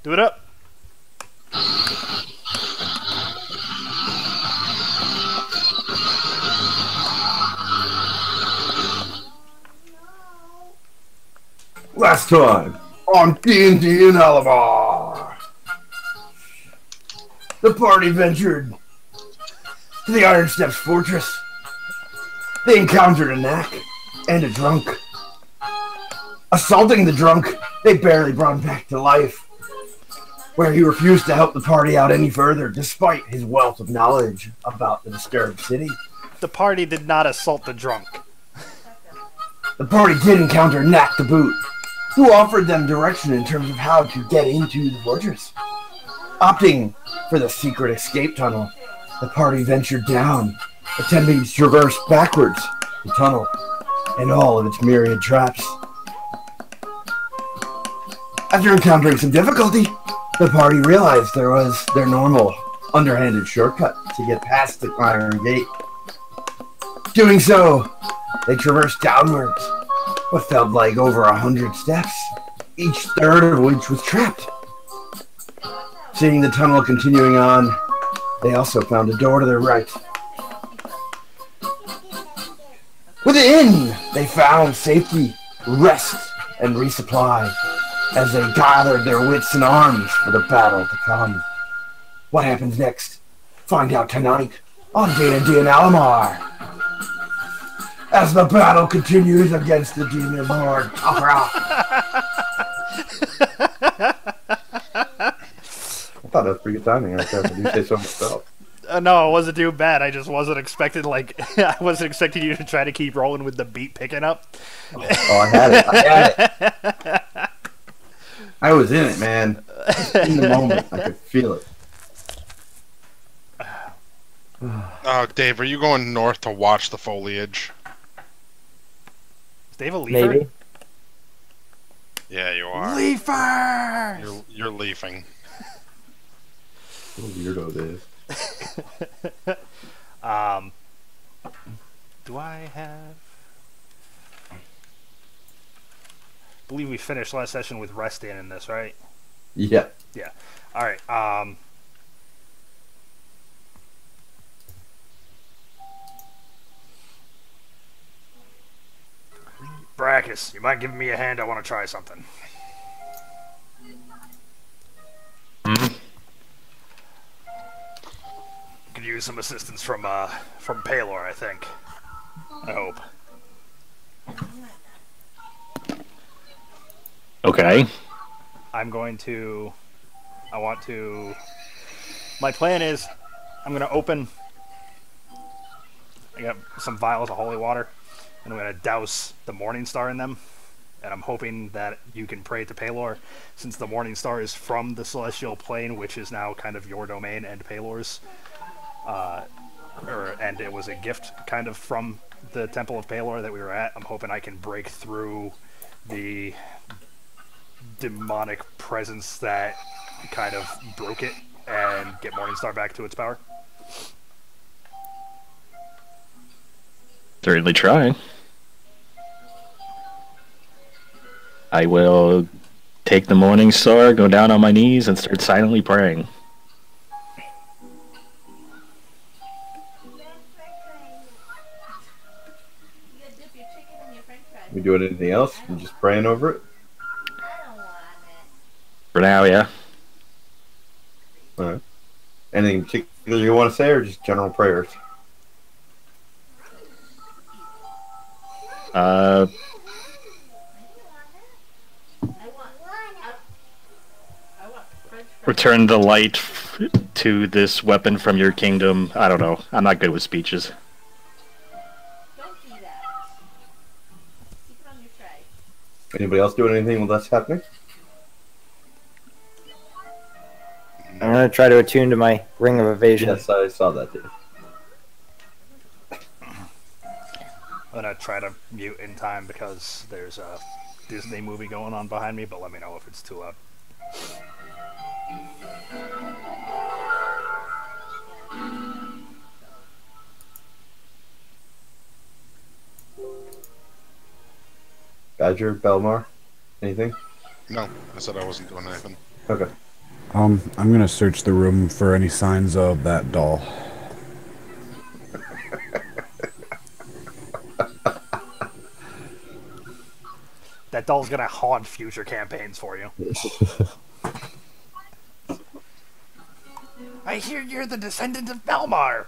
Do it up. Last time on D&D and Alabar, the party ventured to the Iron Steps fortress. They encountered a knack and a drunk. Assaulting the drunk, they barely brought him back to life, where he refused to help the party out any further despite his wealth of knowledge about the disturbed city. The party did not assault the drunk. The party did encounter Knack the Boot, who offered them direction in terms of how to get into the fortress. Opting for the secret escape tunnel, the party ventured down, attempting to traverse backwards the tunnel and all of its myriad traps. After encountering some difficulty, the party realized there was their normal, underhanded shortcut to get past the iron gate. Doing so, they traversed downwards what felt like over 100 steps, each third of which was trapped. Seeing the tunnel continuing on, they also found a door to their right. Within, they found safety, rest, and resupply as they gathered their wits and arms for the battle to come. What happens next? Find out tonight on D&D and Alamar. As the battle continues against the demon lord. I thought that was pretty good timing right there. You say so myself. No, it wasn't too bad. I just wasn't expecting I wasn't expecting you to try to keep rolling with the beat picking up. Oh, I had it. I was in it, man. In the moment, I could feel it. Oh, Dave, are you going north to watch the foliage? Is Dave a leafer? Maybe. Yeah, you are. Leafers! You're leafing. What a weirdo, Dave. Do I have... I believe we finished last session with Restin in this, right? Yeah. Yeah. Alright, Brachus, you mind giving me a hand? I want to try something. Could use some assistance from Palor, I think. I hope. Okay. My plan is, I'm going to open, I got some vials of holy water, and I'm going to douse the Morning Star in them, and I'm hoping that you can pray to Palor, since the Morning Star is from the Celestial Plane, which is now kind of your domain and Palor's, and it was a gift kind of from the Temple of Palor that we were at. I'm hoping I can break through the demonic presence that kind of broke it and get Morningstar back to its power. Certainly try. I will take the Morning Star, go down on my knees, and start silently praying. We doing anything else? You just praying over it? For now, yeah. Alright. Anything particular you want to say, or just general prayers? Return the light to this weapon from your kingdom. I don't know. I'm not good with speeches. Anybody else doing anything while that's happening? I'm gonna try to attune to my ring of evasion. Yes, I saw that, dude. I'm gonna try to mute in time because there's a Disney movie going on behind me, but let me know if it's too loud. Badger, Belmar, anything? No, I said I wasn't doing anything. Okay. I'm gonna search the room for any signs of that doll. That doll's gonna haunt future campaigns for you. I hear you're the descendant of Belmar.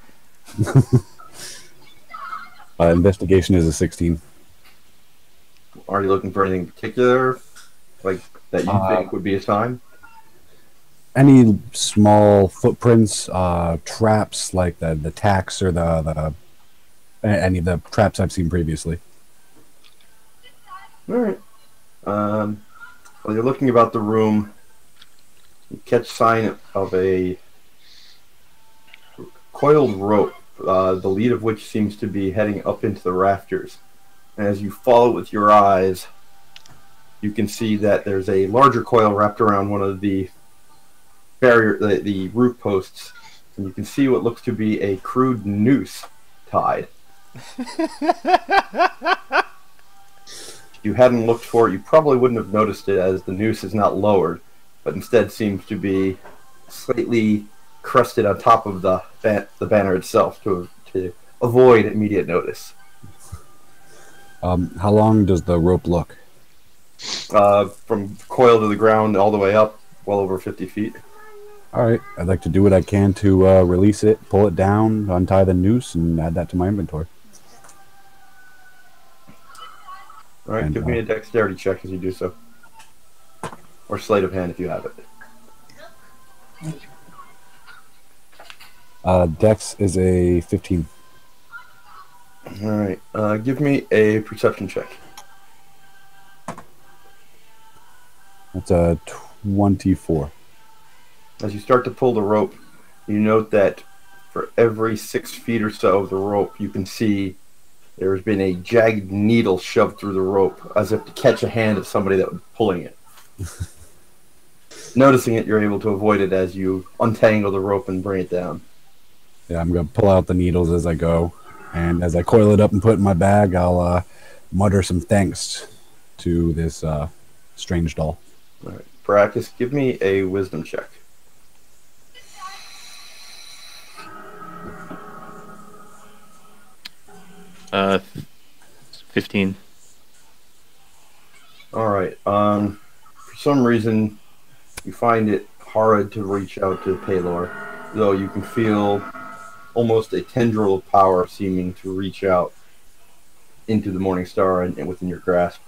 Investigation is a 16. Are you looking for anything particular, like that you think would be a sign? Any small footprints, traps like the tacks or the any of the traps I've seen previously. All right. While you're looking about the room, you catch sign of a coiled rope, the lead of which seems to be heading up into the rafters. And as you follow with your eyes, you can see that there's a larger coil wrapped around one of the the roof posts, and you can see what looks to be a crude noose tied. If you hadn't looked for it, you probably wouldn't have noticed it, as the noose is not lowered, but instead seems to be slightly crusted on top of the banner itself to avoid immediate notice. How long does the rope look? From coil to the ground all the way up, well over 50 feet. All right, I'd like to do what I can to release it, pull it down, untie the noose, and add that to my inventory. All right, And, give me a dexterity check as you do so. Or sleight of hand if you have it. Dex is a 15. All right, give me a perception check. That's a 24. As you start to pull the rope, you note that for every 6 feet or so of the rope, you can see there has been a jagged needle shoved through the rope, as if to catch a hand of somebody that was pulling it. Noticing it, you're able to avoid it as you untangle the rope and bring it down. Yeah, I'm going to pull out the needles as I go. And as I coil it up and put it in my bag, I'll mutter some thanks to this strange doll. All right, Brackus, give me a wisdom check. Uh, 15. All right. For some reason, you find it hard to reach out to Paylor, though you can feel almost a tendril of power seeming to reach out into the Morning Star and within your grasp.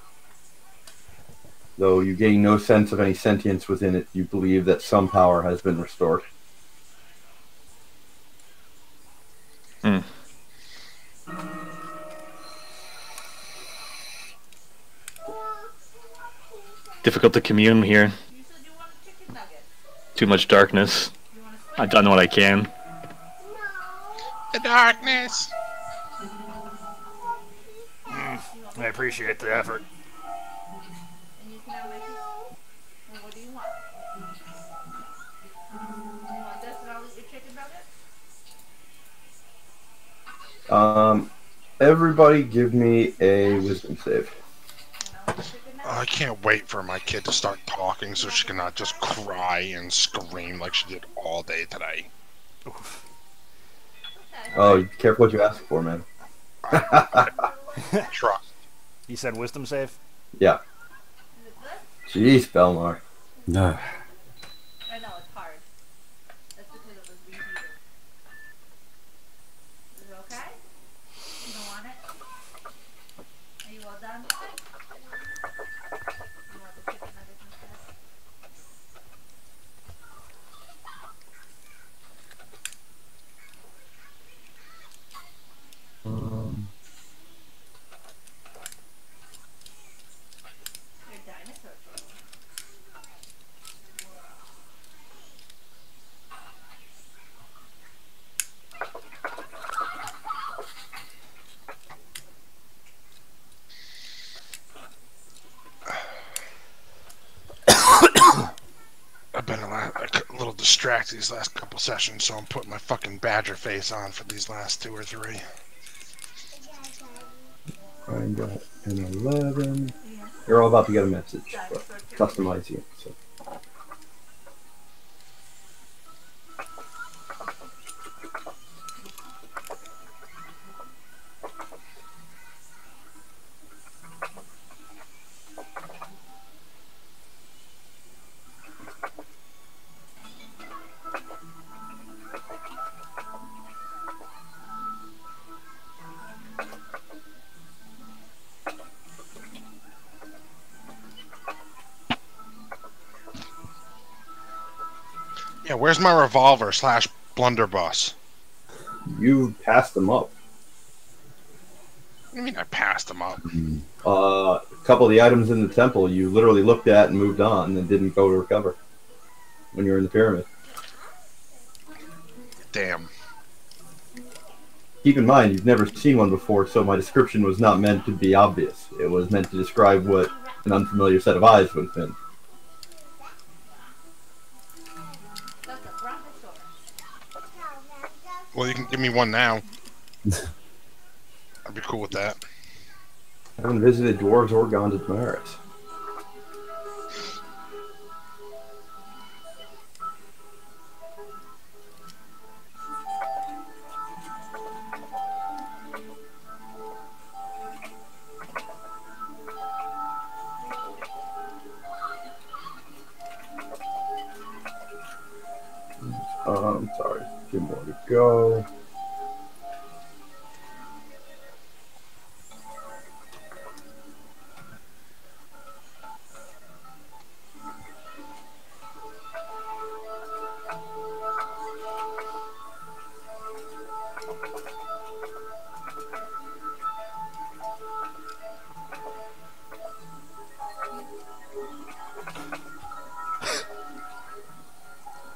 Though you gain no sense of any sentience within it, you believe that some power has been restored. Hmm. Difficult to commune here. Too much darkness. I've done what I can. The darkness. I appreciate the effort. What do you want? You want this and I'll eat your chicken nugget? Everybody give me a wisdom save. I can't wait for my kid to start talking so she cannot just cry and scream like she did all day today. Oh, careful what you ask for, man. Trust. You said wisdom save? Yeah. Jeez, Belmar. Ugh. I know, it's hard. That's because it was reheated. Is it okay? You don't want it? Are you all done? You want the chicken nuggets instead? Your dinosaur food. I've been a little distracted these last couple sessions, so I'm putting my fucking badger face on for these last 2 or 3. I got an 11. Yeah. You're all about to get a message, but customizing it. So. Yeah, where's my revolver / blunderbuss? You passed them up. What do you mean I passed them up? A couple of the items in the temple you literally looked at and moved on and didn't go to recover when you were in the pyramid. Damn. Keep in mind, you've never seen one before, so my description was not meant to be obvious. It was meant to describe what an unfamiliar set of eyes would have been. Well, you can give me one now. I'd be cool with that. I haven't visited dwarves or gone to Damaris. I'm sorry. 2 more to go.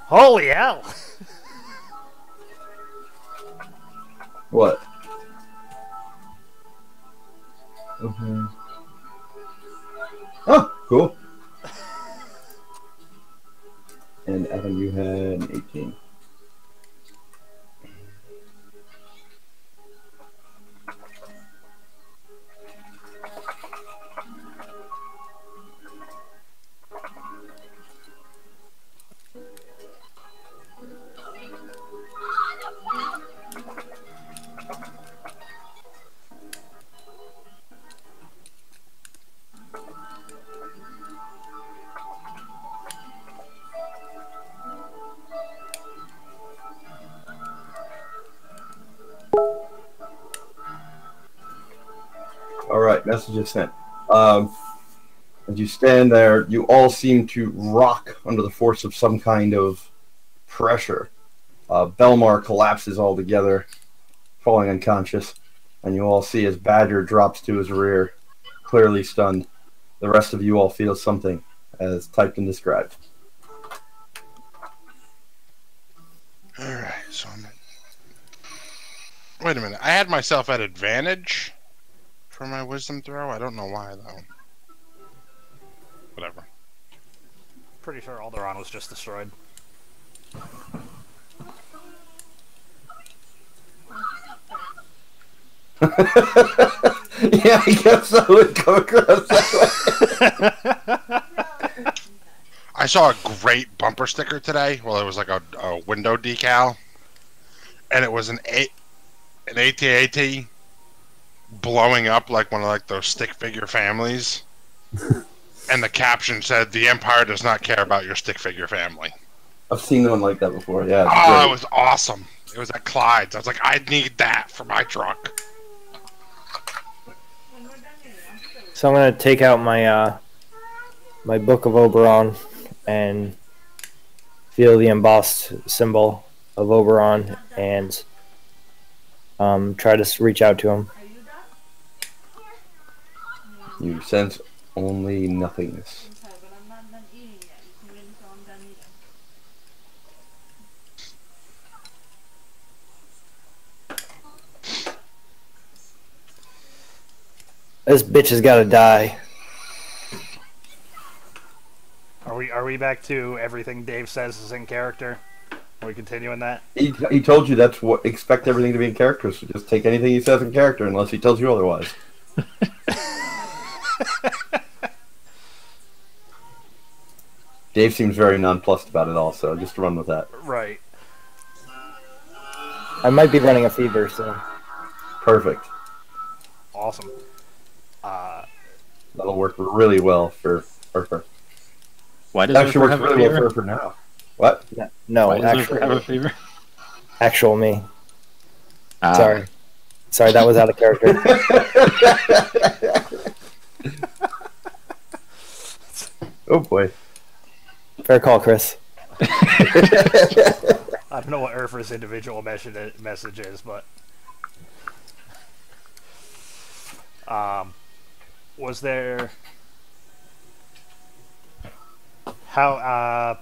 Holy hell! What? Okay. Oh, cool. And Evan, you had an 18. Alright, message is sent. As you stand there, you all seem to rock under the force of some kind of pressure. Belmar collapses altogether, falling unconscious, and you all see as Badger drops to his rear, clearly stunned. The rest of you all feel something, as typed and described. Alright, so I'm... Wait a minute, I had myself at advantage for my wisdom throw? I don't know why, though. Whatever. Pretty sure Alderaan was just destroyed. Yeah, I guess I would come across that way. I saw a great bumper sticker today. Well, it was like a window decal. And it was an AT-AT blowing up like one of like those stick figure families. And the caption said, "The Empire does not care about your stick figure family." I've seen one like that before, yeah. Oh, it was awesome. It was at Clyde's. I was like, I need that for my truck. So I'm gonna take out my my Book of Oberon and feel the embossed symbol of Oberon and try to reach out to him. You sense only nothingness. This bitch has got to die. Are we back to everything Dave says is in character? Are we continuing that? He told you that's what, expect everything to be in character, so just take anything he says in character unless he tells you otherwise. Dave seems very nonplussed about it also. Just run with that. Right. I might be running a fever, so Perfect. Awesome. That'll work really well for Urfer. Why does Actually Urfer works have a really well fever? for Urfer now. What? no, Why does Urfer have a actually, fever? actual me. Ah, Sorry, that was out of character. Oh boy. Fair call, Chris. I don't know what Urfer's individual message is, but was there how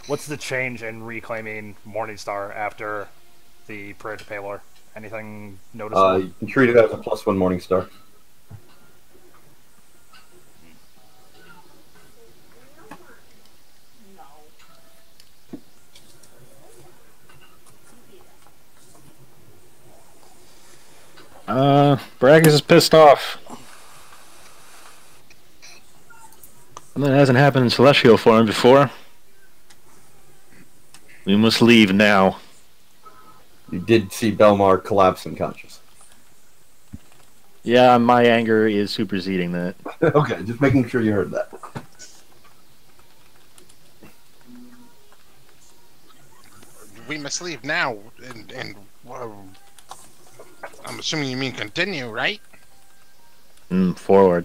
what's the change in reclaiming Morningstar after the prayer to Palor? Anything noticeable? You can treat it as a +1 Morning Star. Bragus is pissed off. Something that hasn't happened in celestial form before. We must leave now. You did see Belmar collapse unconscious. Yeah, my anger is superseding that. Okay, just making sure you heard that. We must leave now, and I'm assuming you mean continue, right? Forward.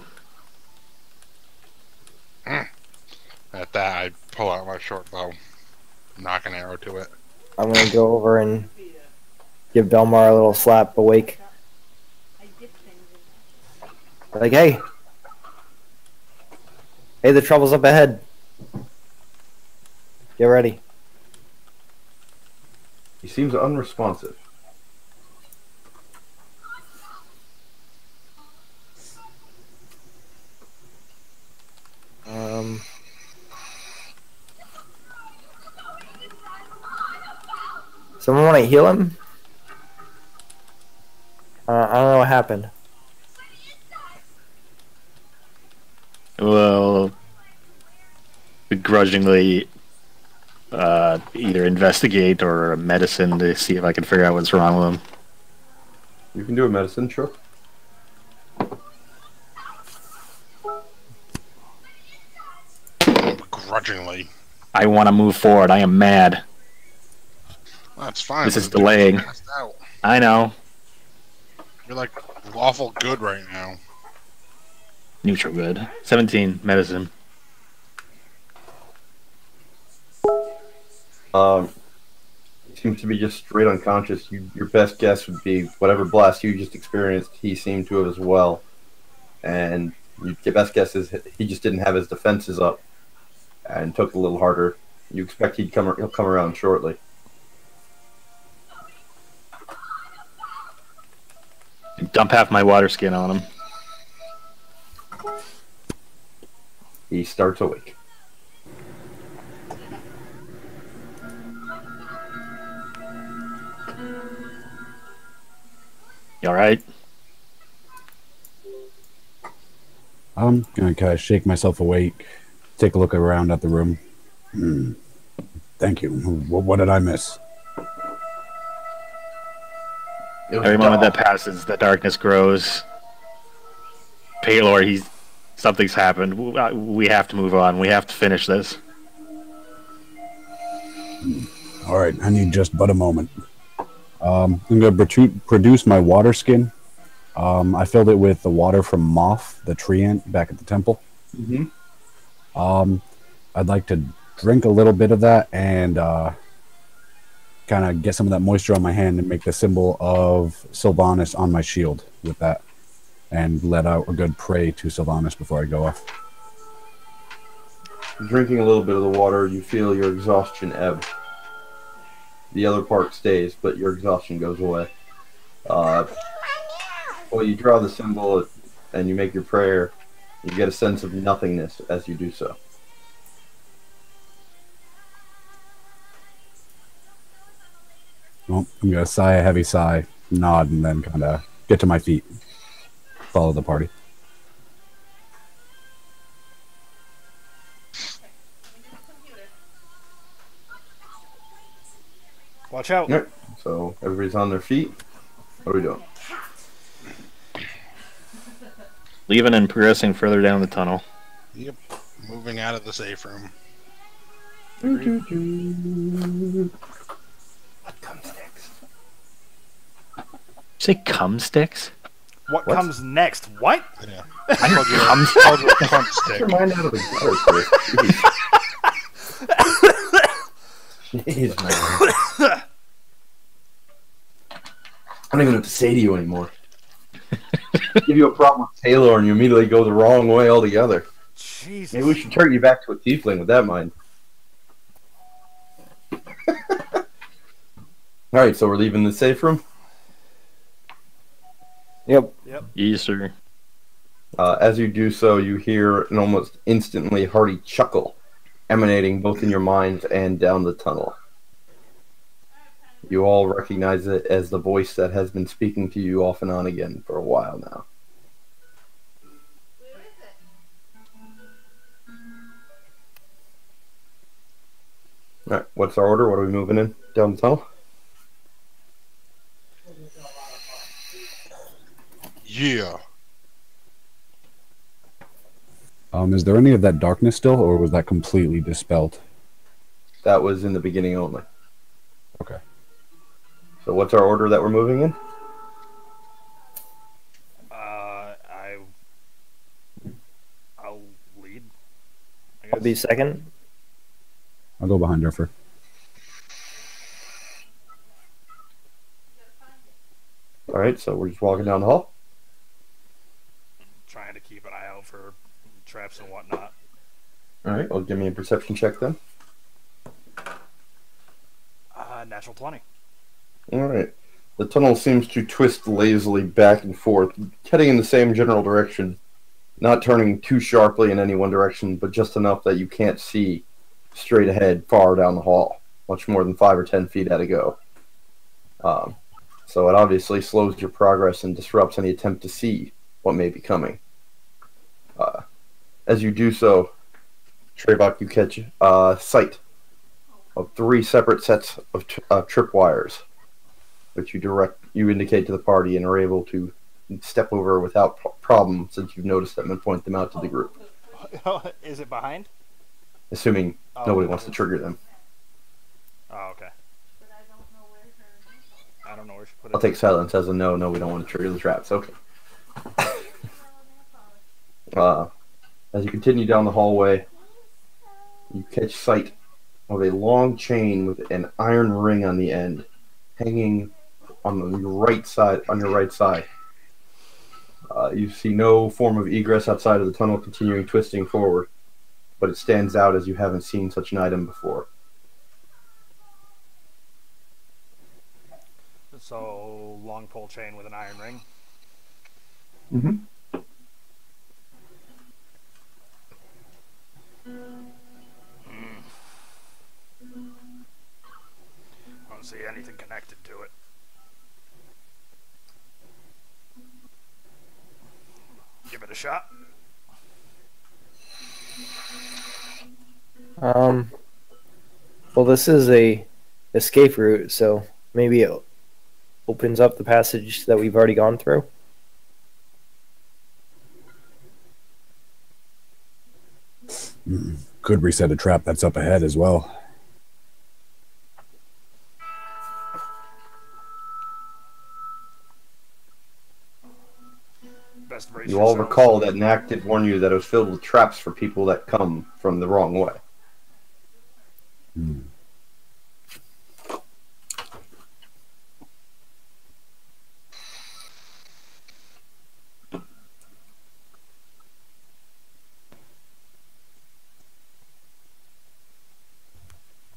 At that, I pull out my short bow, knock an arrow to it. I'm gonna go over and give Belmar a little slap awake. Like, hey, the trouble's up ahead. Get ready. He seems unresponsive. Someone want to heal him? I don't know what happened. Well, begrudgingly either investigate or medicine to see if I can figure out what's wrong with him. You can do a medicine, sure. Begrudgingly. I want to move forward. I am mad. That's fine. This but is the dude's delaying. passed out. I know. You're like lawful good right now. Neutral good. 17 medicine. Seems to be just straight unconscious. Your best guess would be whatever blast you just experienced, he seemed to have as well. And your best guess is he just didn't have his defenses up and took it a little harder. You expect he'll come around shortly. Dump half my water skin on him. He starts awake. You alright? I'm gonna kind of shake myself awake, take a look around at the room. Thank you. What did I miss? Every moment that passes, the darkness grows. Palor, something's happened. We have to move on. We have to finish this. All right, I need just but a moment. I'm going to produce my water skin. I filled it with the water from Moth, the tree ant, back at the temple. I'd like to drink a little bit of that and kind of get some of that moisture on my hand and make the symbol of Sylvanas on my shield with that. And let out a good pray to Sylvanas before I go off. Drinking a little bit of the water, you feel your exhaustion ebb. The other part stays, but your exhaustion goes away. Well, you draw the symbol and you make your prayer. You get a sense of nothingness as you do so. Well, I'm going to sigh a heavy sigh, nod, and then kind of get to my feet. Follow the party. Watch out. All right. So everybody's on their feet. What are we doing? Leaving and progressing further down the tunnel. Yep. Moving out of the safe room. What comes next? Say cum sticks? What comes next? What? Yeah. I Called you a- cum called you a cunt Get stick. your mind out of the gutter, Chris. Jeez. Jeez, man. I don't even know what to say to you anymore. Give you a problem with Taylor and you immediately go the wrong way altogether. Jesus. Maybe we should turn you back to a tiefling with that mind. Alright, so we're leaving the safe room. Yep. Yes, sir. As you do so, you hear an almost instantly hearty chuckle emanating both in your minds and down the tunnel. You all recognize it as the voice that has been speaking to you off and on again for a while now. Alright, what's our order? What are we moving in? Down the tunnel? Yeah. Is there any of that darkness still, or was that completely dispelled? That was in the beginning only. Okay. So what's our order that we're moving in? I'll lead. I I'll be second. I'll go behind Jeffrey. Alright, so we're just walking down the hall. trying to keep an eye out for traps and whatnot. Alright, well give me a perception check then. Natural 20. Alright. The tunnel seems to twist lazily back and forth, heading in the same general direction, not turning too sharply in any one direction, but just enough that you can't see straight ahead far down the hall, much more than 5 or 10 feet at a go. So it obviously slows your progress and disrupts any attempt to see what may be coming. As you do so, Trebok, you catch sight of 3 separate sets of tripwires, which you indicate to the party and are able to step over without problem since you've noticed them and point them out to the group, Is it behind? assuming nobody wants to trigger them. Oh, okay. I don't know where she put it. I'll take silence as a no, we don't want to trigger the traps. Okay. As you continue down the hallway, you catch sight of a long chain with an iron ring on the end, hanging on your right side. You see no form of egress outside of the tunnel, continuing twisting forward, but it stands out as you haven't seen such an item before. So, long pole chain with an iron ring. Mm-hmm. I don't see anything connected to it. Give it a shot. Well, this is a escape route, so maybe it opens up the passage that we've already gone through. Could reset a trap that's up ahead as well. Best brace You all yourselves. recall that Knack did warn you that it was filled with traps for people that come from the wrong way. Hmm.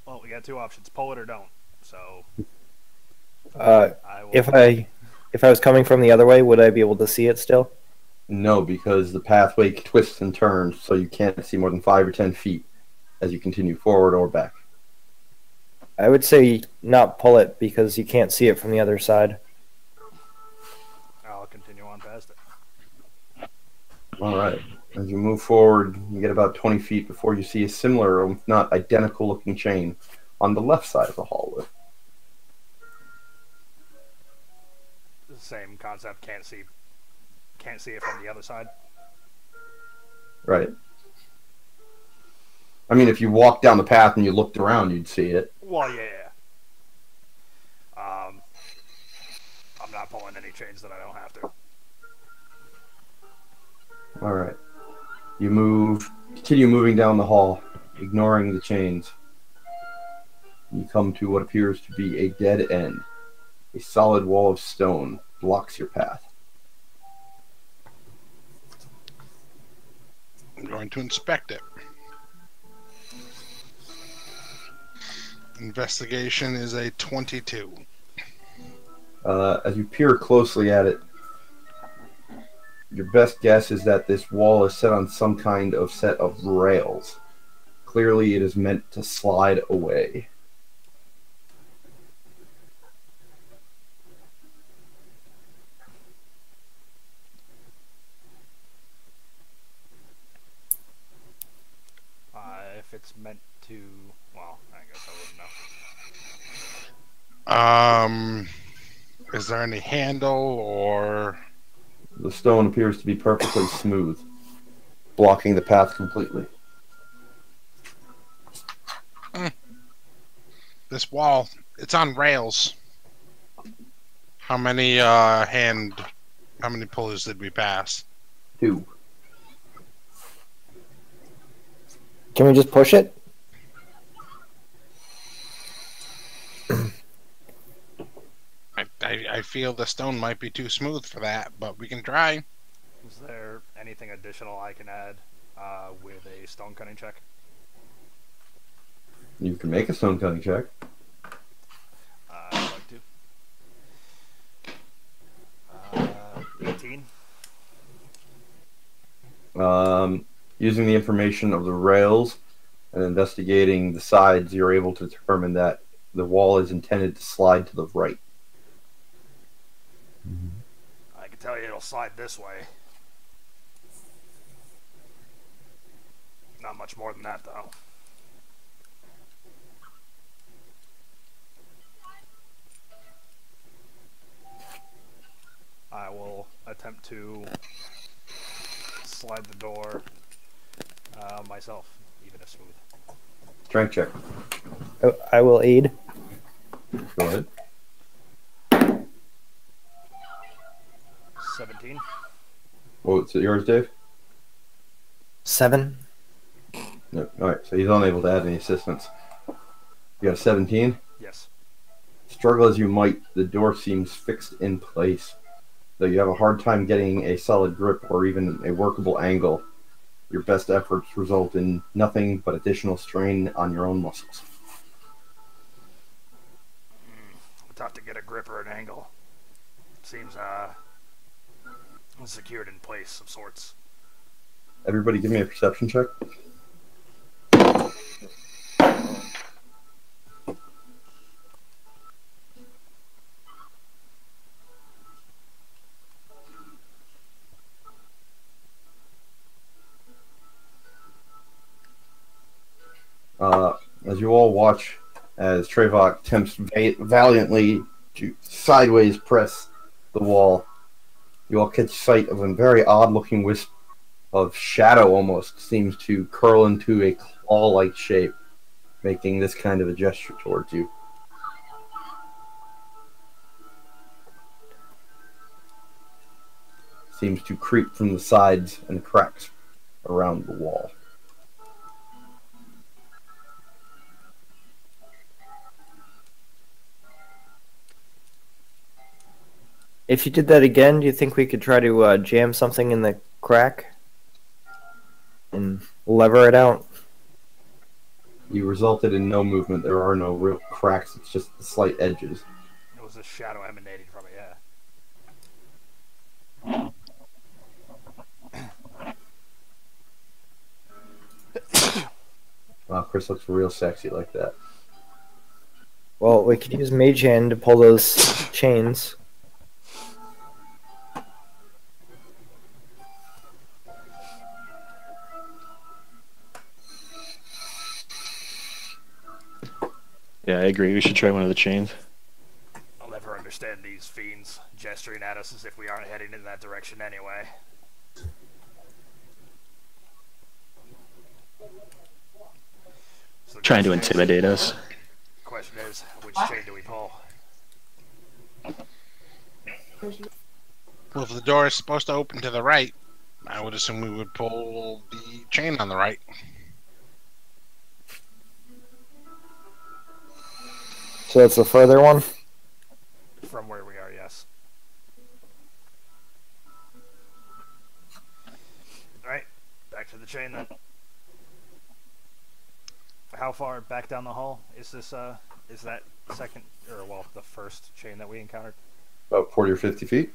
Well, we got 2 options: pull it or don't. So, Uh, I will. if I was coming from the other way, would I be able to see it still? No, because the pathway twists and turns, so you can't see more than 5 or 10 feet as you continue forward or back. I would say not pull it because you can't see it from the other side. I'll continue on past it. All right. As you move forward, you get about 20 feet before you see a similar, if not identical looking chain on the left side of the hallway. same concept. Can't see it from the other side. Right. I mean, if you walked down the path and you looked around, you'd see it. Well, yeah. I'm not pulling any chains that I don't have to. All right. You continue moving down the hall, ignoring the chains. You come to what appears to be a dead end. A solid wall of stone blocks your path. I'm going to inspect it. Investigation is a 22. As you peer closely at it, your best guess is that this wall is set on some kind of set of rails. Clearly, it is meant to slide away. If it's meant to, well, I guess I wouldn't know. Is there any handle or... The stone appears to be perfectly smooth, blocking the path completely. This wall, it's on rails. How many pulleys did we pass? 2. Can we just push it? I feel the stone might be too smooth for that, but we can try. Is there anything additional I can add with a stone cutting check? You can make a stone cutting check. I'd like to. 18. Using the information of the rails and investigating the sides, you're able to determine that the wall is intended to slide to the right. I can tell you it'll slide this way. Not much more than that, though. I will attempt to slide the door myself, even if smooth. Strength check. I will aid. Go ahead. 17. What's it yours, Dave? 7. No. Alright, so he's unable to add any assistance. You got a 17? Yes. Struggle as you might, the door seems fixed in place. Though you have a hard time getting a solid grip or even a workable angle, your best efforts result in nothing but additional strain on your own muscles. Tough to get a grip or an angle. Seems secured in place of sorts. Everybody give me a perception check. As you all watch as Trevok attempts valiantly to sideways press the wall, you all catch sight of a very odd-looking wisp of shadow almost seems to curl into a claw-like shape, making this kind of a gesture towards you. Seems to creep from the sides and cracks around the wall. If you did that again, do you think we could try to jam something in the crack and lever it out? You resulted in no movement. There are no real cracks. It's just the slight edges. It was a shadow emanating from it, yeah. Wow, Chris looks real sexy like that. Well, we could use Mage Hand to pull those chains. Yeah, I agree. We should try one of the chains. I'll never understand these these fiends gesturing at us as if we aren't heading in that direction anyway. So the Trying to question is- intimidate us. Question is, which chain do we pull? Well, if the door is supposed to open to the right, I would assume we would pull the chain on the right. So that's the further one? From where we are, yes. Alright, back to the chain then. How far back down the hall is this, is that second, or well, the first chain that we encountered? About 40 or 50 feet.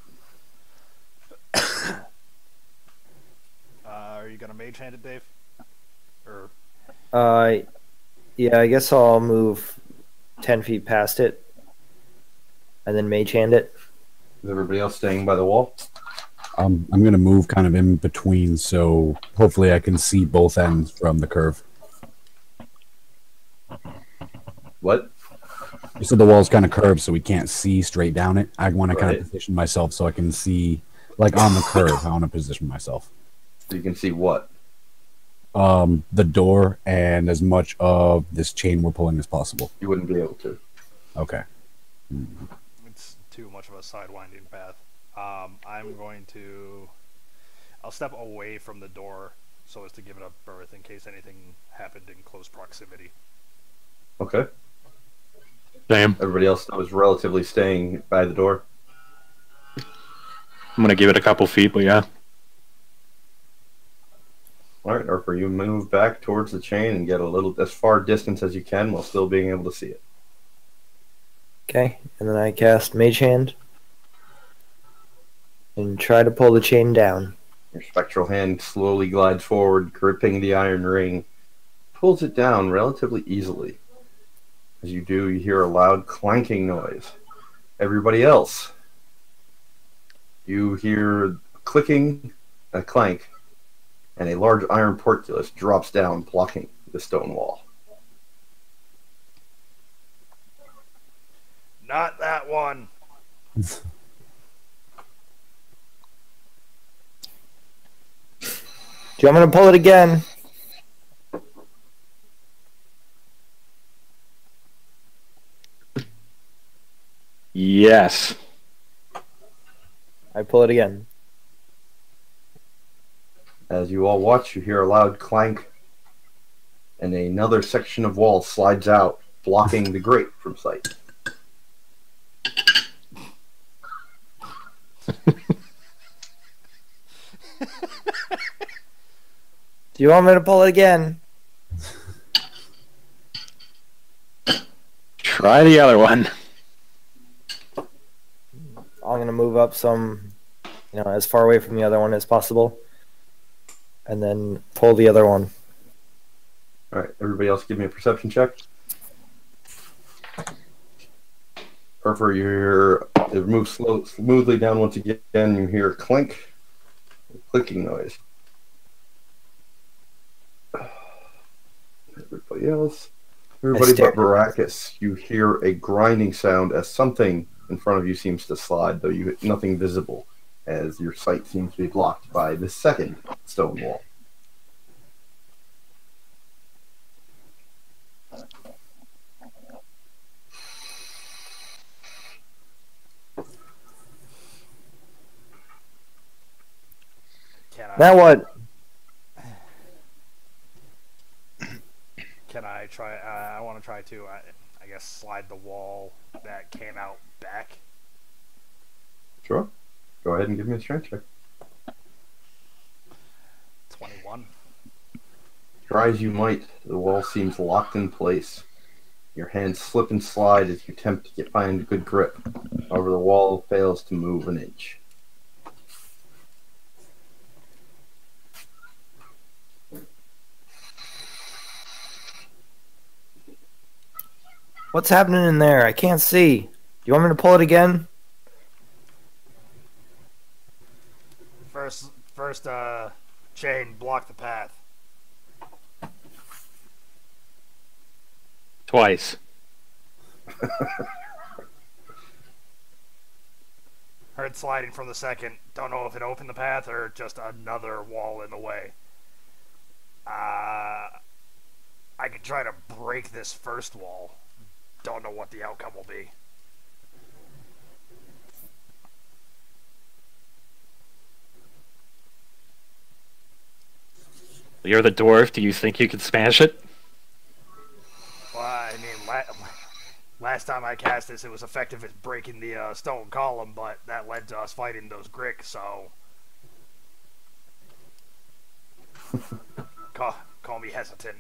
Are you gonna mage hand it, Dave? Or, Yeah, I guess I'll move 10 feet past it. And then mage hand it. Is everybody else staying by the wall? I'm going to move kind of in between, so hopefully I can see both ends from the curve. What? You said the wall's kind of curved, so we can't see straight down it. I want to kind Right. of position myself so I can see, like on the curve. I want to position myself. So you can see what? The door and as much of this chain we're pulling as possible. You wouldn't be able to. Okay. it's too much of a sidewinding path. I'm going to... I'll step away from the door so as to give it a berth in case anything happened in close proximity. Okay. Same. Everybody else was relatively staying by the door. I'm gonna give it a couple feet, but yeah. All right, Harper, you move back towards the chain and get a little as far distance as you can while still being able to see it. Okay, and then I cast mage hand. And try to pull the chain down. Your spectral hand slowly glides forward, gripping the iron ring, pulls it down relatively easily. As you do, you hear a loud clanking noise. Everybody else, you hear clicking, a clank, and a large iron portcullis drops down, blocking the stone wall. Not that one! Do you want me to pull it again? Yes. I pull it again. As you all watch, you hear a loud clank, and another section of wall slides out, blocking the grate from sight. Do you want me to pull it again? Try the other one. I'm gonna move up some, as far away from the other one as possible. And then pull the other one. All right, everybody else give me a perception check. Harper, you hear it move smoothly down once again. You hear a clink, a clicking noise. Everybody else, everybody stare. but Baracus, you hear a grinding sound as something in front of you seems to slide, though you nothing visible, as your sight seems to be blocked by the second stone wall. Can I, Now what? can I try, I want to try to, I guess, slide the wall that came out back. Sure. Go ahead and give me a strength check. 21. Try as you might, the wall seems locked in place. Your hands slip and slide as you attempt to find a good grip. However, the wall fails to move an inch. What's happening in there? I can't see. Do you want me to pull it again? First, chain, block the path. Twice. Heard sliding from the second. Don't know if it opened the path or just another wall in the way. I could try to break this first wall. Don't know what the outcome will be. You're the dwarf. Do you think you can smash it? Well, I mean, last time I cast this, it was effective at breaking the stone column, but that led to us fighting those Grick, so... call me hesitant.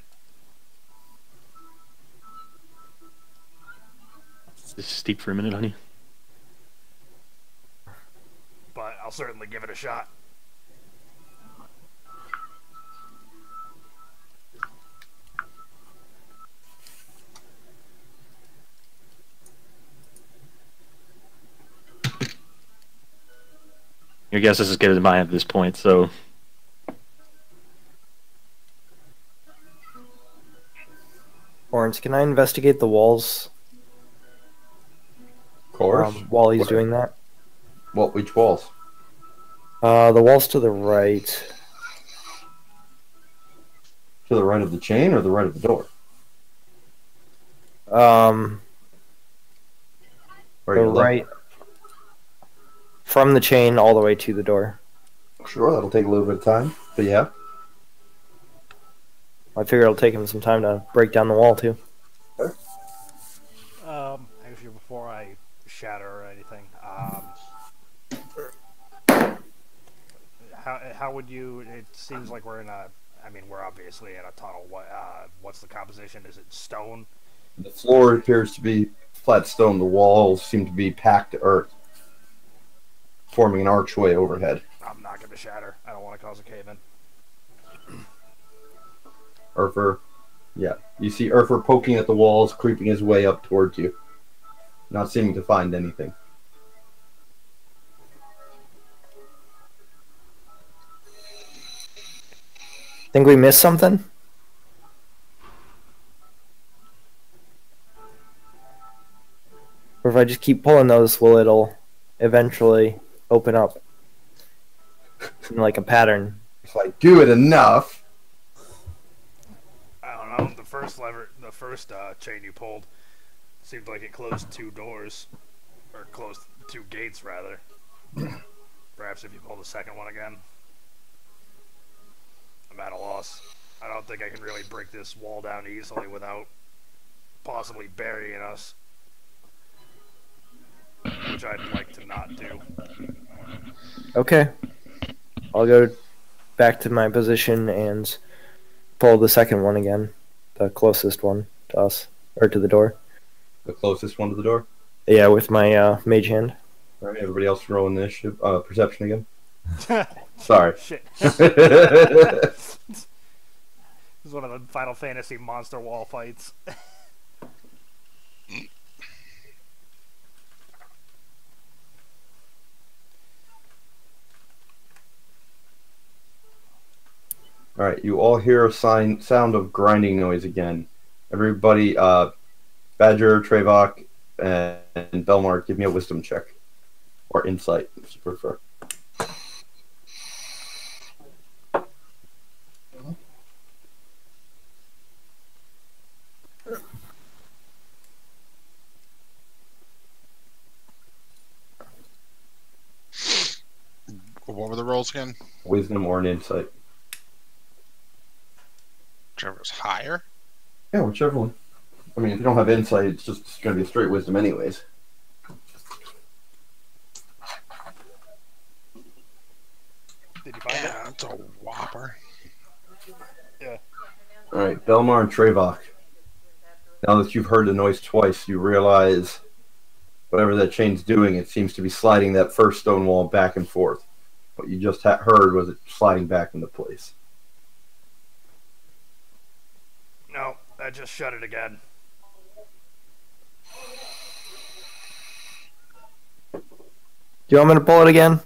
Just steep for a minute, honey. But I'll certainly give it a shot. Your guess is as good as mine at this point, so... Orange, can I investigate the walls Of course. while he's doing that? Which walls? The walls to the right. To the right of the chain or the right of the door? Um, Or the your left? right. From the chain all the way to the door. Sure, that'll take a little bit of time. But yeah. I figure it'll take him some time to break down the wall, too. Actually, before I shatter or anything, how would you? It seems like we're in a. I mean, we're obviously in a tunnel. What's the composition? Is it stone? The floor appears to be flat stone. The walls seem to be packed earth, forming an archway overhead. I'm not going to shatter. I don't want to cause a cave-in. Urfer, yeah. You see Urfer poking at the walls, creeping his way up towards you. Not seeming to find anything. Think we missed something? Or if I just keep pulling those, it'll eventually open up in like a pattern. If I do it enough, I don't know. The first chain you pulled seemed like it closed two doors, or closed two gates rather. Perhaps if you pull the second one again, I'm at a loss. I don't think I can really break this wall down easily without possibly burying us, which I'd like to not do. Okay. I'll go back to my position and pull the second one again. The closest one to us. Or to the door. the closest one to the door. Yeah, with my mage hand. All right, everybody else roll initiative, perception again. Sorry. Shit. This is one of the Final Fantasy monster wall fights. All right, you all hear a sound of grinding noise again. Everybody, Badger, Trevok, and Belmar, give me a wisdom check. Or insight, if you prefer. What were the rolls again? Wisdom or an insight. Whichever's higher. Yeah, whichever one. I mean, if you don't have insight, it's just going to be a straight wisdom anyways. Did you find it? Yeah, it's a whopper. Yeah. Alright, Belmar and Trevok. Now that you've heard the noise twice, you realize whatever that chain's doing, it seems to be sliding that first stone wall back and forth. What you just heard was it sliding back into place. No, I just shut it again. Do you want me to pull it again?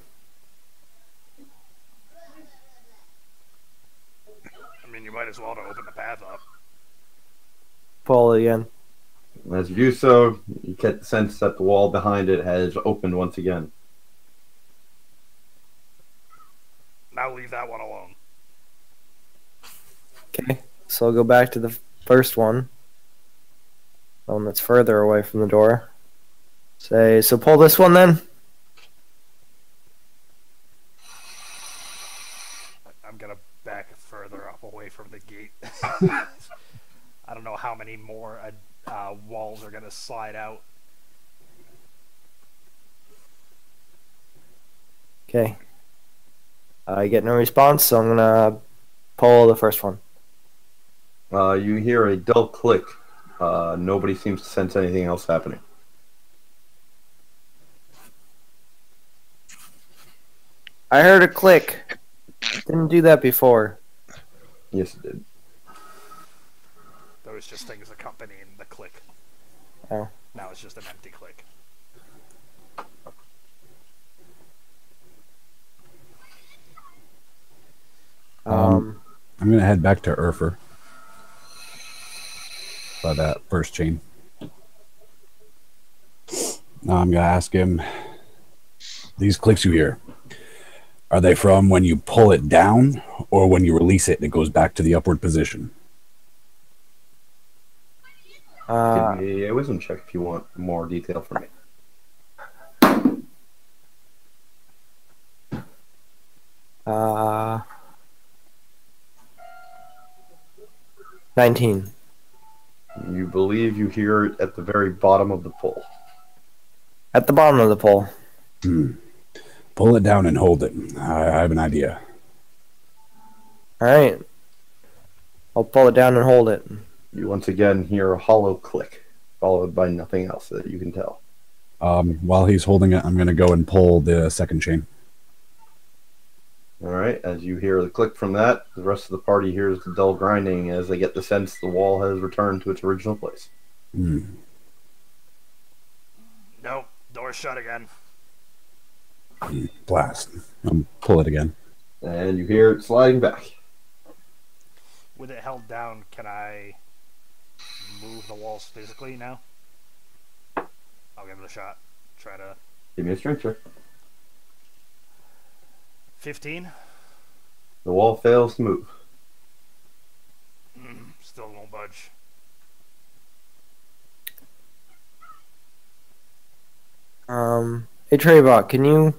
I mean, you might as well to open the path up. Pull it again. As you do so, you get the sense that the wall behind it has opened once again. Now leave that one alone. Okay, so I'll go back to the first one. The one that's further away from the door. Say, so pull this one then. I'm gonna back further up away from the gate. I don't know how many more walls are gonna slide out. Okay. I get no response, so I'm gonna pull the first one. You hear a dull click. Nobody seems to sense anything else happening. I heard a click. Didn't do that before. Yes, it did. There was just things accompanying the click. Oh. Now it's just an empty click. I'm gonna head back to Urfer by that first chain. Now I'm gonna ask him, these clicks you hear, are they from when you pull it down or when you release it and it goes back to the upward position? Give me a wisdom check if you want more detail from me. 19. You believe you hear it at the very bottom of the pull. At the bottom of the pole. Pull it down and hold it. I have an idea. Alright. I'll pull it down and hold it. You once again hear a hollow click, followed by nothing else that you can tell. While he's holding it, I'm going to go and pull the second chain. Alright, as you hear the click from that, the rest of the party hears the dull grinding as they get the sense the wall has returned to its original place. Nope, door's shut again. Blast. Pull it again. And you hear it sliding back. With it held down, can I move the walls physically now? I'll give it a shot. Try to... Give me a strength check. 15? The wall fails to move. Still won't budge. Hey Treybot, can you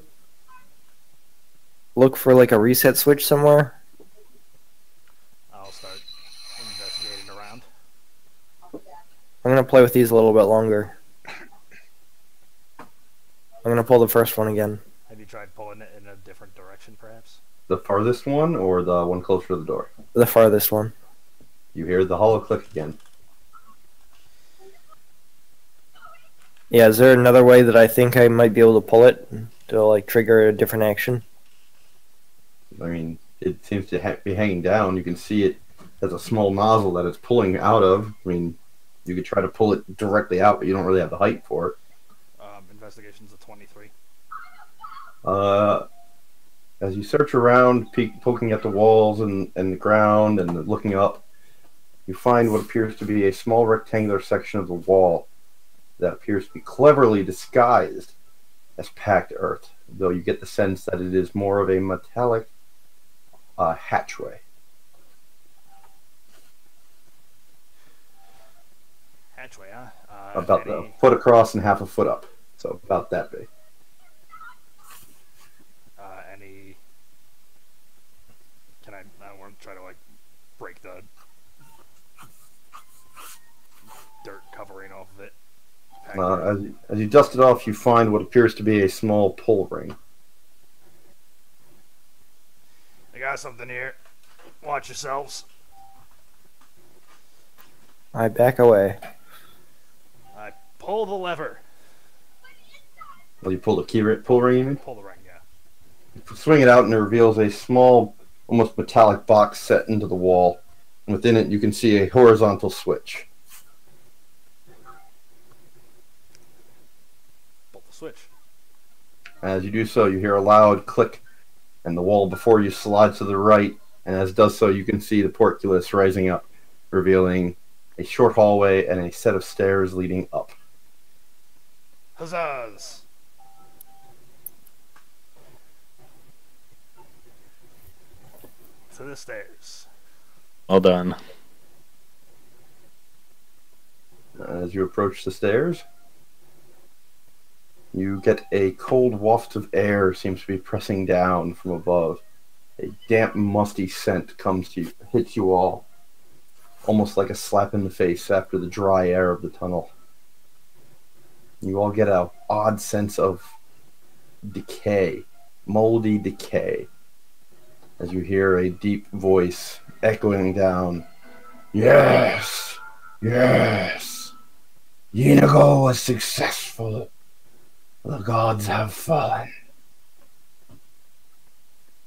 look for like a reset switch somewhere? I'll start investigating around. I'm gonna play with these a little bit longer. I'm gonna pull the first one again. Have you tried pulling it in a different direction, perhaps? The farthest one or the one closer to the door? The farthest one. You hear the hollow click again. Yeah, is there another way that I think I might be able to pull it to like trigger a different action? I mean, it seems to be hanging down. You can see it has a small nozzle that it's pulling out of. I mean, you could try to pull it directly out, but you don't really have the height for it. Investigation's a 23. As you search around, poking at the walls and the ground and looking up, you find what appears to be a small rectangular section of the wall that appears to be cleverly disguised as packed earth, though you get the sense that it is more of a metallic hatchway. Hatchway, huh? About a foot across and half a foot up. So about that big. Any... Can I want to try to, like, break the dirt covering off of it. As you dust it off, you find what appears to be a small pull ring. I got something here. Watch yourselves. I back away. I pull the lever. Well, you pull the pull ring, you mean? Pull the ring, yeah. You swing it out and it reveals a small, almost metallic box set into the wall. And within it, you can see a horizontal switch. Pull the switch. As you do so, you hear a loud click, and the wall before you slides to the right. And as it does so, you can see the portcullis rising up, revealing a short hallway and a set of stairs leading up. Huzzahs! to the stairs. Well done. As you approach the stairs, you get a cold waft of air seems to be pressing down from above. A damp, musty scent comes to you, hits you all, almost like a slap in the face after the dry air of the tunnel. You all get an odd sense of decay, moldy decay, as you hear a deep voice echoing down. Yes, yes. Inigo was successful. The gods have fallen.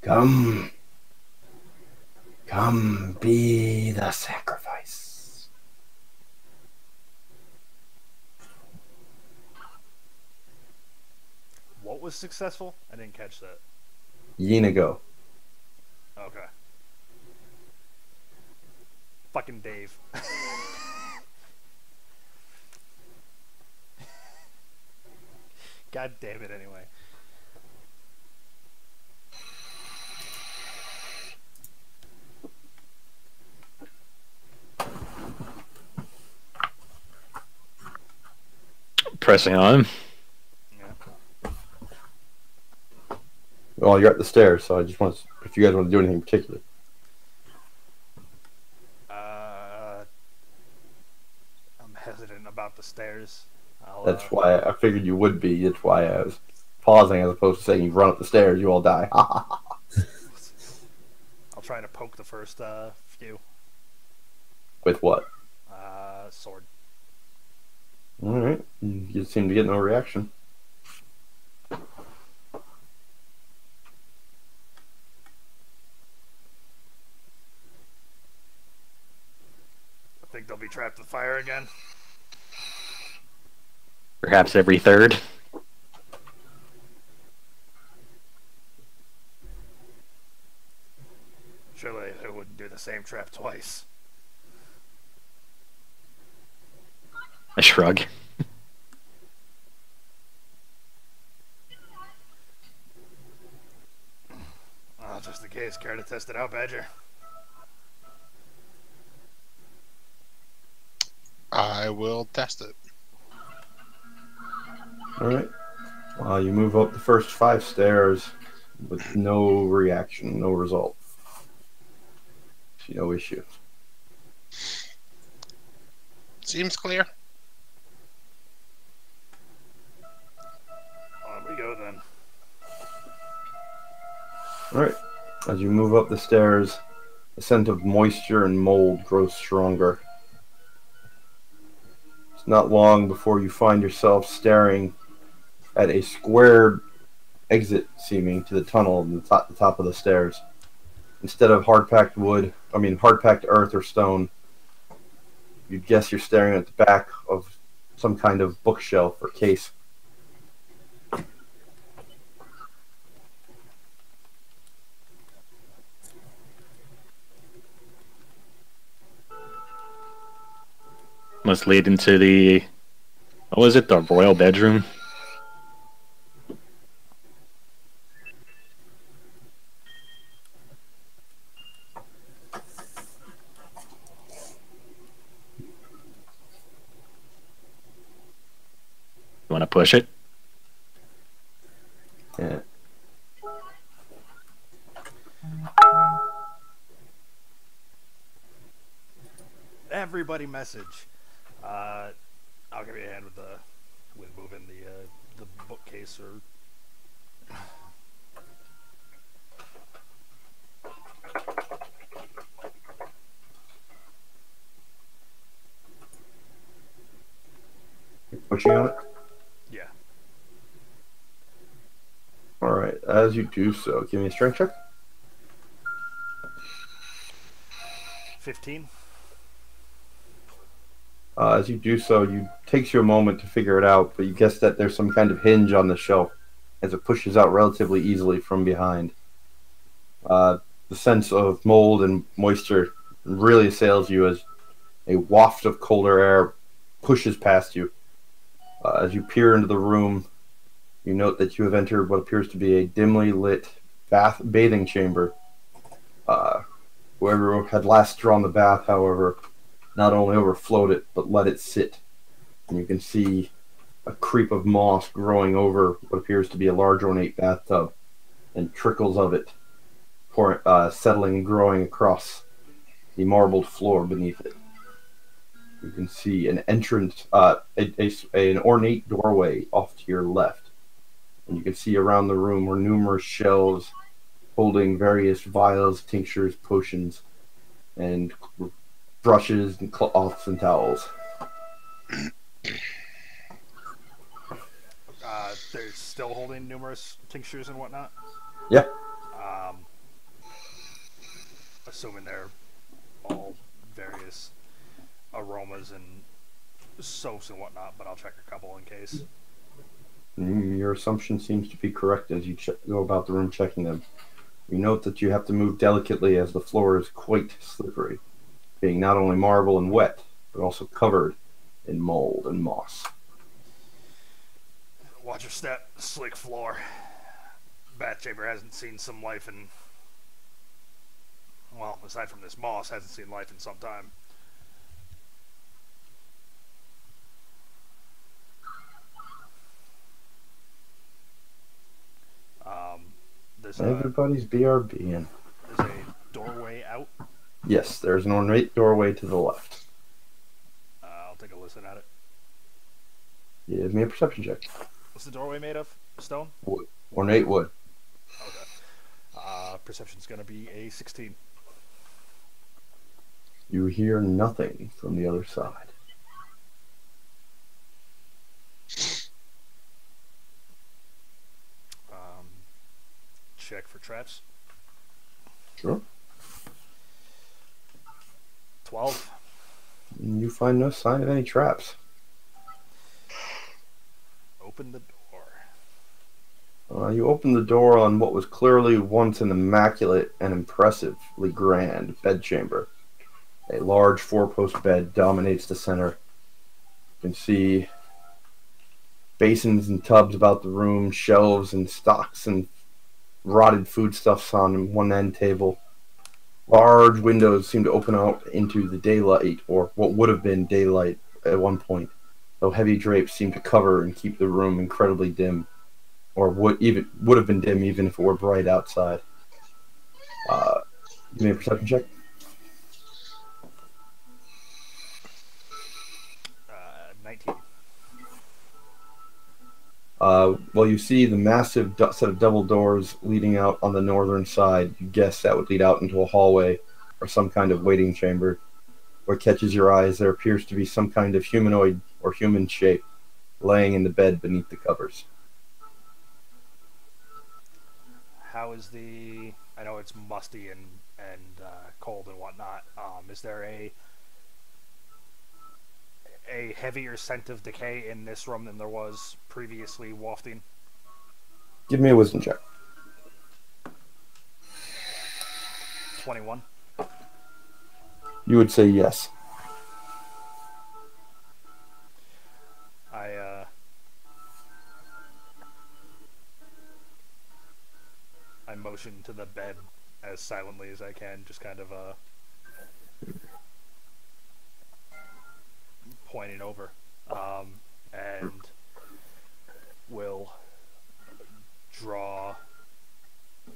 Come. Come be the sacrifice. What was successful? I didn't catch that. Inigo. Okay. Fucking Dave. God damn it, anyway. Pressing on. Yeah. Well, you're at the stairs, so I just want to, if you guys want to do anything in particular. I'm hesitant about the stairs. That's why I figured you would be. That's why I was pausing as opposed to saying you run up the stairs, you all die. I'll try to poke the first few. With what? Sword. Alright. You seem to get no reaction. I think they'll be trapped with fire again. Perhaps every third. Surely they wouldn't do the same trap twice. I shrug. Just in case. Care to test it out, Badger? I will test it. Alright. You move up the first 5 stairs with no reaction, no result. See no issue. Seems clear. On we go then. Alright. As you move up the stairs, the scent of moisture and mold grows stronger. It's not long before you find yourself staring at a squared exit seeming to the tunnel in the top of the stairs. Instead of hard-packed earth or stone, you'd guess you're staring at the back of some kind of bookshelf or case. Must lead into the... What was it? The royal bedroom? You want to push it? Yeah. Everybody message. I'll give you a hand with moving the bookcase or. You're pushing on it? Yeah. Alright, as you do so, give me a strength check. 15. As you do so, it takes you a moment to figure it out, but you guess that there's some kind of hinge on the shelf as it pushes out relatively easily from behind. The sense of mold and moisture really assails you as a waft of colder air pushes past you. As you peer into the room, you note that you have entered what appears to be a dimly lit bathing chamber. Whoever had last drawn the bath, however, not only overflowed it, but let it sit. And you can see a creep of moss growing over what appears to be a large ornate bathtub, and trickles of it settling and growing across the marbled floor beneath it. You can see an entrance, an ornate doorway off to your left. And you can see around the room were numerous shelves holding various vials, tinctures, potions, and brushes and cloths and towels. They're still holding numerous tinctures and whatnot? Yeah. Assuming they're all various aromas and soaps and whatnot, but I'll check a couple in case. Your assumption seems to be correct as you go about the room checking them. You note that you have to move delicately as the floor is quite slippery, being not only marble and wet, but also covered in mold and moss. Watch your step, slick floor. Bath chamber hasn't seen some life in... Well, aside from this moss, hasn't seen life in some time. Everybody's BRBing. There's a doorway out. Yes, there's an ornate doorway to the left. I'll take a listen at it. Give me a perception check. What's the doorway made of? Stone? Wood. Ornate wood. Okay. Perception's gonna be a 16. You hear nothing from the other side. Check for traps. Sure. 12. You find no sign of any traps. Open the door. You open the door on what was clearly once an immaculate and impressively grand bedchamber. A large four-post bed dominates the center. You can see basins and tubs about the room, shelves and stocks and rotted foodstuffs on one end table. Large windows seem to open out into the daylight, or what would have been daylight at one point, though heavy drapes seem to cover and keep the room incredibly dim, or would have been dim even if it were bright outside. Give me a perception check. 19. Well, you see the massive set of double doors leading out on the northern side. You guess that would lead out into a hallway or some kind of waiting chamber. What catches your eyes, there appears to be some kind of humanoid or human shape laying in the bed beneath the covers. How is the... I know it's musty and cold and whatnot. Is there a heavier scent of decay in this room than there was previously wafting? Give me a wisdom check. 21. You would say yes. I motion to the bed as silently as I can, just kind of pointing over, and will draw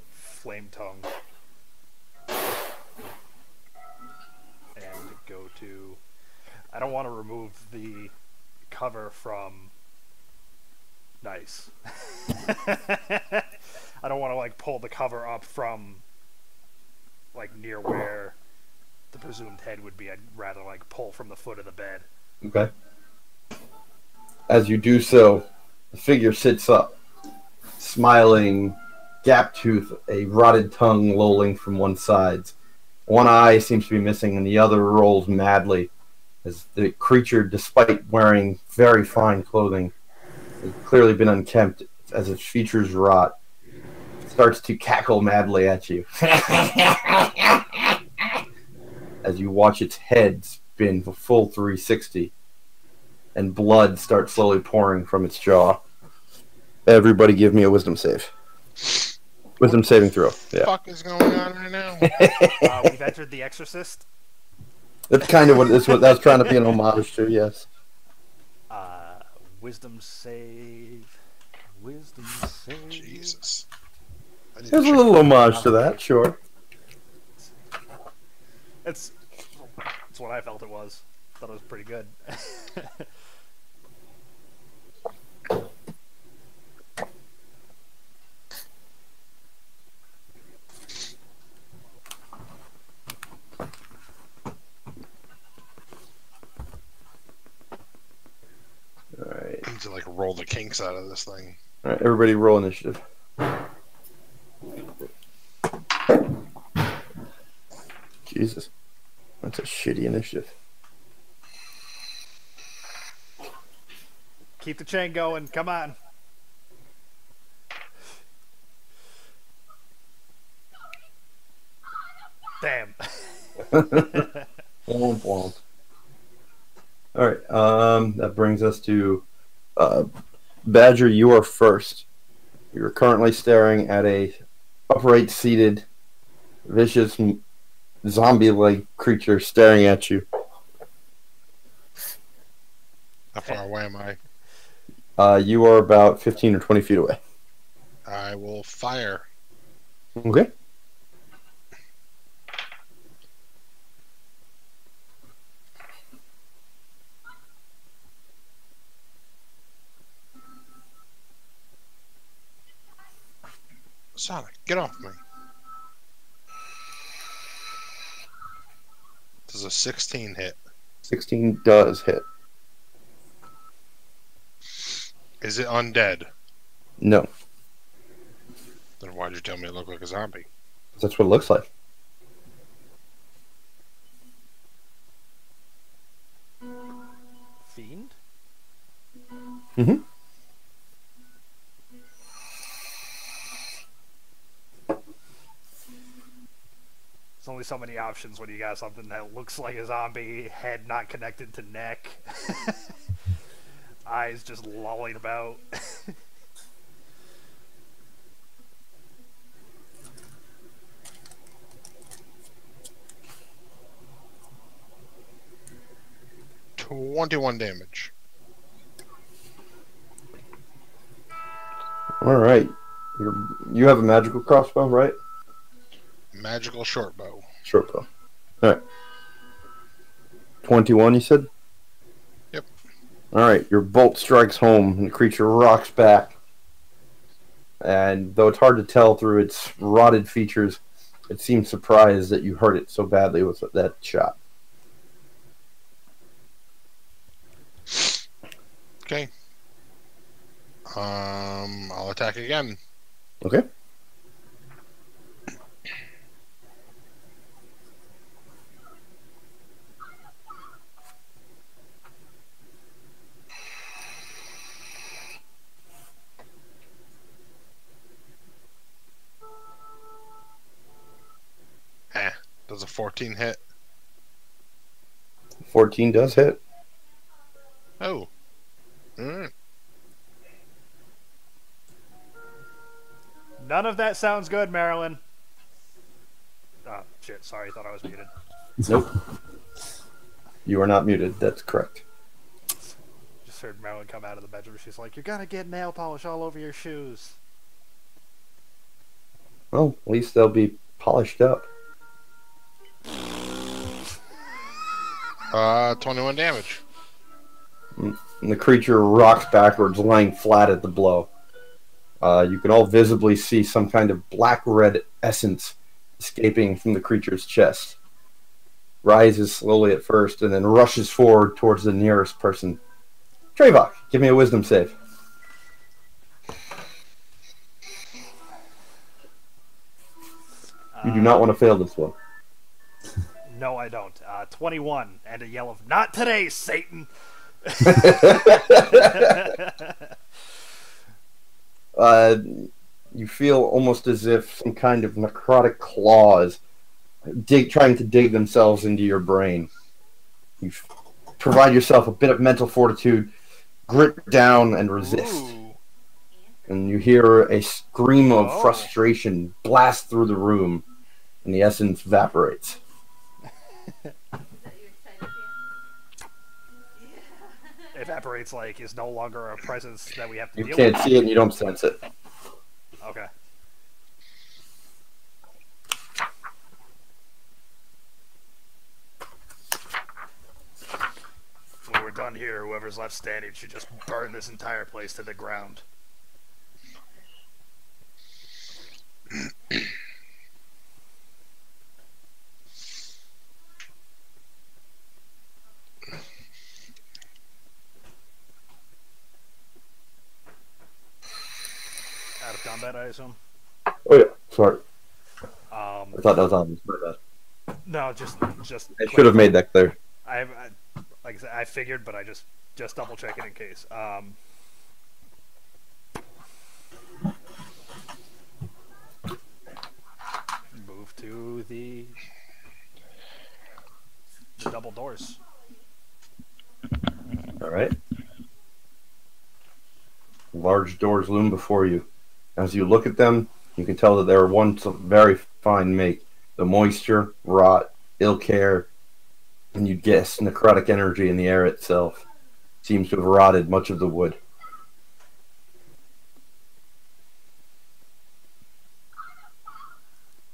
Flame Tongue and go to... I don't want to remove the cover from Nice. I don't want to like pull the cover up from like near where the presumed head would be. I'd rather like pull from the foot of the bed. Okay. As you do so, the figure sits up, smiling, gap tooth, a rotted tongue lolling from one side. One eye seems to be missing, and the other rolls madly, as the creature, despite wearing very fine clothing, has clearly been unkempt as its features rot, starts to cackle madly at you. As you watch its head spin a full 360, and blood starts slowly pouring from its jaw. Everybody give me a wisdom save. Wisdom saving throw. Yeah. Fuck is going on right now? We've entered The Exorcist. That's kind of what that's trying to be an homage to. Yes. Wisdom save. Wisdom save. Jesus. I need to There's a check- little homage to that, sure. It's what I felt it was. Thought it was pretty good. Alright. I need to like roll the kinks out of this thing. Alright, everybody roll initiative. Jesus. That's a shitty initiative. Keep the chain going. Come on. Damn. Womp. Alright, that brings us to Badger, you are first. You're currently staring at a upright seated, vicious, zombie-like creature staring at you. How far away am I? You are about 15 or 20 feet away. I will fire. Okay. Sonic, get off me. Does a 16 hit? 16 does hit. Is it undead? No. Then why'd you tell me it looked like a zombie? That's what it looks like. Fiend? Mm-hmm. There's only so many options when you got something that looks like a zombie, head not connected to neck, eyes just lolling about. $21 damage. Alright. You have a magical crossbow, right? Magical short bow. Short bow. Alright. 21, you said? Yep. Alright, your bolt strikes home, and the creature rocks back. And though it's hard to tell through its rotted features, it seems surprised that you hurt it so badly with that shot. Okay. I'll attack again. Okay. Does a 14 hit? 14 does hit. Oh. Alright. None of that sounds good, Marilyn. Oh, shit. Sorry, I thought I was muted. Nope. You are not muted. That's correct. Just heard Marilyn come out of the bedroom. She's like, "You're gonna get nail polish all over your shoes." Well, at least they'll be polished up. 21 damage. And the creature rocks backwards, lying flat at the blow. You can all visibly see some kind of black-red essence escaping from the creature's chest. Rises slowly at first, and then rushes forward towards the nearest person. Trevok, give me a wisdom save. You do not want to fail this one. No, I don't. 21, and a yell of, "Not today, Satan!" You feel almost as if some kind of necrotic claws trying to dig themselves into your brain. You provide yourself a bit of mental fortitude, grit down, and resist. Ooh. and you hear a scream of Oh. frustration blast through the room, and the essence evaporates. Are you excited, Dan? Evaporates like is no longer a presence that we have to You deal can't with. see it and you don't sense it. Okay. When we're done here, whoever's left standing should just burn this entire place to the ground. Out of combat, I assume. Oh yeah, sorry. I Um, thought that was obvious. My bad. no, just I should have made that clear. I like I said, I figured, but I just double checking in case. Move to the double doors. All right. Large doors loom before you. As you look at them, you can tell that they are once of very fine make. The moisture, rot, ill care, and you'd guess necrotic energy in the air itself seems to have rotted much of the wood.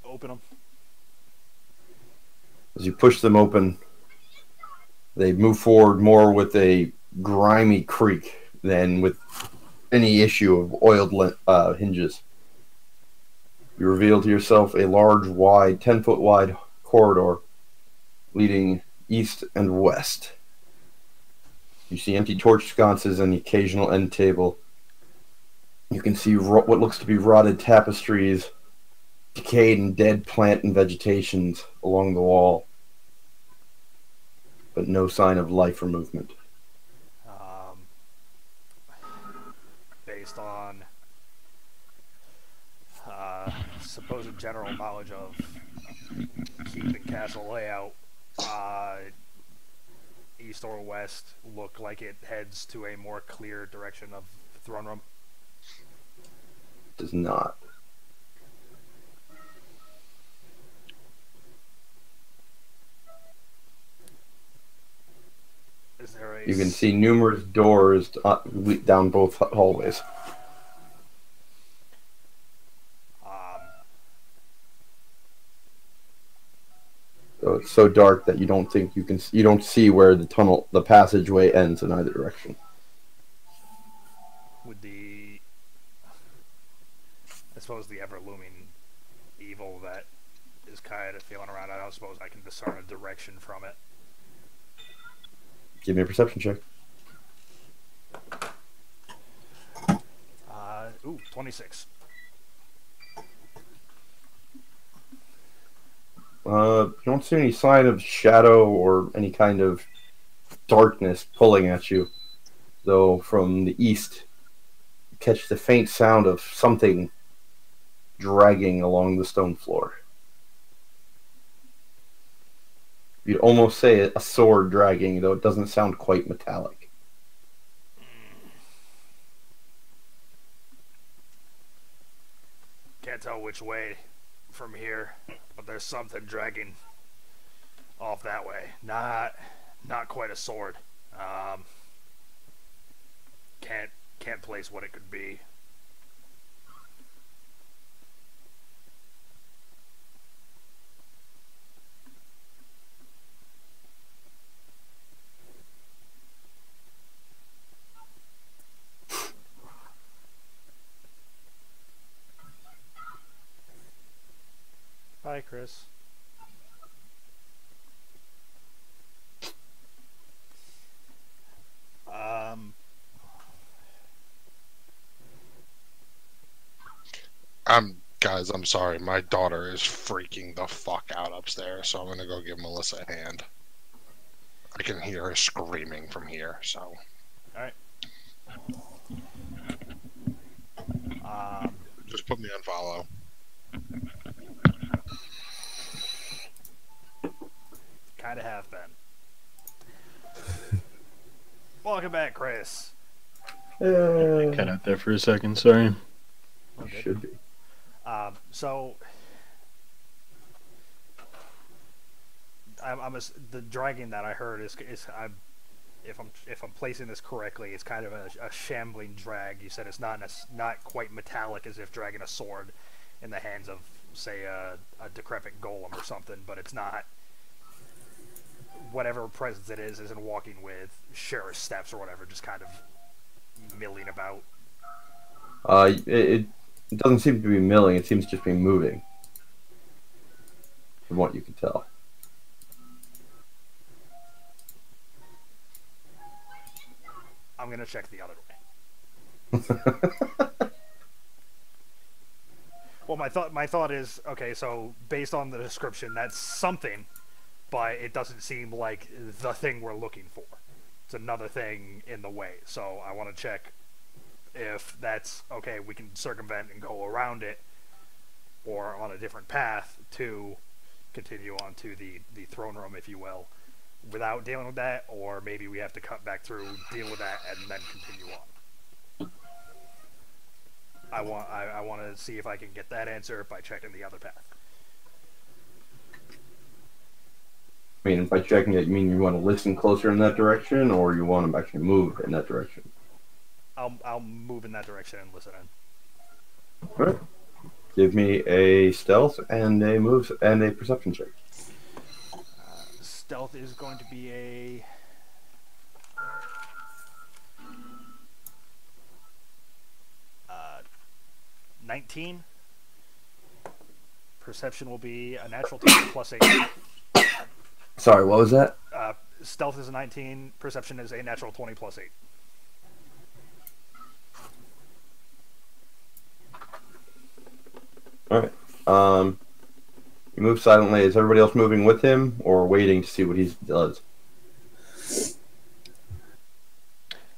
Open them. As you push them open, they move forward more with a grimy creak than with any issue of oiled hinges. You reveal to yourself a large, wide, 10-foot wide corridor leading east and west. You see empty torch sconces and the occasional end table. You can see what looks to be rotted tapestries, decayed and dead plant and vegetations along the wall, but no sign of life or movement. Based on supposed general knowledge of keep and castle layout, east or west look like it heads to a more clear direction of throne room. Does not. Is there a You can see numerous doors down both hallways. So it's so dark that you don't think you can. You don't see where the passageway ends in either direction. with the, I suppose, the ever looming evil that is kind of feeling around, I don't suppose I can discern a direction from it. Give me a perception check. 26. You don't see any sign of shadow or any kind of darkness pulling at you, though from the east you catch the faint sound of something dragging along the stone floor. You'd almost say a sword dragging, though it doesn't sound quite metallic. Can't tell which way from here, but there's something dragging off that way. Not quite a sword. Can't place what it could be. Hi, Chris. Guys, I'm sorry. My daughter is freaking the fuck out upstairs, so I'm gonna go give Melissa a hand. I can hear her screaming from here, so. Alright. Just put me on follow. Kinda have been. Welcome back, Chris. Cut out there for a second. Sorry. Okay. Should be. So the dragging that I heard is if I'm placing this correctly, it's kind of a shambling drag. You said it's not quite metallic as if dragging a sword in the hands of, say, a decrepit golem or something, but it's not. Whatever presence it is isn't walking with sure steps or whatever, just kind of milling about. It doesn't seem to be milling. It seems to just be moving, from what you can tell. I'm gonna check the other way. Well, my thought is, okay, so based on the description, that's something, but it doesn't seem like the thing we're looking for. It's another thing in the way. So I want to check if that's okay. We can circumvent and go around it, or on a different path to continue on to the throne room, if you will, without dealing with that, or maybe we have to cut back through, deal with that, and then continue on. I want to see if I can get that answer by checking the other path. I mean, by checking it, you mean you want to listen closer in that direction, or you want to actually move in that direction? I'll move in that direction and listen in. All right. Give me a stealth and a perception check. Stealth is going to be a 19. Perception will be a natural 20 plus 8. Sorry, what was that? Stealth is a 19. Perception is a natural 20 plus 8. All right. You move silently. Is everybody else moving with him, or waiting to see what he does?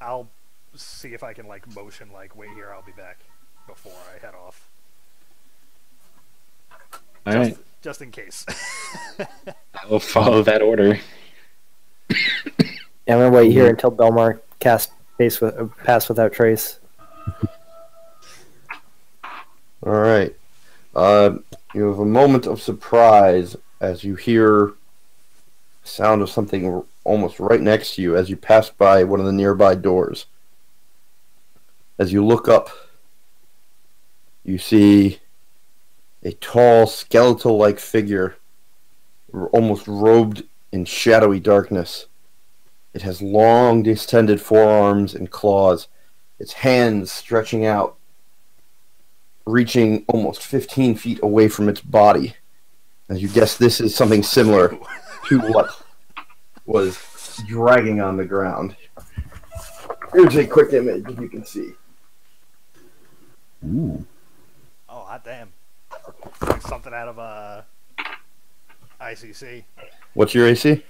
I'll see if I can motion wait here. I'll be back before I head off. All right. Just in case. I will follow that order. Yeah, I'm gonna wait here until Belmar casts Pass Without Trace. All right. You have a moment of surprise as you hear the sound of something almost right next to you as you pass by one of the nearby doors. As you look up, you see a tall, skeletal-like figure, almost robed in shadowy darkness. It has long, distended forearms and claws, its hands stretching out, reaching almost 15 feet away from its body. As you guess, this is something similar to what was dragging on the ground. Here's a quick image, if you can see. Ooh. Oh, hot damn. Like something out of ICC. What's your AC?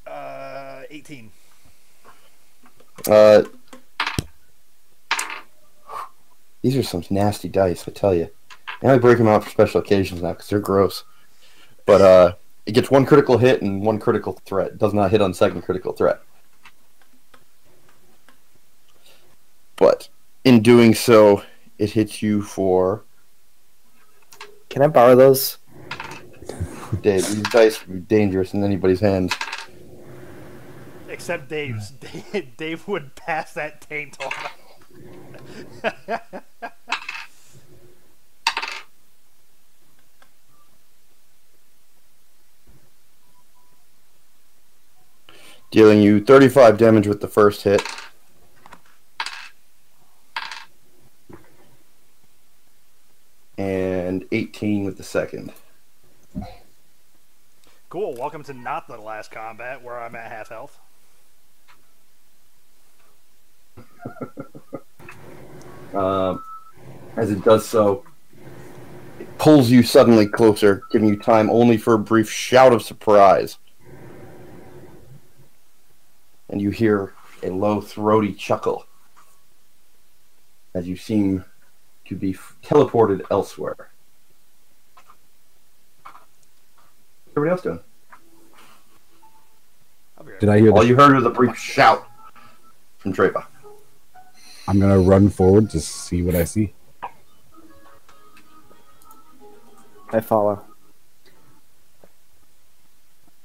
18. These are some nasty dice, I tell you. I only break them out for special occasions now because they're gross. But it gets one critical hit and one critical threat. It does not hit on second critical threat. But in doing so, it hits you for... Can I borrow those? Dave, these dice would be dangerous in anybody's hands. Except Dave's. Dave would pass that taint on. Dealing you 35 damage with the first hit. And 18 with the second. Cool. Welcome to not the last combat where I'm at half health. As it does so, it pulls you suddenly closer, giving you time only for a brief shout of surprise. And you hear a low, throaty chuckle as you seem to be teleported elsewhere. What's everybody else doing? Did I hear All the... you heard was a brief shout from Treva. I'm gonna run forward to see what I see. I follow.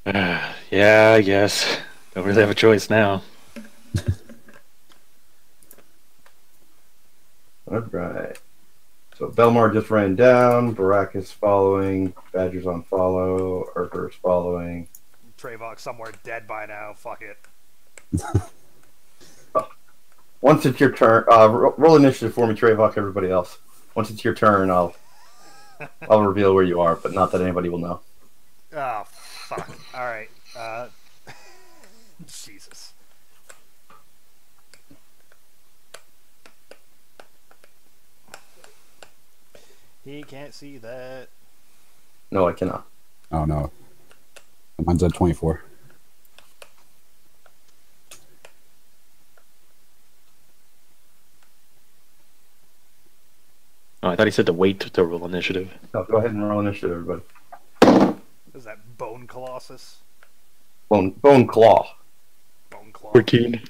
Yeah, I guess. Don't really have a choice now. Alright. So Belmar just ran down, Barak is following, Badger's on follow, Urker's following. Trayvok somewhere dead by now. Fuck it. Once it's your turn, roll initiative for me, Trayvok, everybody else. Once it's your turn, I'll reveal where you are, but not that anybody will know. Oh, fuck. Alright. Jesus. He can't see that. No, I cannot. Oh no. Mine's at 24. Oh, I thought he said to wait to roll initiative. No, go ahead and roll initiative, everybody. Is that Bone Colossus? Bone Claw. Bone Claw. 14.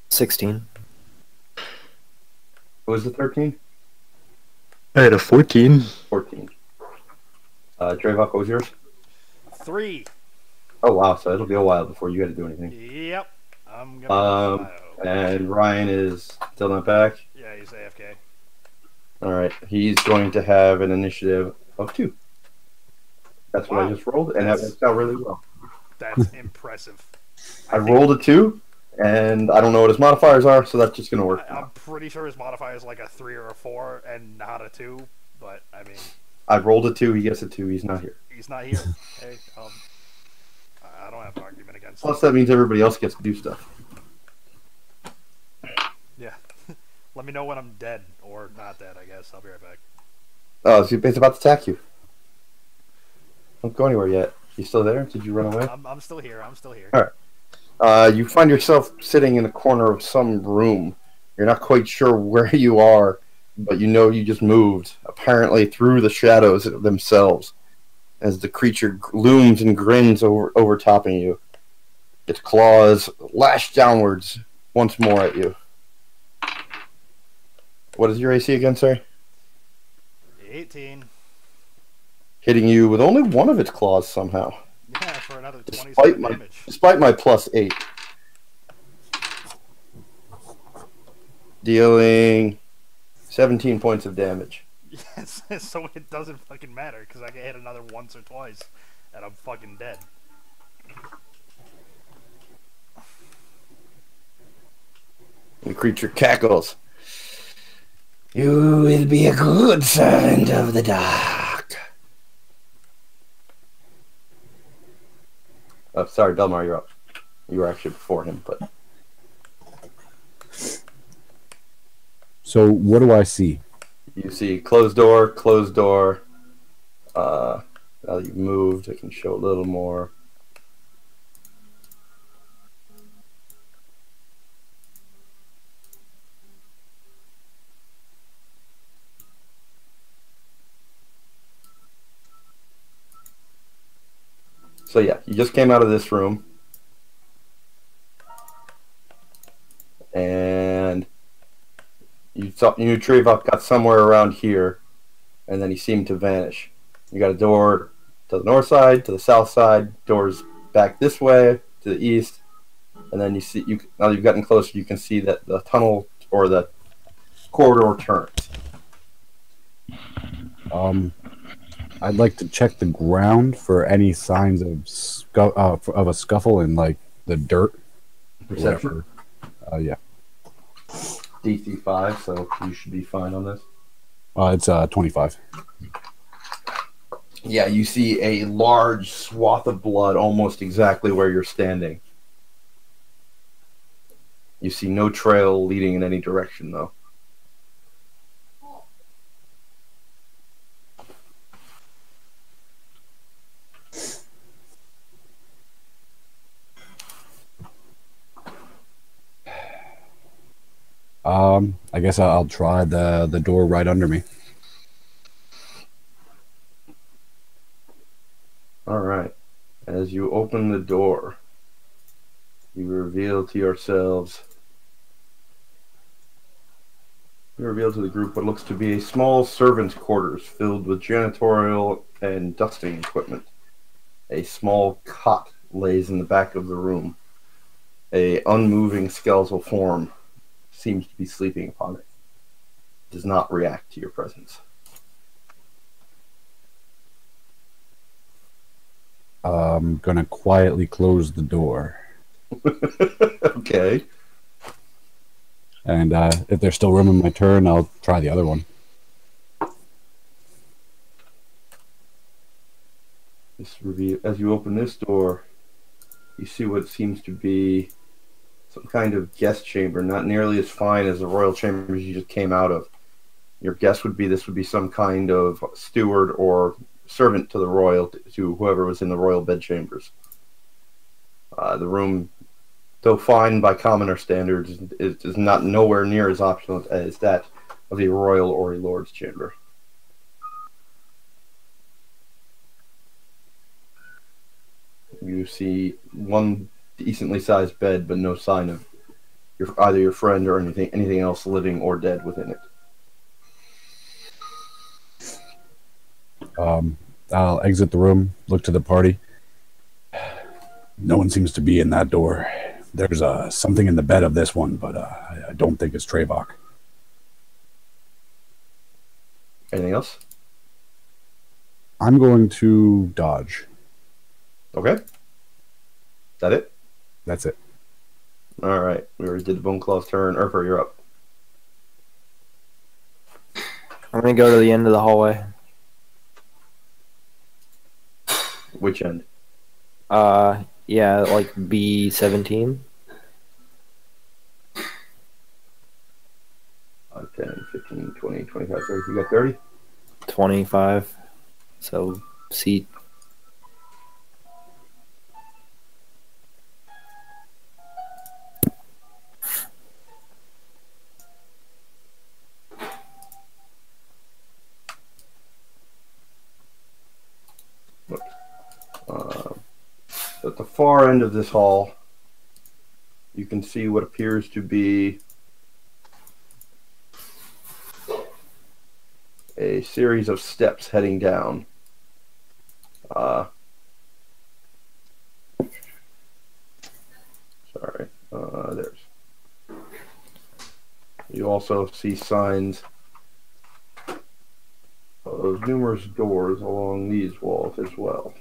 16. What was it, 13? I had a 14. 14. Trayvok, what was yours? 3. Oh, wow, so it'll be a while before you got to do anything. Yep. I'm gonna. And Ryan is still not back. Yeah, he's AFK. Alright, he's going to have an initiative of 2. That's what I just rolled, and that worked out really well. That's impressive. I rolled a 2, and I don't know what his modifiers are, so that's just going to work. I'm pretty sure his modifier is like a 3 or a 4, and not a 2. But I mean, I rolled a 2. He gets a 2. He's not here. he's not here. Hey, I don't have an argument against. Plus, that means everybody else gets to do stuff. Yeah. Let me know when I'm dead or not dead. I guess I'll be right back. Oh, so he's about to attack you. Don't go anywhere yet. You still there? Did you run away? I'm still here. I'm still here. All right. You find yourself sitting in the corner of some room. You're not quite sure where you are, but you know you just moved, apparently through the shadows themselves, as the creature looms and grins overtopping you. Its claws lash downwards once more at you. What is your AC again, sir? 18. Hitting you with only one of its claws somehow. Yeah, for another 27 damage. Despite my plus 8. Dealing 17 points of damage. Yes, so it doesn't fucking matter, because I can hit another once or twice, and I'm fucking dead. The creature cackles. You will be a good servant of the dark. Oh, sorry, Belmar, you're up. You were actually before him, but... So, what do I see? You see closed door, closed door. Now that you've moved, I can show a little more. So yeah, you just came out of this room. And you knew Trayvok got somewhere around here, and then he seemed to vanish. You got a door to the north side, to the south side, doors back this way, to the east, and then now that you've gotten closer, you can see that the tunnel or the corridor turns. I'd like to check the ground for any signs of a scuffle in like the dirt. Perception? Yeah. DC 5, so you should be fine on this. It's 25. Yeah, you see a large swath of blood almost exactly where you're standing. You see no trail leading in any direction, though. I guess I'll try the door right under me. All right. As you open the door, you reveal to yourselves You reveal to the group what looks to be a small servant's quarters filled with janitorial and dusting equipment. A small cot lays in the back of the room. A unmoving skeletal form seems to be sleeping upon it. Does not react to your presence. I'm gonna quietly close the door. Okay. And if there's still room in my turn, I'll try the other one. As you open this door, you see what seems to be some kind of guest chamber, not nearly as fine as the royal chambers you just came out of. Your guess would be this would be some kind of steward or servant to the royal, to whoever was in the royal bedchambers. The room, though fine by commoner standards, is not nowhere near as opulent as that of a royal or a lord's chamber. You see one decently sized bed, but no sign of either your friend or anything else living or dead within it. I'll exit the room, look to the party. No one seems to be in that door. There's something in the bed of this one, but I don't think it's Trevok. Anything else? I'm going to dodge. Okay. Is that it? That's it. All right. We already did the Bone Claw's turn. Urfer, you're up. I'm gonna go to the end of the hallway. Which end? Yeah, like B17. 10, 15, 20, 25, 30. You got 30? 25. So, seat. At the far end of this hall, you can see what appears to be a series of steps heading down. There's. You also see signs of numerous doors along these walls as well.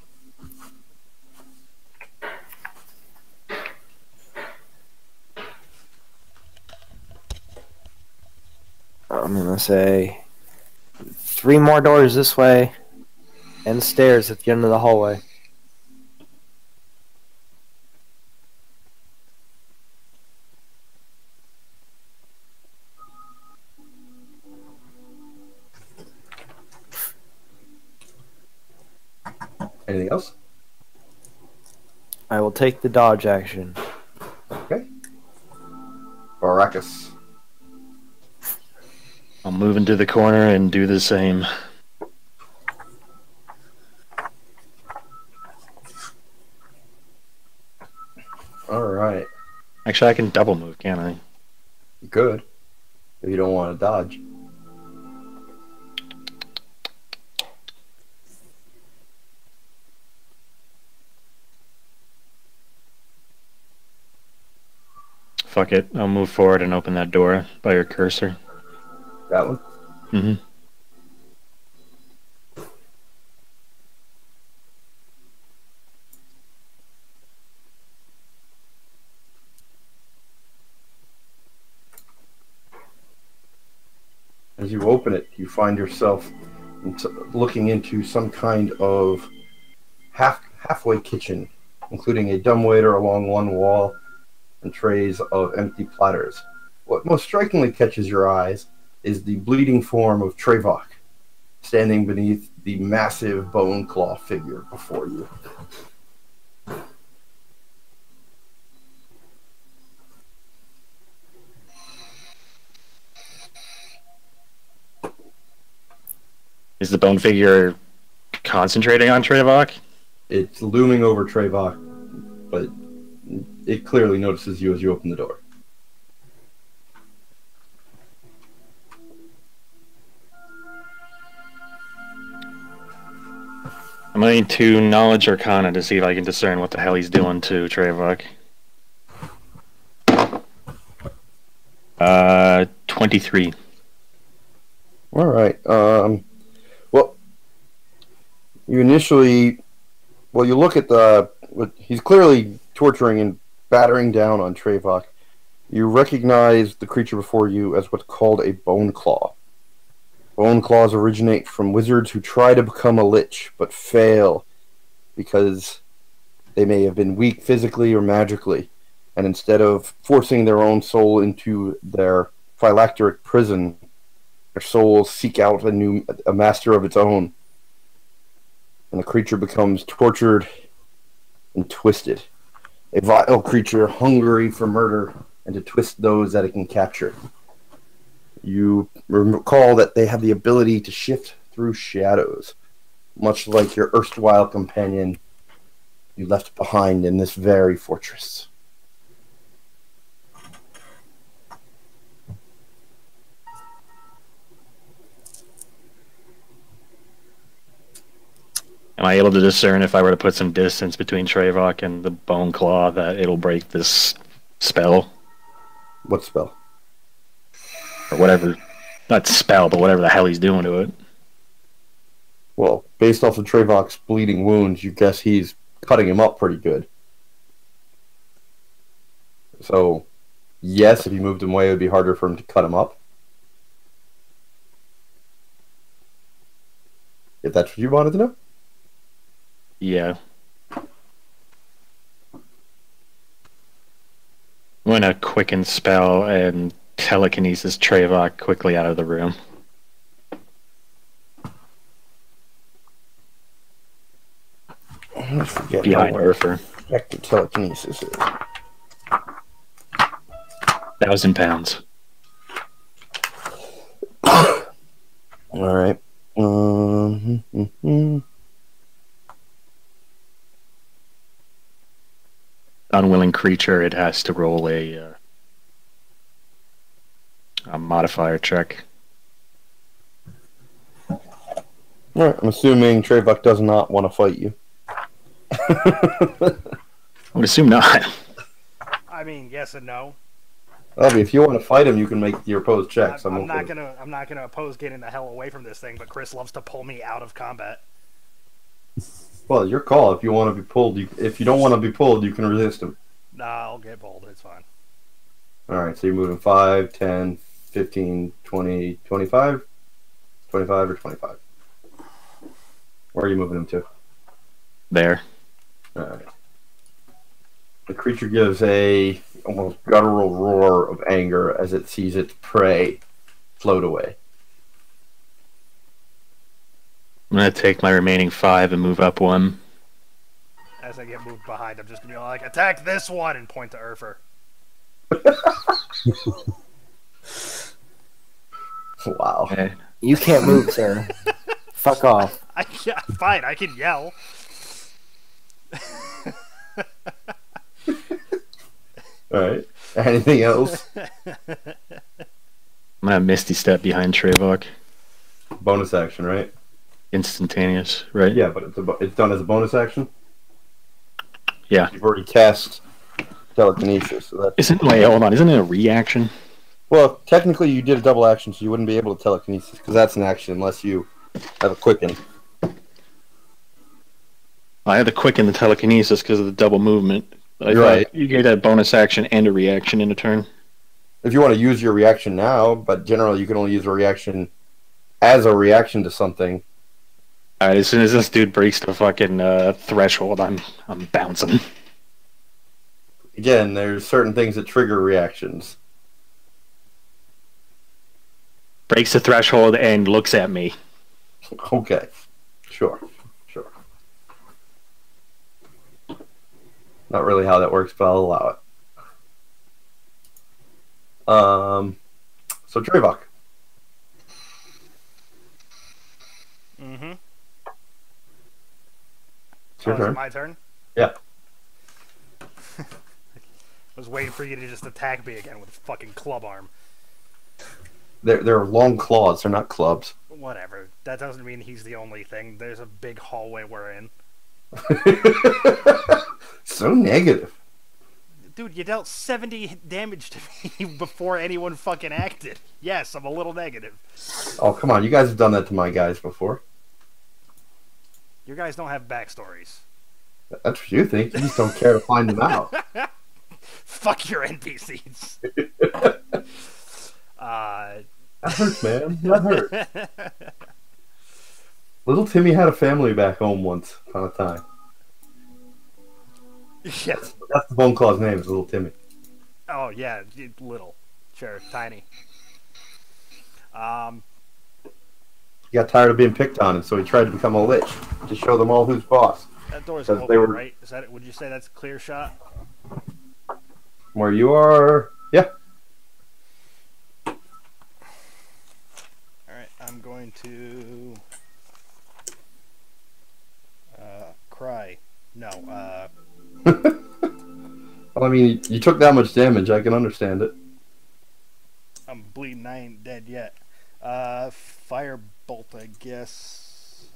I'm gonna say 3 more doors this way and stairs at the end of the hallway. Anything else? I will take the dodge action. Okay. Baracus. I'll move into the corner and do the same. All right. Actually, I can double move, can't I? Good. If you don't want to dodge. Fuck it. I'll move forward and open that door by your cursor. That one? Mm-hmm. As you open it, you find yourself looking into some kind of halfway kitchen, including a dumbwaiter along one wall and trays of empty platters. What most strikingly catches your eyes is the bleeding form of Trevok, standing beneath the massive bone claw figure before you. Is the bone figure concentrating on Trevok? It's looming over Trevok, but it clearly notices you as you open the door. going to Knowledge Arcana to see if I can discern what the hell he's doing to Trevok. 23. All right. Well, you initially, you look at he's clearly torturing and battering down on Trevok. You recognize the creature before you as what's called a bone claw. Bone claws originate from wizards who try to become a lich, but fail because they may have been weak physically or magically, and instead of forcing their own soul into their phylacteric prison, their souls seek out a master of its own, and the creature becomes tortured and twisted. A vile creature hungry for murder and to twist those that it can capture. You recall that they have the ability to shift through shadows, much like your erstwhile companion you left behind in this very fortress. Am I able to discern if I were to put some distance between Trevok and the Bone Claw that it'll break this spell? What spell? Or whatever. Not spell, but whatever the hell he's doing to it. Well, based off of Trevok's bleeding wounds, you guess he's cutting him up pretty good. So, yes, if you moved him away, it would be harder for him to cut him up. If that's what you wanted to know? Yeah. I'm going to quicken spell and telekinesis Trevok quickly out of the room. I forget Behind Urfer. Effective telekinesis is. 1,000 pounds. Alright. Unwilling creature, it has to roll a modifier check. Alright, I'm assuming Trevok does not want to fight you. I would assume not. I mean, yes and no. Well, if you want to fight him, you can make your opposed checks. I'm not gonna oppose getting the hell away from this thing, but Chris loves to pull me out of combat. Well, your call. If you want to be pulled, if you don't want to be pulled, you can resist him. Nah, I'll get pulled. It's fine. Alright, so you're moving 5, 10, 15, 20, 25? 25 or 25? Where are you moving him to? There. Alright. The creature gives a almost guttural roar of anger as it sees its prey float away. I'm going to take my remaining 5 and move up 1. As I get moved behind, I'm just gonna be like, attack this one, and point to Urfer. Wow. Okay. You can't move, sir. Fuck off. Fine, I can yell. Alright. Anything else? I'm going to Misty Step behind Trevok. Bonus action, right? Instantaneous, right? Yeah, but it's done as a bonus action? Yeah. You've already cast telekinesis. So that's... Wait, hold on. Isn't it a reaction? Well, technically you did a double action, so you wouldn't be able to telekinesis, because that's an action unless you have a quicken. I had to quicken the telekinesis because of the double movement. You're right. You gave that bonus action and a reaction in a turn. If you want to use your reaction now, but generally you can only use a reaction as a reaction to something. Alright, as soon as this dude breaks the fucking threshold, I'm bouncing. Again, there's certain things that trigger reactions. Breaks the threshold and looks at me. Okay. Sure. Not really how that works, but I'll allow it. So Trevok. Mm-hmm. It's your Is it turn. my turn? Yeah. I was waiting for you to just attack me again with a fucking club arm. They're long claws, they're not clubs. Whatever. That doesn't mean he's the only thing. There's a big hallway we're in. So negative. Dude, you dealt 70 damage to me before anyone fucking acted. Yes, I'm a little negative. Oh, come on. You guys have done that to my guys before. Your guys don't have backstories. That's what you think. You just don't care to find them out. Fuck your NPCs. That hurts, man. That hurts. Little Timmy had a family back home once upon a time. Yes. That's the Bone Claw's name, is Little Timmy. Oh, yeah, little. Sure, tiny. He got tired of being picked on, and so he tried to become a lich to show them all who's boss. That door's Because open, they were- right? Is that? Would you say that's a clear shot? Where you are, yeah. Alright, I'm going to... cry. No, Well, I mean, you took that much damage. I can understand it. I'm bleeding. I ain't dead yet. Firebolt, I guess.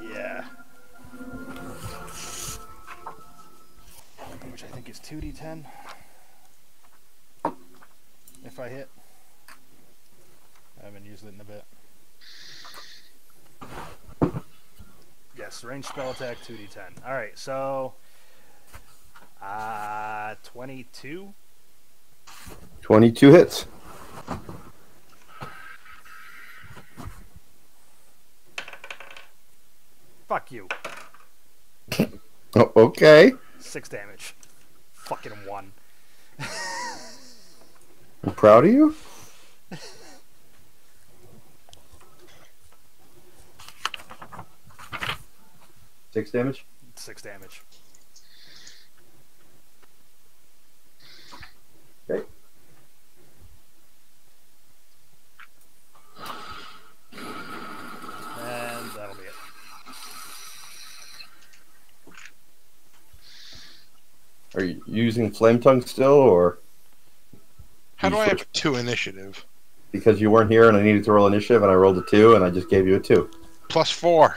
Yeah. Which I think is 2d10. If I hit. I haven't used it in a bit. Yes, range spell attack, 2d10. Alright, so... 22? 22 hits. Fuck you. Oh, okay. 6 damage. Fucking 1. I'm proud of you. Six damage. 6 damage. Okay. And that'll be it. Are you using Flame Tongue still, or How do I have 2 initiative? because you weren't here and I needed to roll initiative and I rolled a 2 and I just gave you a 2? +4.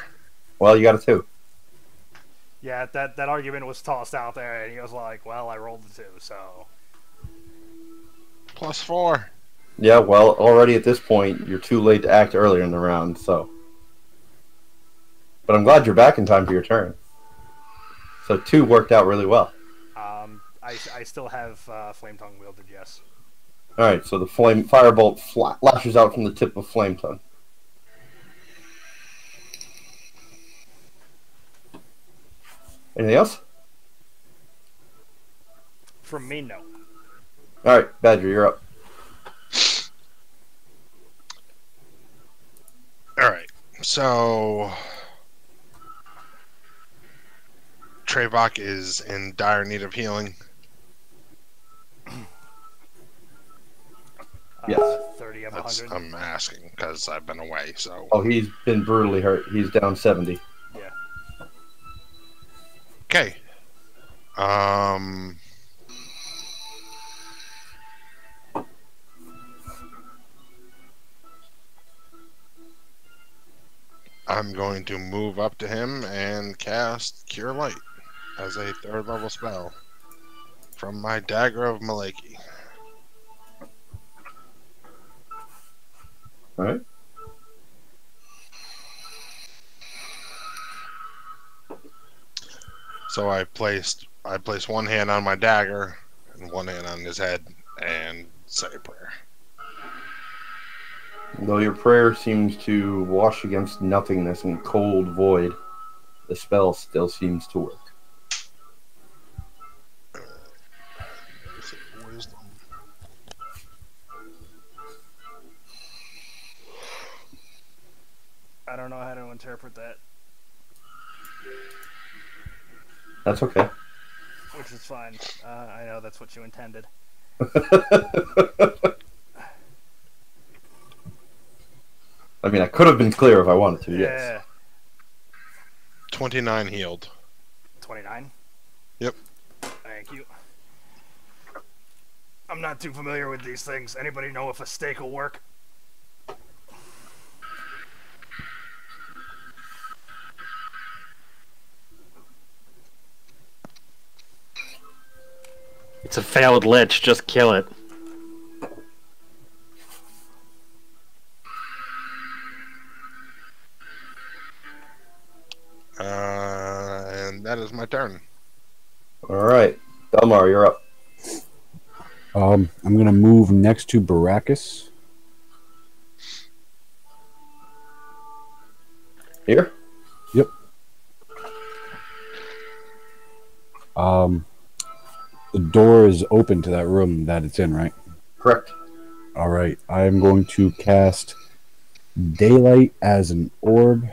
Well, you got a 2. Yeah, that argument was tossed out there, and he was like, well, I rolled the 2, so... +4. Yeah, well, already at this point, you're too late to act earlier in the round, so. But I'm glad you're back in time for your turn. So 2 worked out really well. I still have Flame Tongue wielded, yes. Alright, so the firebolt lashes out from the tip of Flame Tongue. Anything else? From me, no. Alright, Badger, you're up. Alright, so... Trevok is in dire need of healing. Yes. 30 of That's, 100. I'm asking, because I've been away, so... Oh, he's been brutally hurt. He's down 70. Yeah. Okay. I'm going to move up to him and cast Cure Light as a 3rd level spell from my Dagger of Maleki. Alright. So I place one hand on my dagger and one hand on his head and say a prayer. Though your prayer seems to wash against nothingness and cold void, the spell still seems to work. Wisdom. I don't know how to interpret that, That's okay. which is fine. I know that's what you intended. I mean, I could have been clear if I wanted to, yes. Yeah. 29 healed. 29? Yep. Thank you. I'm not too familiar with these things. Anybody know if a stake will work? It's a failed lich. Just kill it. And that is my turn. All right, Belmar, you're up. I'm gonna move next to Baracus. Here? Yep. The door is open to that room that it's in, right? Correct. All right. I am going to cast Daylight as an orb.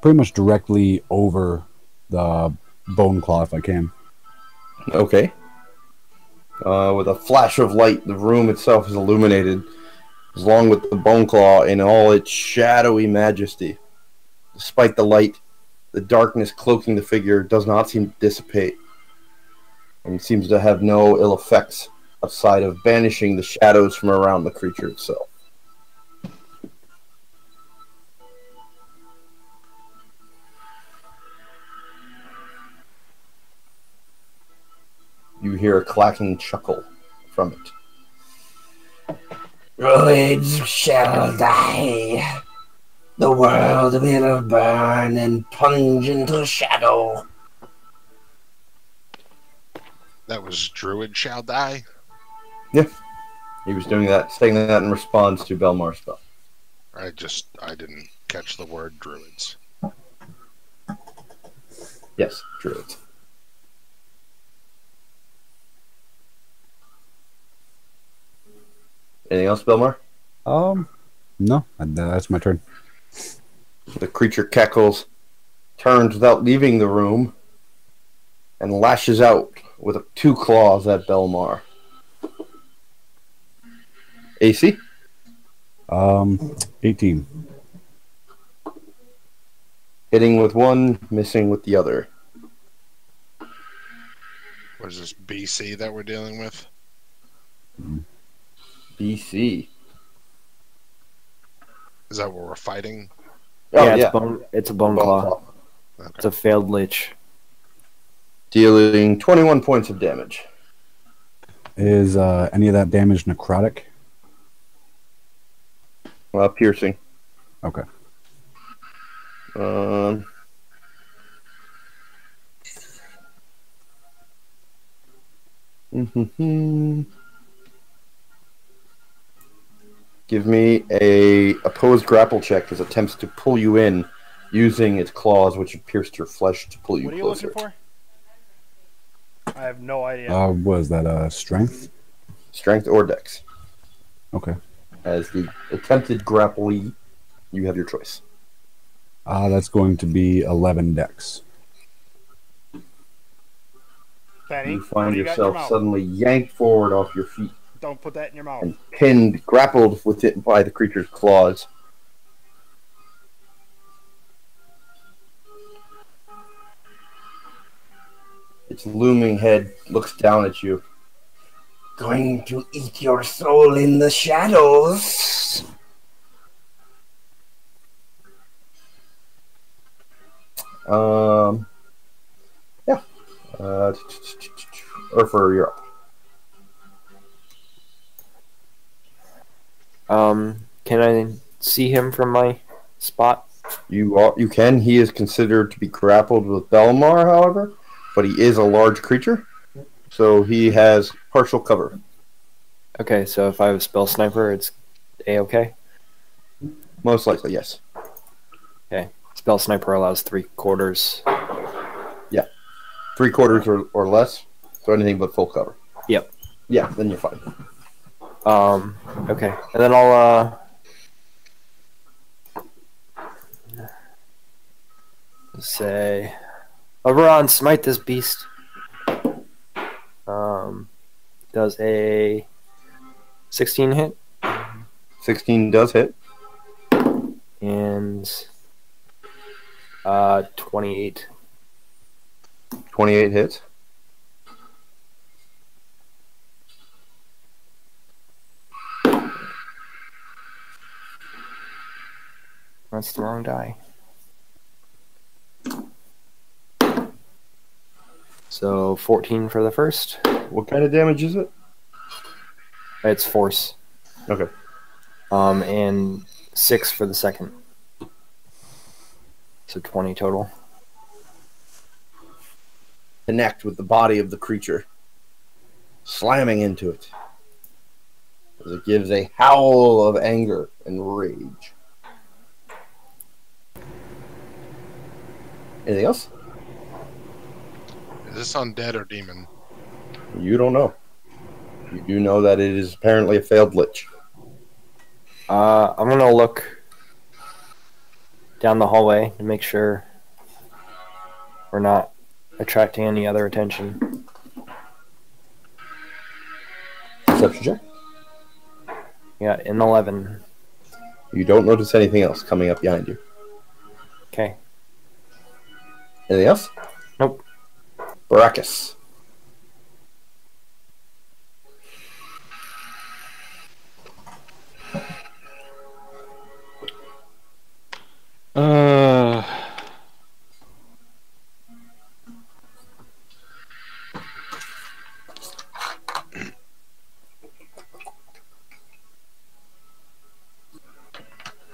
Pretty much directly over the bone claw if I can. Okay. With a flash of light, the room itself is illuminated, along with the bone claw in all its shadowy majesty. Despite the light, the darkness cloaking the figure does not seem to dissipate, and seems to have no ill effects outside of banishing the shadows from around the creature itself. You hear a clacking chuckle from it. Druids shall die. The world will burn and plunge into shadow. That was Druid shall die. Yeah. He was doing that, saying that in response to Belmar's spell. I didn't catch the word druids. Yes, druids. Anything else, Belmar? No, that's my turn. The creature cackles, turns without leaving the room, and lashes out with two claws at Belmar. AC? 18. Hitting with one, missing with the other. What is this BC that we're dealing with? BC. Is that what we're fighting? Oh, yeah, it's a bone claw. Okay. It's a failed lich. Dealing 21 points of damage. Is any of that damage necrotic? Piercing. Okay. Give me a opposed grapple check as it attempts to pull you in using its claws, which have pierced your flesh to pull you What are you closer. looking for? I have no idea. Was that strength? Strength or dex. Okay. As the attempted grapple, you have your choice. That's going to be 11 dex. Benny, You what find do you got in your yourself mouth? suddenly yanked forward off your feet Don't put that in your mouth. and pinned, grappled with it by the creature's claws. Its looming head looks down at you. Going to eat your soul in the shadows. Yeah. Urfer, you're up. Can I see him from my spot? You can. He is considered to be grappled with Belmar, however, but he is a large creature, so he has partial cover. Okay, so if I have spell sniper, it's a-okay? Most likely, yes. Okay. Spell sniper allows 3/4. Yeah. 3/4 or less, so anything but full cover. Yep. Yeah, then you're fine. Okay. And then I'll, say, Oberon, smite this beast. Does a 16 hit? 16 does hit. And 28. 28 hits. That's the wrong die. So 14 for the first. What kind of damage is it? It's force. Okay. And 6 for the second. So 20 total. Connect with the body of the creature, slamming into it as it gives a howl of anger and rage. Anything else? Is this undead or demon? You don't know. You do know that it is apparently a failed lich. I'm gonna look down the hallway to make sure we're not attracting any other attention. Perception check. Yeah, in 11. You don't notice anything else coming up behind you. Okay. Anything else? Nope. Baracus.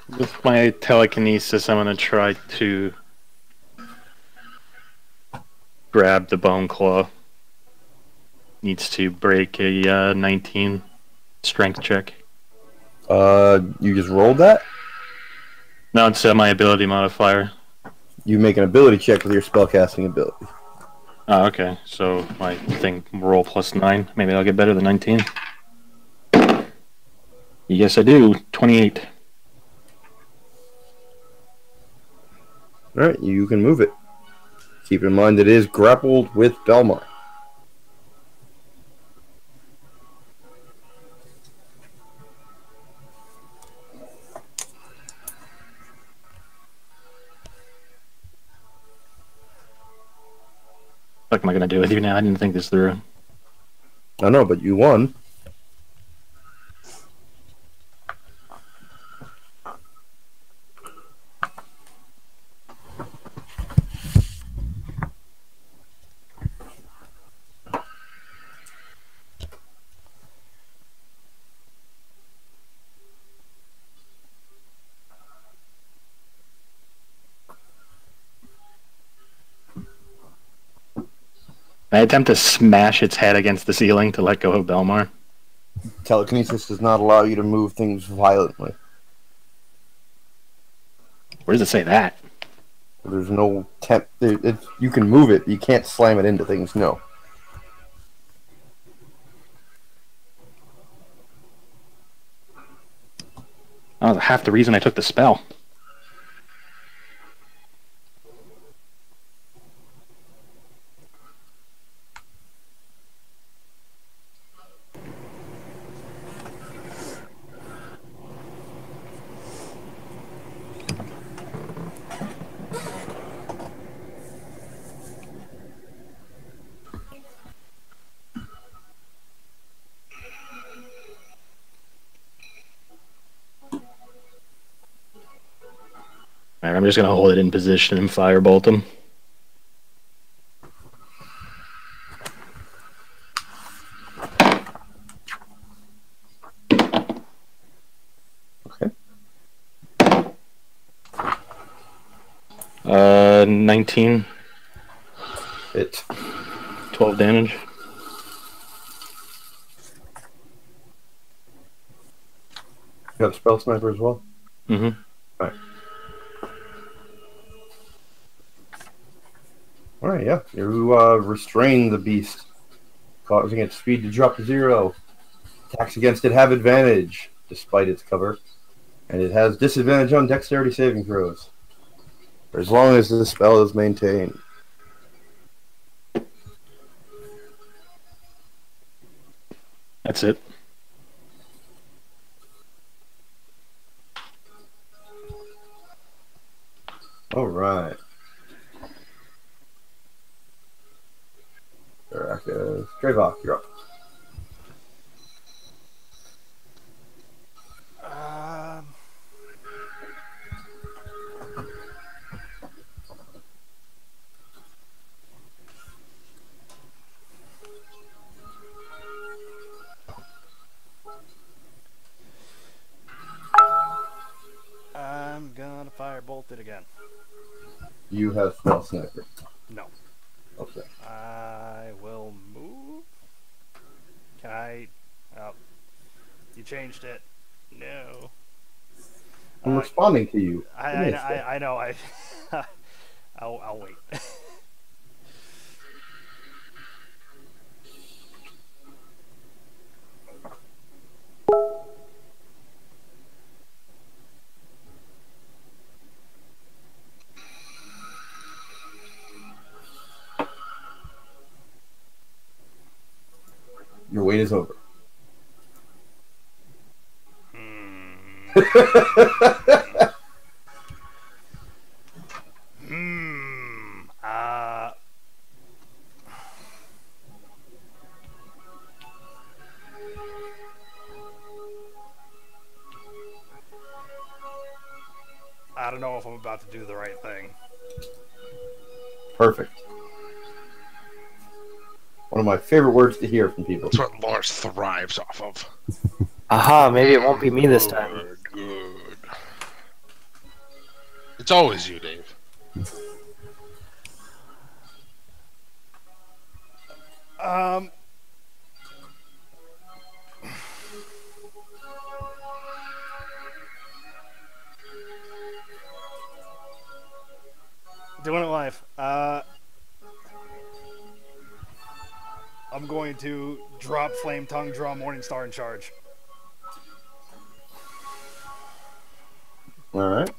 With my telekinesis, I'm going to try to grab the bone claw. Needs to break a 19 strength check. You just rolled that? No, it's my ability modifier. You make an ability check with your spellcasting ability. Oh, okay. So my thing roll +9. Maybe I'll get better than 19. Yes, I do. 28. Alright, you can move it. Keep in mind that it is grappled with Belmar. What am I going to do with you now? I didn't think this through. I know, but you won. I attempt to smash its head against the ceiling to let go of Belmar. Telekinesis does not allow you to move things violently. Where does it say that? There's no you can move it, you can't slam it into things, no. That was half the reason I took the spell. Alright, I'm just going to hold it in position and firebolt him. Okay. 19. Hit. 12 damage. You have spell sniper as well? Mm-hmm. Alright. Alright, yeah. You restrain the beast, causing its speed to drop to 0. Attacks against it have advantage, despite its cover. And it has disadvantage on dexterity saving throws, for as long as the spell is maintained. That's it. Alright. Dravok, you're up. it again. You have stealth sniper. No. Okay. I will move. Can I? Oh, you changed it. No. I'm responding to you. I know. I'll wait. Your wait is over. I don't know if I'm about to do the right thing. Perfect. One of my favorite words to hear from people. That's what Lars thrives off of. Aha, maybe it won't be me this time. Good. It's always you, Dave. Doing it live. I'm going to drop Flame Tongue, draw Morningstar in charge. All right.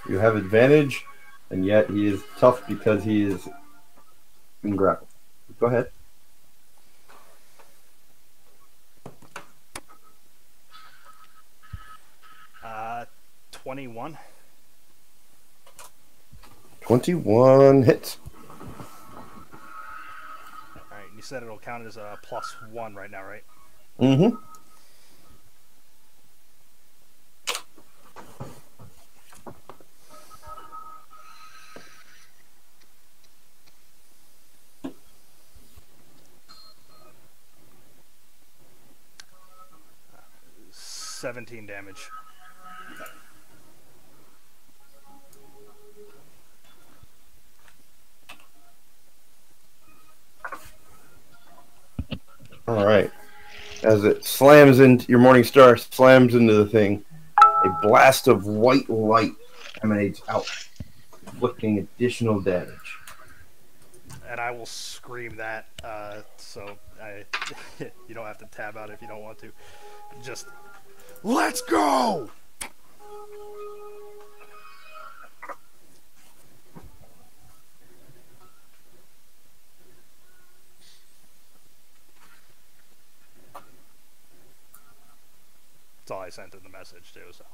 You have advantage, and yet he is tough because he is in grapple. Go ahead. Uh, 21. 21 hits. Alright, you said it'll count as a +1 right now, right? Mm-hmm. Uh, 17 damage. All right. As it slams into your Morningstar, slams into the thing, a blast of white light emanates out, inflicting additional damage. And I will scream that, so you don't have to tab out if you don't want to. Just, let's go! That's all I sent in the message, too, so.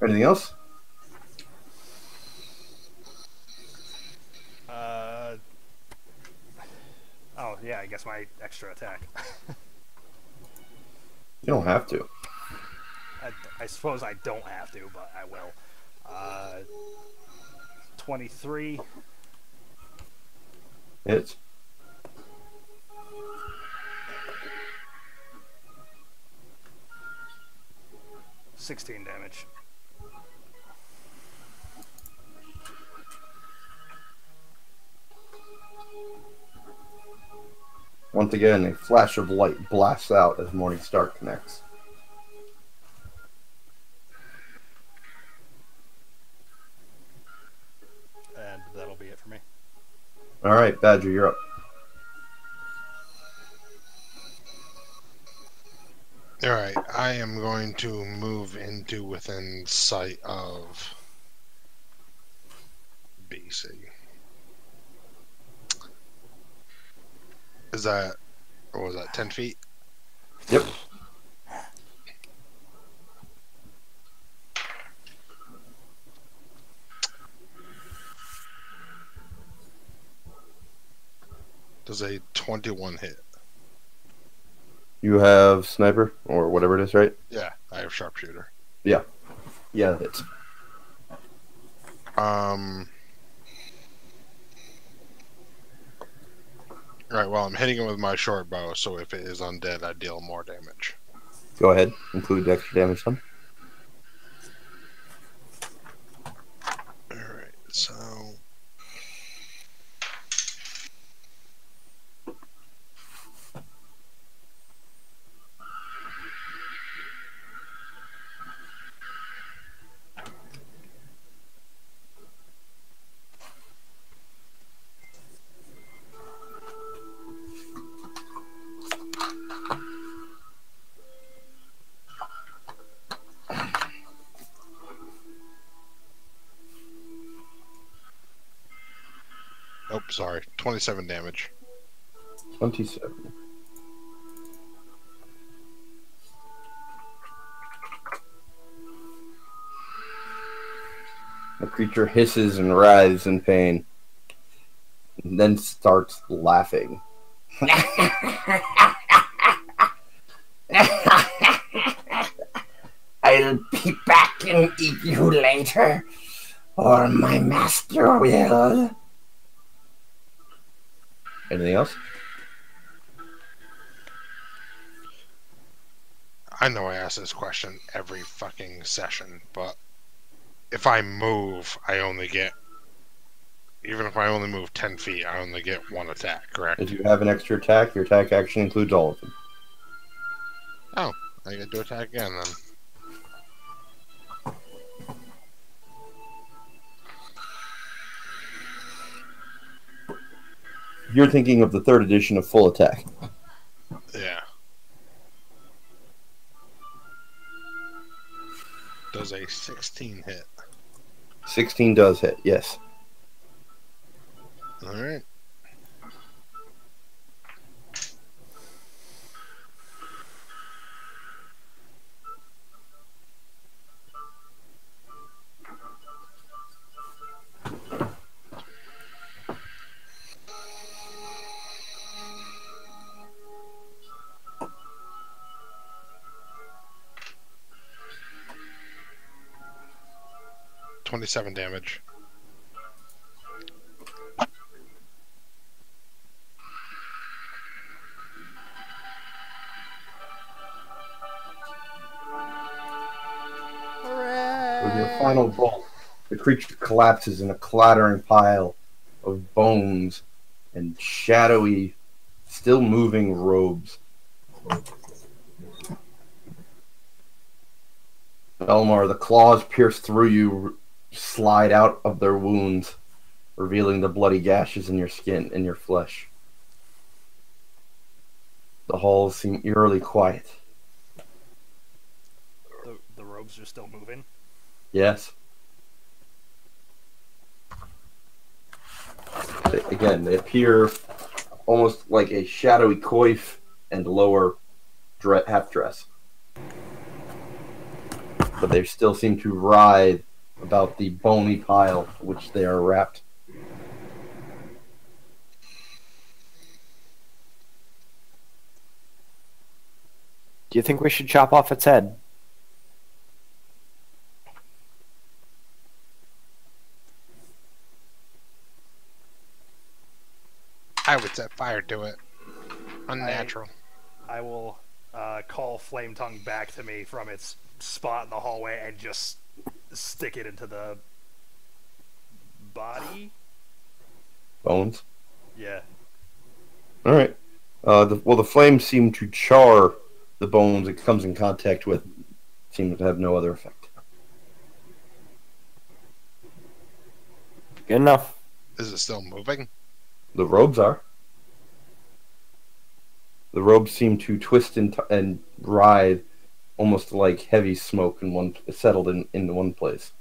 Anything else? Oh, yeah, I guess my extra attack. You don't have to. I suppose I don't have to, but I will. 23. Hits. $16 damage. Once again, a flash of light blasts out as Morningstar connects. And that'll be it for me. All right, Badger, you're up. Alright, I am going to move into within sight of BC. Is that, or was that 10 feet? Yep. Does a 21 hit? You have sniper or whatever it is, right? Yeah, I have sharpshooter. Yeah, it's Right, well, I'm hitting it with my short bow, so if it is undead, I deal more damage. go ahead. Include extra damage then. Alright, so... Oh, sorry. 27 damage. 27. The creature hisses and writhes in pain, and then starts laughing. I'll be back and eat you later, or my master will. Anything else? I know I ask this question every fucking session, but if I move, I only get... Even if I only move 10 feet, I only get one attack, correct? If you have an extra attack, your attack action includes all of them. Oh, I get to attack again then. You're thinking of the 3rd edition of full attack. Yeah. Does a 16 hit? 16 does hit, yes. Alright. $27 damage. With your final bolt, the creature collapses in a clattering pile of bones and shadowy, still moving robes. Elmar, the claws pierce through you, slide out of their wounds, revealing the bloody gashes in your skin and your flesh. The halls seem eerily quiet. The robes are still moving. Yes. They appear almost like a shadowy coif and lower half dress. But they still seem to writhe about the bony pile which they are wrapped. Do you think we should chop off its head? I would set fire to it. Unnatural. I will call Flame Tongue back to me from its spot in the hallway and just stick it into the body. Bones? Yeah. Alright. The flames seem to char the bones it comes in contact with. Seem to have no other effect. Good enough. Is it still moving? The robes are. The robes seem to twist and writhe, almost like heavy smoke settled in one place.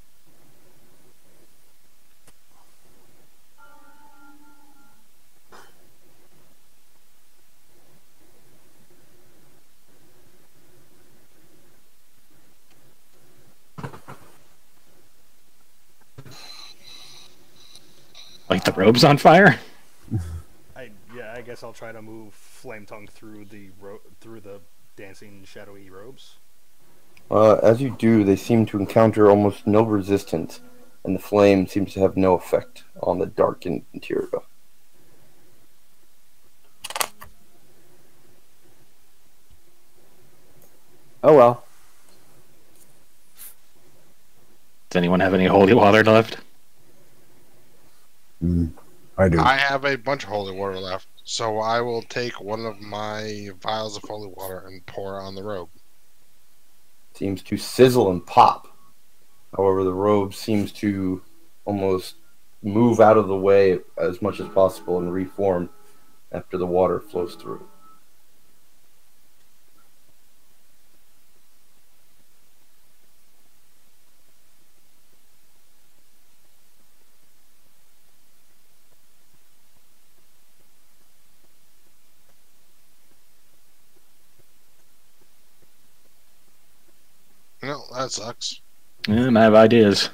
Like the robe's on fire? I guess I'll try to move Flame Tongue through the dancing shadowy robes? As you do, they seem to encounter almost no resistance, and the flame seems to have no effect on the darkened interior. Oh well. Does anyone have any holy water left? I do. I have a bunch of holy water left, so I will take one of my vials of holy water and pour it on the robe. Seems to sizzle and pop. However, the robe seems to almost move out of the way as much as possible and reform after the water flows through. No, that sucks. I have ideas.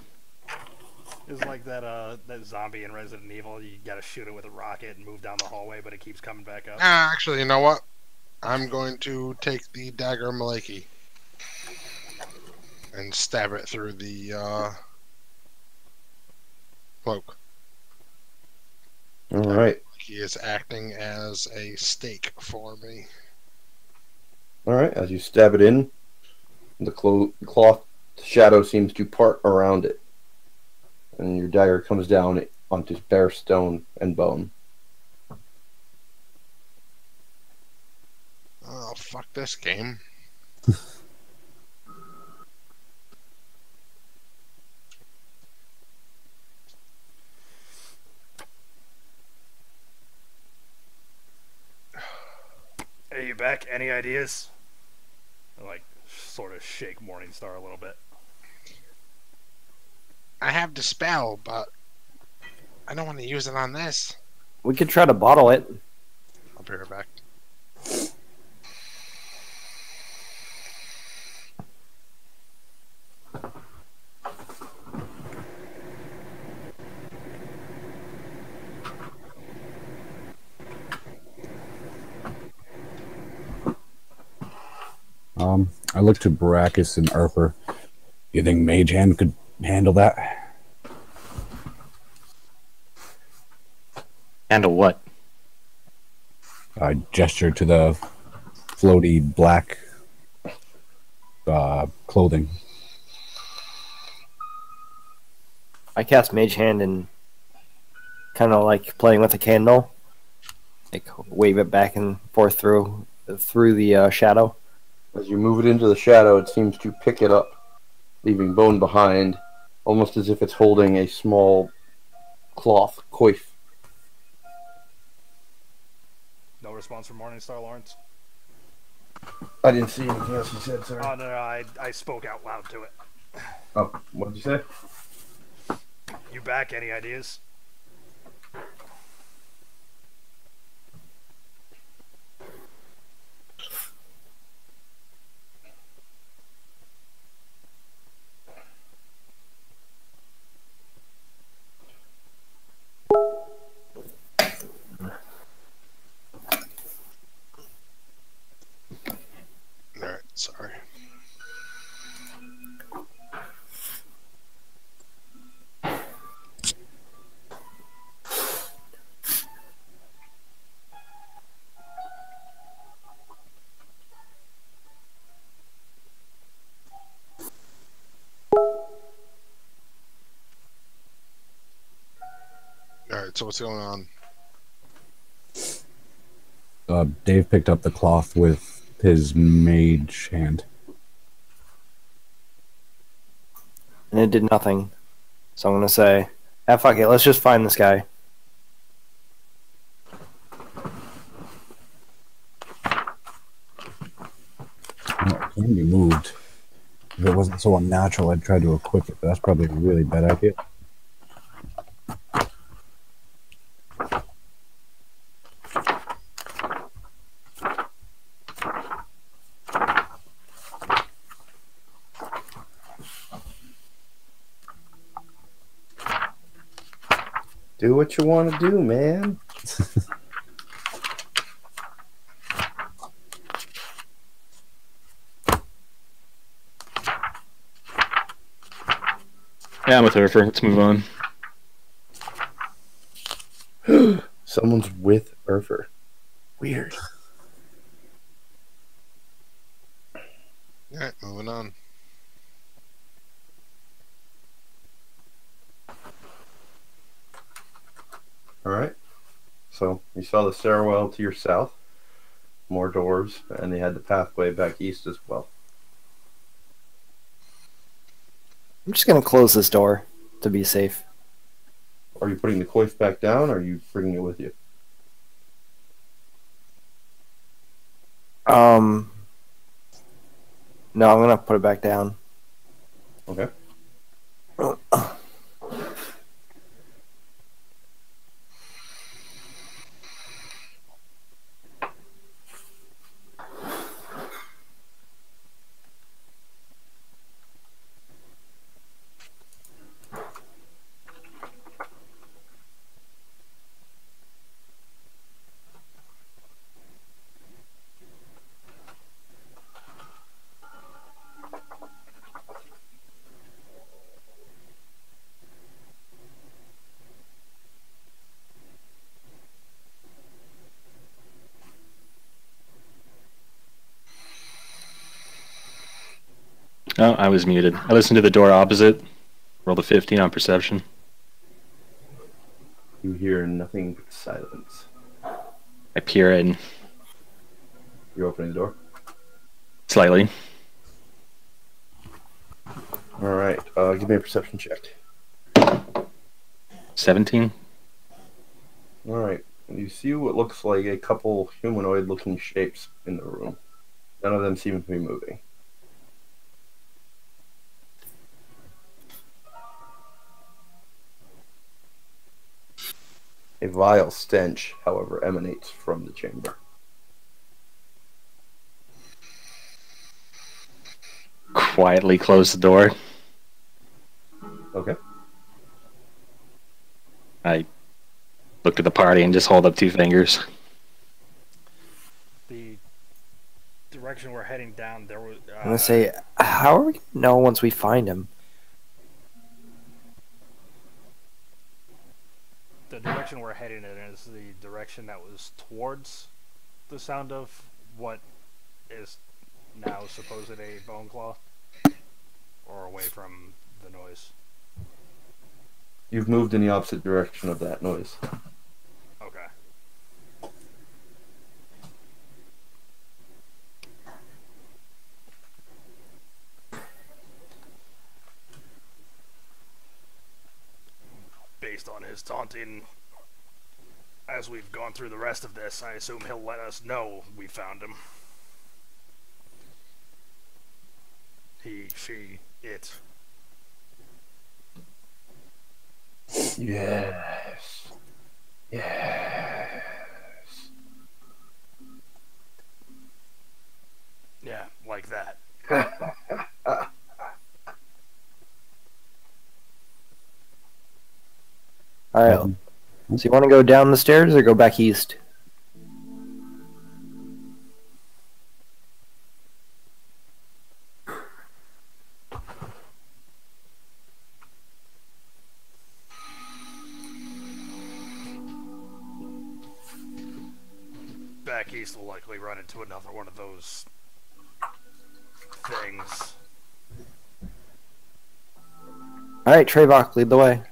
It's like that zombie in Resident Evil. You gotta shoot it with a rocket and move down the hallway, but it keeps coming back up. Actually, you know what? I'm going to take the dagger Maliki and stab it through the cloak. All right. He is acting as a stake for me. All right. As you stab it in, the cloth shadow seems to part around it, and your dagger comes down onto bare stone and bone. Oh, fuck this game. Hey, you back? Any ideas? I like sort of shake Morningstar a little bit. I have Dispel, but I don't want to use it on this. We could try to bottle it. I'll be right back. I look to Baracus and Arthur. You think Mage Hand could handle that? Handle what? I gesture to the floaty black clothing. I cast Mage Hand and kind of like playing with a candle, like wave it back and forth through the shadow. As you move it into the shadow, it seems to pick it up, leaving bone behind, almost as if it's holding a small cloth coif. No response from Morningstar, Lawrence? I didn't see anything else you said, sorry. Oh, no, I spoke out loud to it. Oh, what did you say? You back? Any ideas? Alright, sorry. Alright, so what's going on? Dave picked up the cloth with his Mage Hand. And it did nothing. So I'm gonna say, fuck it, let's just find this guy. Well, it can be moved. If it wasn't so unnatural, I'd try to equip it, but that's probably a really bad idea. Do what you want to do, man. Yeah, I'm with Urfer. Let's move on. Someone's with Urfer. Weird. Alright, moving on. All right. So you saw the stairwell to your south, more doors, and they had the pathway back east as well. I'm just gonna close this door to be safe. Are you putting the coif back down, or are you bringing it with you? No, I'm gonna put it back down. Okay. Oh, I was muted. I listened to the door opposite. Rolled a 15 on perception. You hear nothing but silence. I peer in You're opening the door. slightly. All right. Give me a perception check. 17. All right. You see what looks like a couple humanoid-looking shapes in the room. None of them seem to be moving. A vile stench, however, emanates from the chamber. Quietly close the door. Okay. I looked at the party and just hold up 2 fingers. The direction we're heading down, there was. I'm gonna say, how are we gonna know once we find him? The direction we're heading in is the direction that was towards the sound of what is now supposed a bone claw, or away from the noise. You've moved in the opposite direction of that noise. Okay. Based on his taunting, as we've gone through the rest of this, I assume he'll let us know we found him. He, she, it. Yes. Yes. Yeah, like that. All right. So you want to go down the stairs or go back east? Back east will likely run into another one of those things. All right, Trevok, lead the way.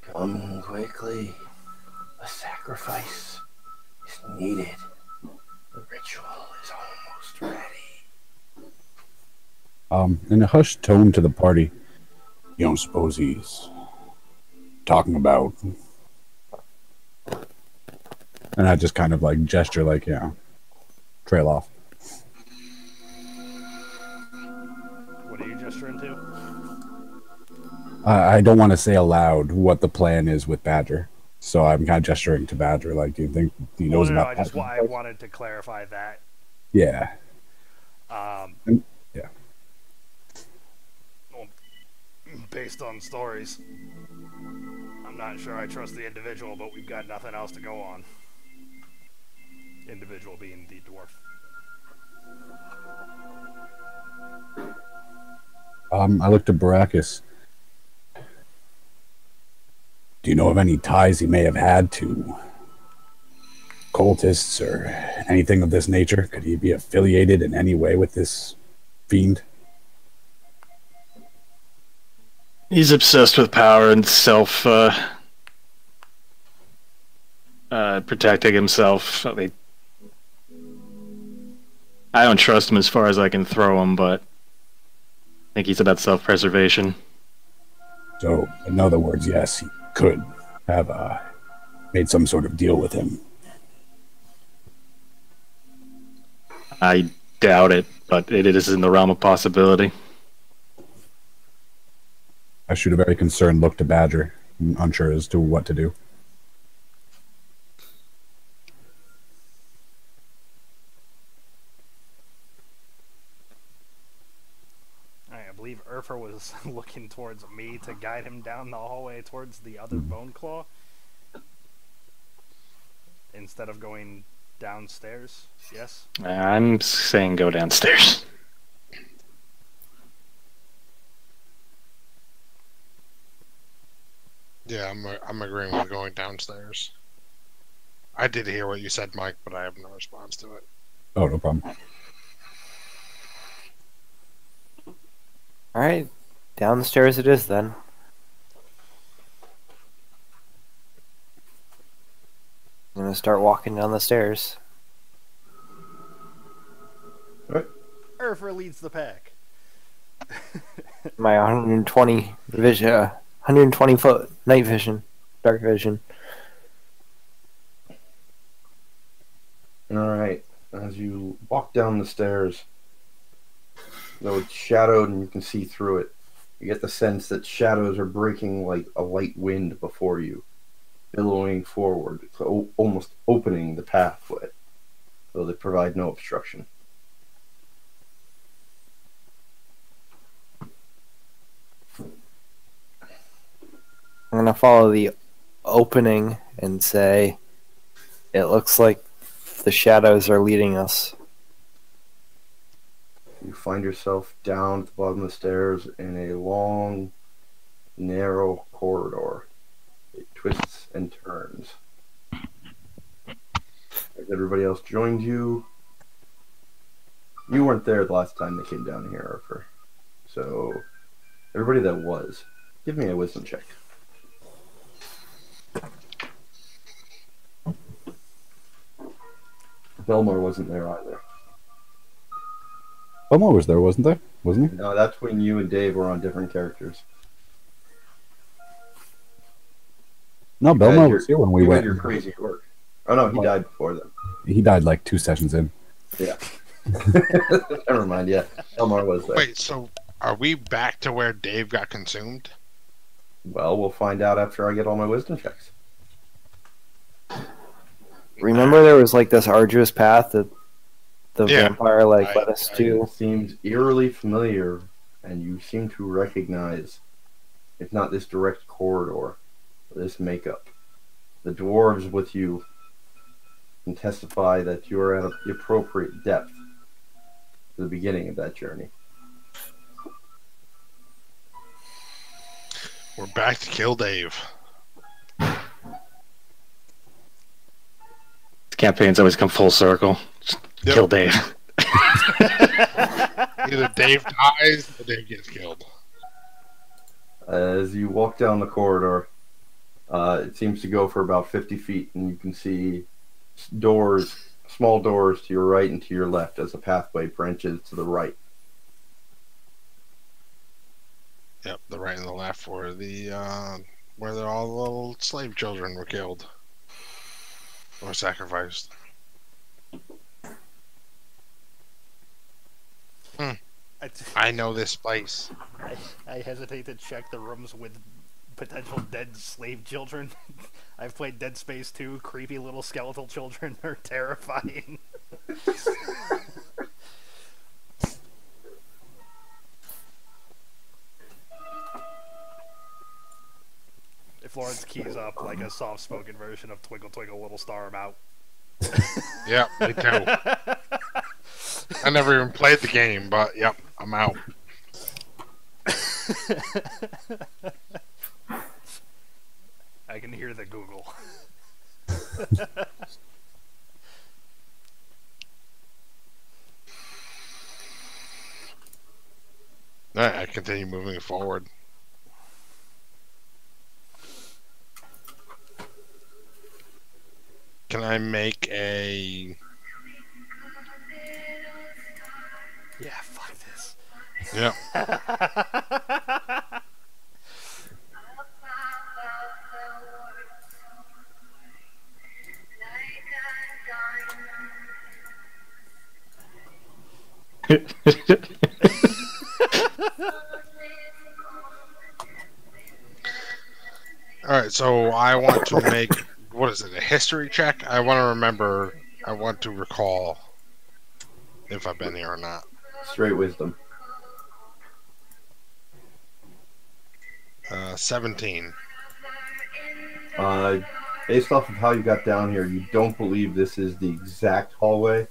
Come quickly. A sacrifice is needed. The ritual is almost ready. In a hushed tone to the party, you don't suppose he's talking about? And I just kind of like gesture, like, yeah, trail off. What are you gesturing to? I don't want to say aloud what the plan is with Badger, so I'm kind of gesturing to Badger. Like, do you think he knows no, about? I wanted to clarify that. Yeah. Yeah. Well, based on stories, I'm not sure I trust the individual, but we've got nothing else to go on. Individual being the dwarf. I looked to Baracus. Do you know of any ties he may have had to cultists or anything of this nature? Could he be affiliated in any way with this fiend? He's obsessed with power and protecting himself. I don't trust him as far as I can throw him, but I think he's about self-preservation. So, in other words, yes, he could have made some sort of deal with him. I doubt it, but it is in the realm of possibility. I shoot a very concerned look to Badger, unsure as to what to do. I believe Urfa was looking towards me to guide him down the hallway towards the other bone claw instead of going downstairs. Yes? I'm saying go downstairs. Yeah, I'm agreeing with going downstairs. I did hear what you said, Mike, but I have no response to it. Oh, no problem. Alright, down the stairs it is then. I'm gonna start walking down the stairs. Urfa leads the pack. My 120 vision, 120 foot night vision, dark vision. Alright, as you walk down the stairs, though it's shadowed and you can see through it, you get the sense that shadows are breaking like a light wind before you, billowing forward, almost opening the pathway, though they provide no obstruction. I'm gonna follow the opening and say, it looks like the shadows are leading us. You find yourself down at the bottom of the stairs in a long, narrow corridor. It twists and turns. As everybody else joined you, you weren't there the last time they came down here, Urfa. So, everybody that was, give me a wisdom check. Belmore wasn't there either. Belmore was there, wasn't there? Wasn't he? No, that's when you and Dave were on different characters. No, You Belmore had was here when we you went. had your crazy work. Oh no, he died before then. He died like 2 sessions in. Yeah. Never mind, yeah. Belmore was there. Wait, so are we back to where Dave got consumed? Well, we'll find out after I get all my wisdom checks. Remember there was like this arduous path that the Yeah. vampire led us to? It seems eerily familiar, and you seem to recognize, if not this direct corridor, this makeup. The dwarves with you can testify that you're at the appropriate depth to the beginning of that journey. We're back to kill Dave. Campaigns always come full circle. Just Yep. kill Dave. Either Dave dies or Dave gets killed. As you walk down the corridor, it seems to go for about 50 feet, and you can see doors, small doors to your right and to your left as the pathway branches to the right. Yep, the right and the left where all the little slave children were killed or sacrificed. I know this place. I hesitate to check the rooms with potential dead slave children. I've played Dead Space 2. Creepy little skeletal children are terrifying. If Lawrence keys up like a soft-spoken version of Twinkle Twinkle Little Star, I'm out. Yep, me too. I never even played the game, but yep, I'm out. I can hear the Google. Alright, I continue moving forward. Can I make a... Yeah, fuck this. Yep. Alright, so I want to make, what is it, a history check? I want to remember, I want to recall if I've been here or not. Straight wisdom. 17. Based off of how you got down here, you don't believe this is the exact hallway,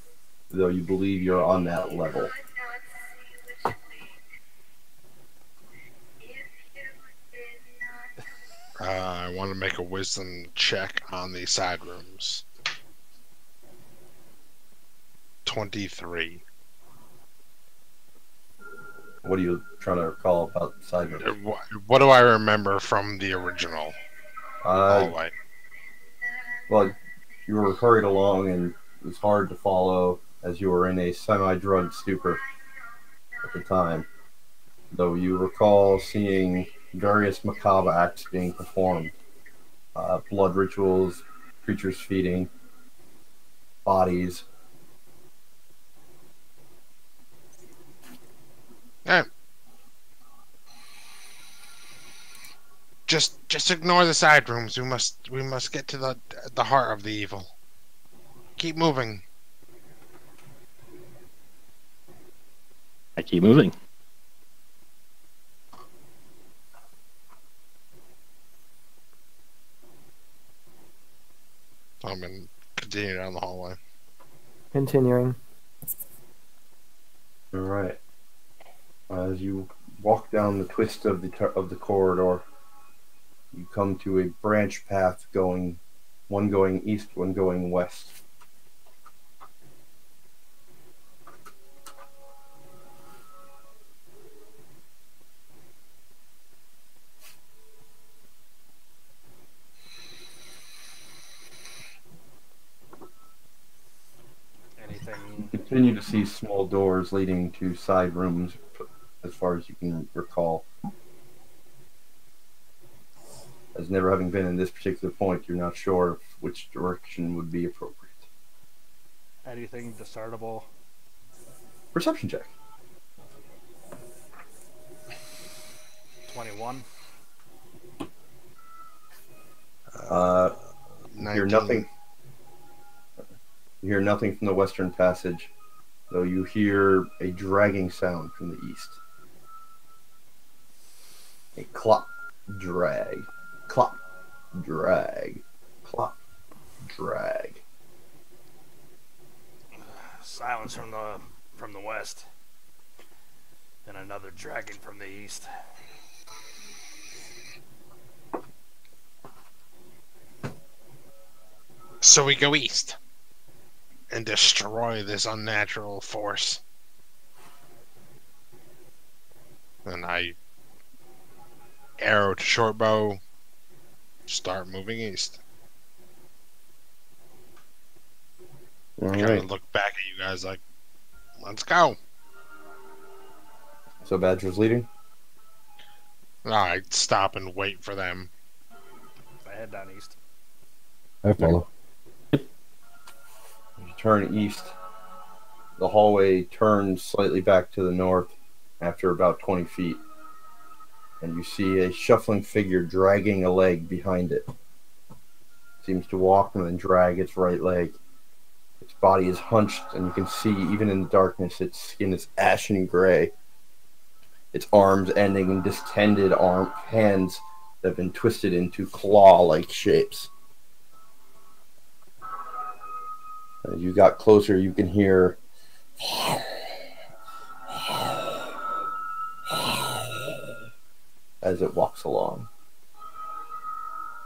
though you believe you're on that level. I want to make a wisdom check on the side rooms. 23. What are you trying to recall about side rooms? What do I remember from the original hallway? Well, you were hurried along and it was hard to follow as you were in a semi-drugged stupor at the time. Though you recall seeing various macabre acts being performed. Blood rituals, creatures feeding, bodies. Just ignore the side rooms. We must get to the heart of the evil. Keep moving. I keep moving. I'm gonna continue down the hallway. Continuing. All right. As you walk down the twist of the corridor, you come to a branch path one going east, one going west. Anything? You continue to see small doors leading to side rooms as far as you can recall. As never having been in this particular point, you're not sure which direction would be appropriate. Anything discernible? Perception check. 21. You hear nothing. You hear nothing from the western passage, though you hear a dragging sound from the east. A clop, drag, clop, drag, clop, drag. Silence from the west. And another dragon from the east. So we go east and destroy this unnatural force. And I arrow to short bow, start moving east. All I kind right. of look back at you guys like, let's go. So Badger's leading. No, I stop and wait for them. I head down east. I follow. As you turn east, the hallway turns slightly back to the north after about 20 feet. And you see a shuffling figure dragging a leg behind it. Seems to walk and then drag its right leg. Its body is hunched, and you can see, even in the darkness, its skin is ashen gray. Its arms ending in distended hands that have been twisted into claw-like shapes. As you got closer, you can hear as it walks along.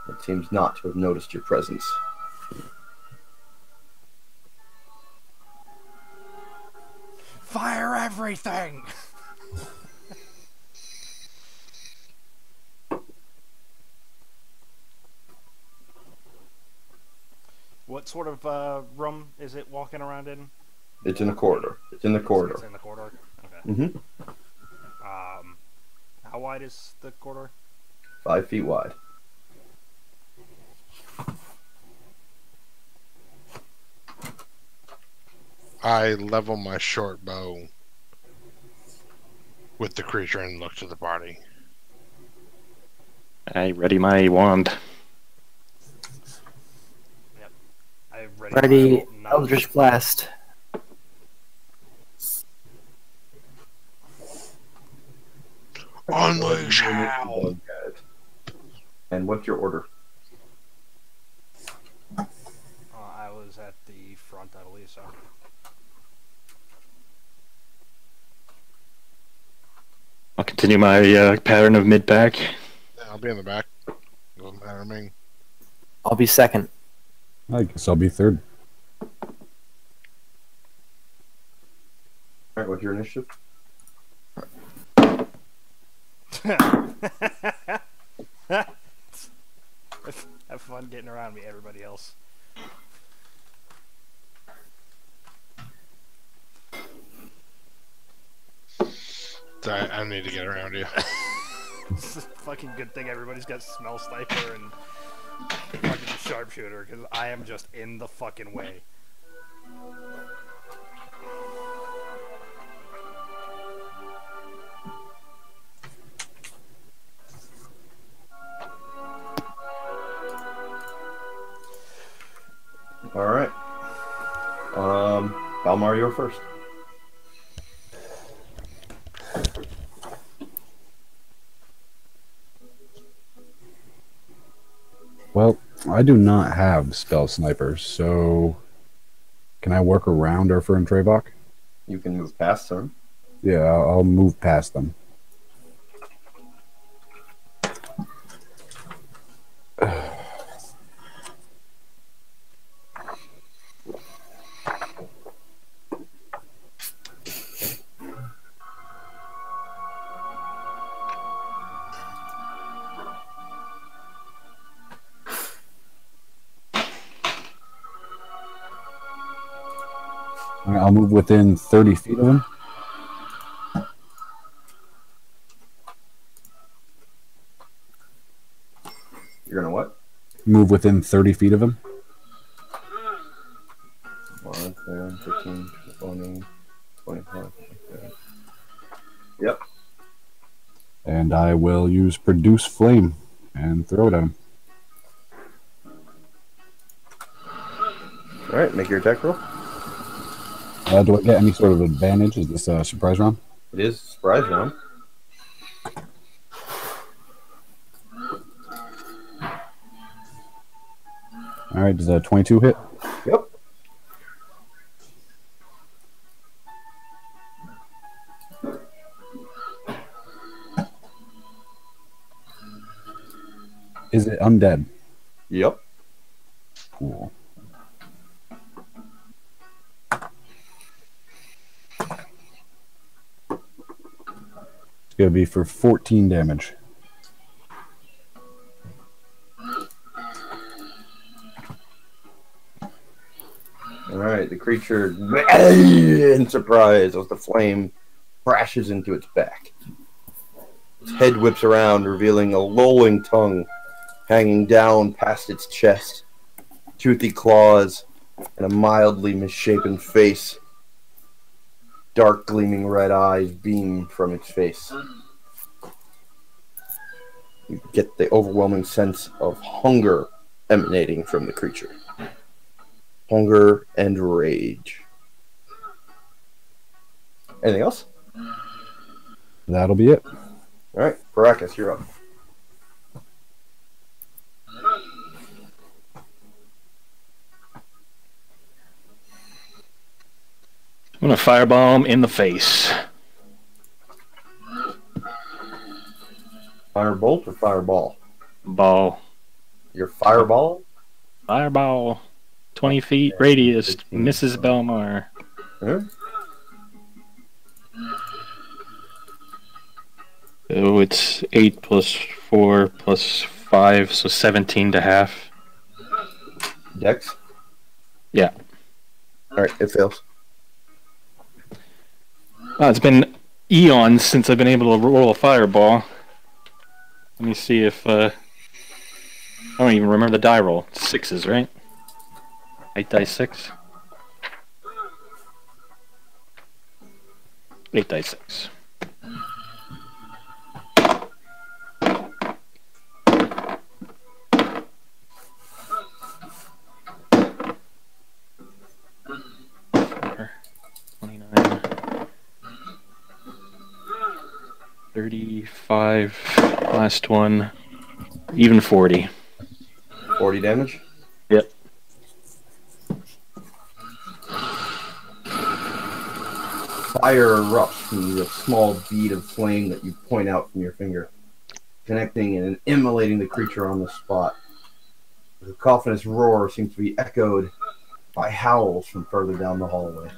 It seems not to have noticed your presence. Fire everything! What sort of room is it walking around in? It's in the corridor. It's in the corridor. It's in the corridor? Okay. Mm-hmm. How wide is the corridor? 5 feet wide. I level my short bow with the creature and look to the party. I ready my wand. I Ready, my Eldritch Blast. Unleash hell! And what's your order? I was at the front, I believe so. I'll continue my pattern of mid-pack. Yeah, I'll be in the back. Doesn't matter to me. I'll be second. I guess I'll be third. Alright, what's your initiative? Have fun getting around me, everybody else. I need to get around you. It's a fucking good thing everybody's got Smell Sniper and fucking Sharpshooter, because I am just in the fucking way. Alright. Balmar, you're first. Well, I do not have spell snipers, so can I work around Urfer and Trevok? You can move past them. Yeah, I'll move past them. I'll move within 30 feet of him. You're gonna what? Move within 30 feet of him. 1, 10, 15, 20, 25. Okay. Yep. And I will use Produce Flame and throw it at him. Alright, make your attack roll. Do I get any sort of advantage? Is this a surprise round? It is a surprise round. Alright, does a 22 hit? Yep. Is it undead? Yep. Cool. It's going to be for 14 damage. Alright, the creature, in surprise, as the flame crashes into its back. Its head whips around, revealing a lolling tongue hanging down past its chest, toothy claws, and a mildly misshapen face. Dark gleaming red eyes beam from its face. You get the overwhelming sense of hunger emanating from the creature. Hunger and rage. Anything else? That'll be it. Alright, Baracus, you're up. I'm gonna fireball him in the face. Firebolt or fireball? Ball. Your fireball? Fireball. 20 feet radius. 15. Mrs. Belmar. Huh? Oh, it's 8 plus 4 plus 5, so 17 to half. Dex? Yeah. Alright, it fails. It's been eons since I've been able to roll a fireball. Let me see if I don't even remember the die roll. It's 6s, right? 8 dice 6. 8 dice 6. Four, 29, 35, last one, even 40. 40 damage? Yep. Fire erupts from the small bead of flame that you point out from your finger, connecting and immolating the creature on the spot. The cacophonous roar seems to be echoed by howls from further down the hallway.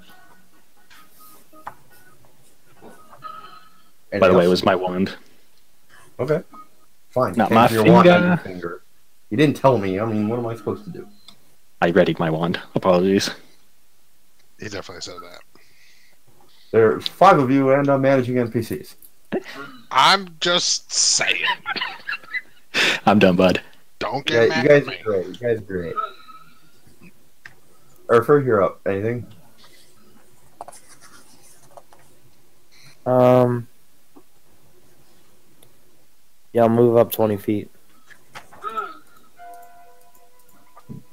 By the way, it was my wand. Okay. Fine. Not Can't my have your wand on finger. your finger. You didn't tell me. I mean, what am I supposed to do? I readied my wand. Apologies. He definitely said that. There's 5 of you, and I'm managing NPCs. I'm just saying. I'm done, bud. Don't Yeah, get mad you guys at me. are great. You guys are great. Urfer, you're up. Anything? Yeah, I'll move up 20 feet.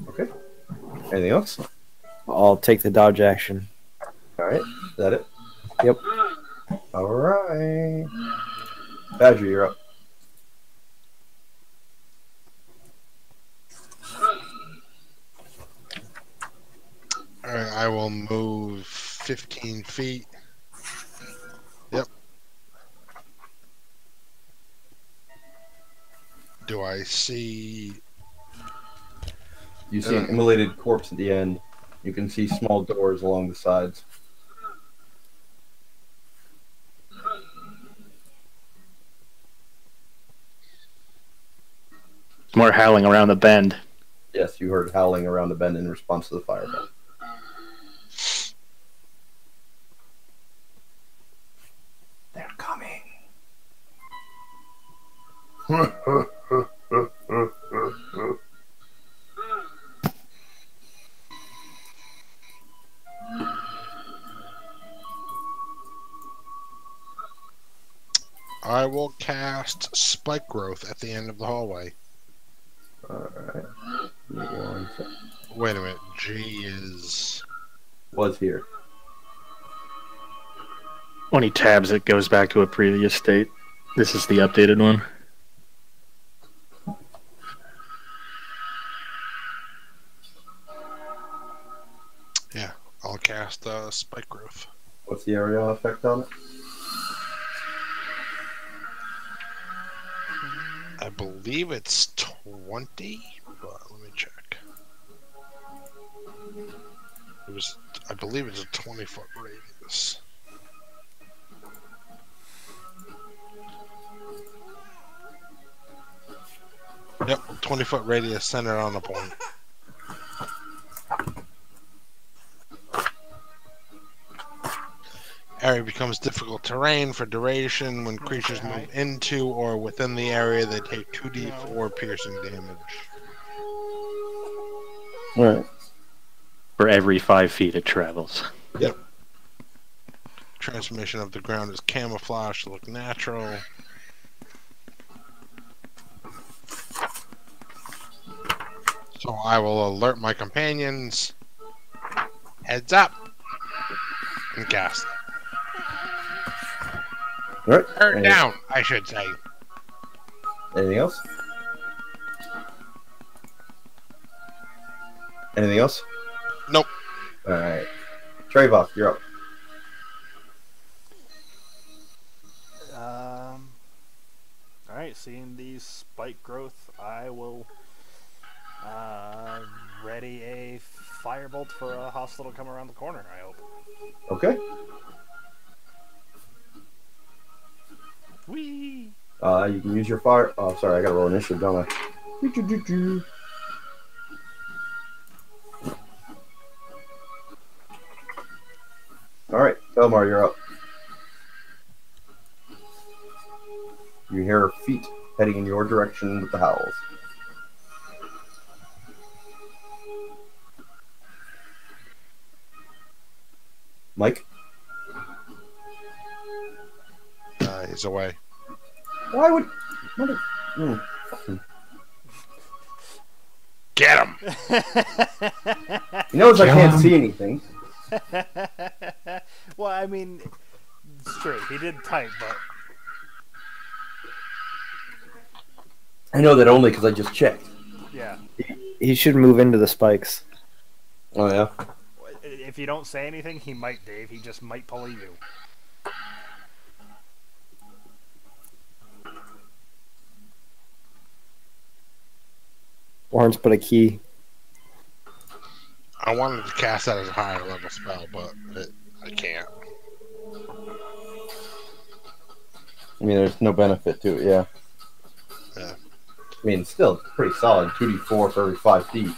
Okay. Anything else? I'll take the dodge action. Alright. Is that it? Yep. Alright. Badger, you're up. Alright, I will move 15 feet. Yep. Do I see... You see an immolated corpse at the end. You can see small doors along the sides. More howling around the bend. Yes, you heard howling around the bend in response to the fireball. They're coming. I will cast Spike Growth at the end of the hallway. Alright. One sec. Wait a minute. G is... Was here. When he tabs, it goes back to a previous state. This is the updated one. Yeah, I'll cast Spike Growth. What's the area effect on it? I believe it's 20, but let me check. It was, I believe it's a 20-foot radius. Yep, 20-foot radius centered on a point. Area becomes difficult terrain for duration. When creatures move into or within the area, they take 2d4 piercing damage. Alright. For every 5 feet it travels. Yep. Transformation of the ground is camouflage to look natural. So I will alert my companions. Heads up! And cast. Alright. Turn down, I should say. Anything else? Anything else? Nope. Alright. Trevok, you're up. Alright, seeing these spike growth, I will ready a firebolt for a hostile to come around the corner, I hope. Okay. Whee! You can use your fire. Oh, sorry, I gotta roll initiative, don't I? Do-do-do-do. All right, Belmar, you're up. You hear feet heading in your direction with the howls. Mike? He's away. Why would... Get him! He knows I can't see anything. Well, I mean, it's true. He did type, but... I know that only because I just checked. Yeah. He should move into the spikes. Oh, yeah? If you don't say anything, he might, Dave. He just might pulley you. Lawrence put a key. I wanted to cast that as a higher level spell, but I can't. I mean, there's no benefit to it, yeah. Yeah. I mean, still, it's pretty solid. 2d4 for every 5 feet.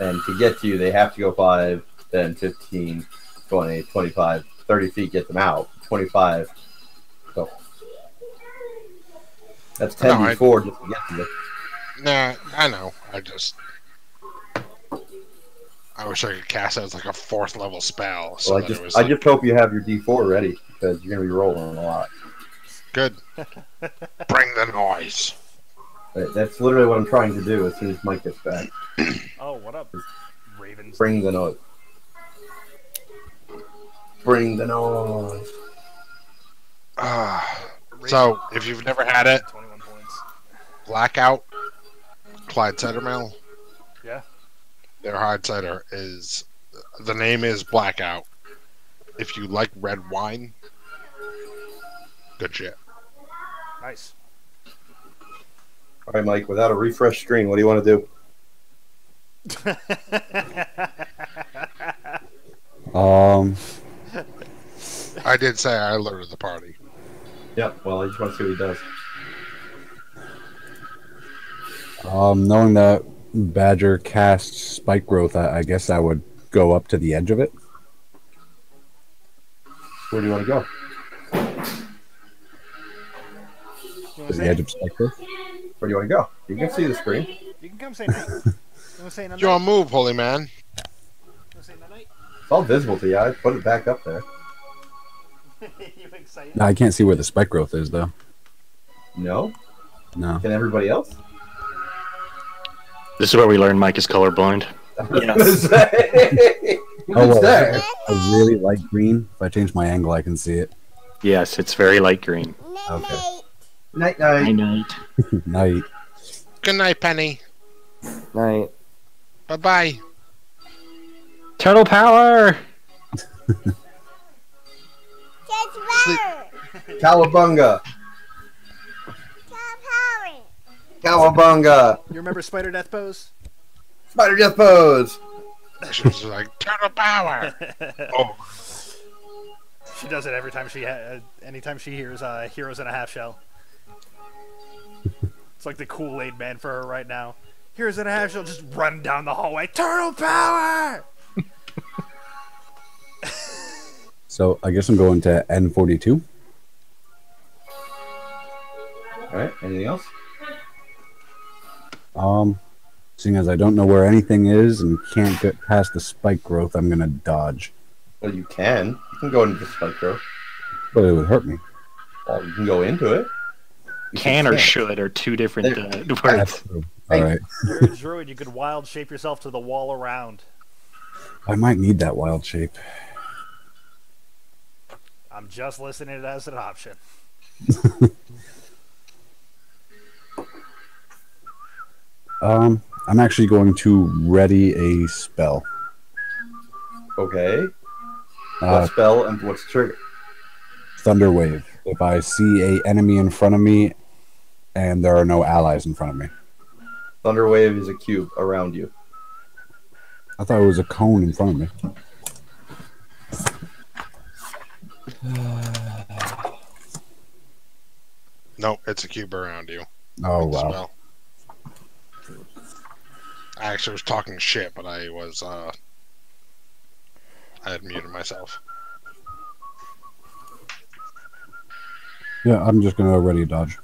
And to get to you, they have to go 5, 10, 15, 20, 25, 30 feet, get them out. 25. So that's 10d4 just to get to you. Nah, I know. I wish I could cast it as like a 4th level spell. So Well, I just hope you have your d4 ready, because you're going to be rolling a lot. Good. Bring the noise. That's literally what I'm trying to do as soon as Mike gets back. Oh, what up, Ravens? Bring the noise. Bring the noise. So, if you've never had it, 21 points. Blackout, Clyde Cider Mill, Yeah? their hard cider is... The name is Blackout. If you like red wine, good shit. Nice. All right, Mike, without a refresh screen, what do you want to do? I did say I alerted the party. Yep, well, I just want to see what he does. Knowing that Badger casts spike growth, I guess I would go up to the edge of it. Where do you want to go? To the edge of spike growth. Where do you want to go? You can see the screen. You can come say night. You want to say night? You on move, holy man. You want to say night? It's all visible to you. I put it back up there. You excited? I can't see where the spike growth is, though. No? No. Can everybody else? This is where we learn Mike is colorblind. Yes. It's there. A really light green. If I change my angle, I can see it. Yes, it's very light green. Okay. Night, night. Night. Night. Good night, Penny. Night. Bye-bye. Turtle power! Cowabunga. Cowabunga. You remember Spider Death Pose? Spider Death Pose. She was like, turtle power. Oh, She does it every time anytime she hears Heroes in a Half Shell. It's like the Kool-Aid man for her right now. Heroes in a Half Shell, just run down the hallway. Turtle power! So I guess I'm going to N42. All right. Anything else? Seeing as I don't know where anything is and can't get past the spike growth, I'm gonna dodge. Well, you can. You can go into the spike growth. But it would hurt me. Well, you can go into it. Can or can't. should are two different words. That's true. All right. You're a druid, you could wild shape yourself to the wall around. I might need that wild shape. I'm just listing it as an option. I'm actually going to ready a spell. Okay. Uh, What spell and what's the trigger? Thunder Wave. If I see a enemy in front of me and there are no allies in front of me. Thunderwave is a cube around you. I thought it was a cone in front of me. Nope, it's a cube around you. Oh, As wow. well. I actually was talking shit, but I had muted myself. Yeah, I'm just going to ready dodge.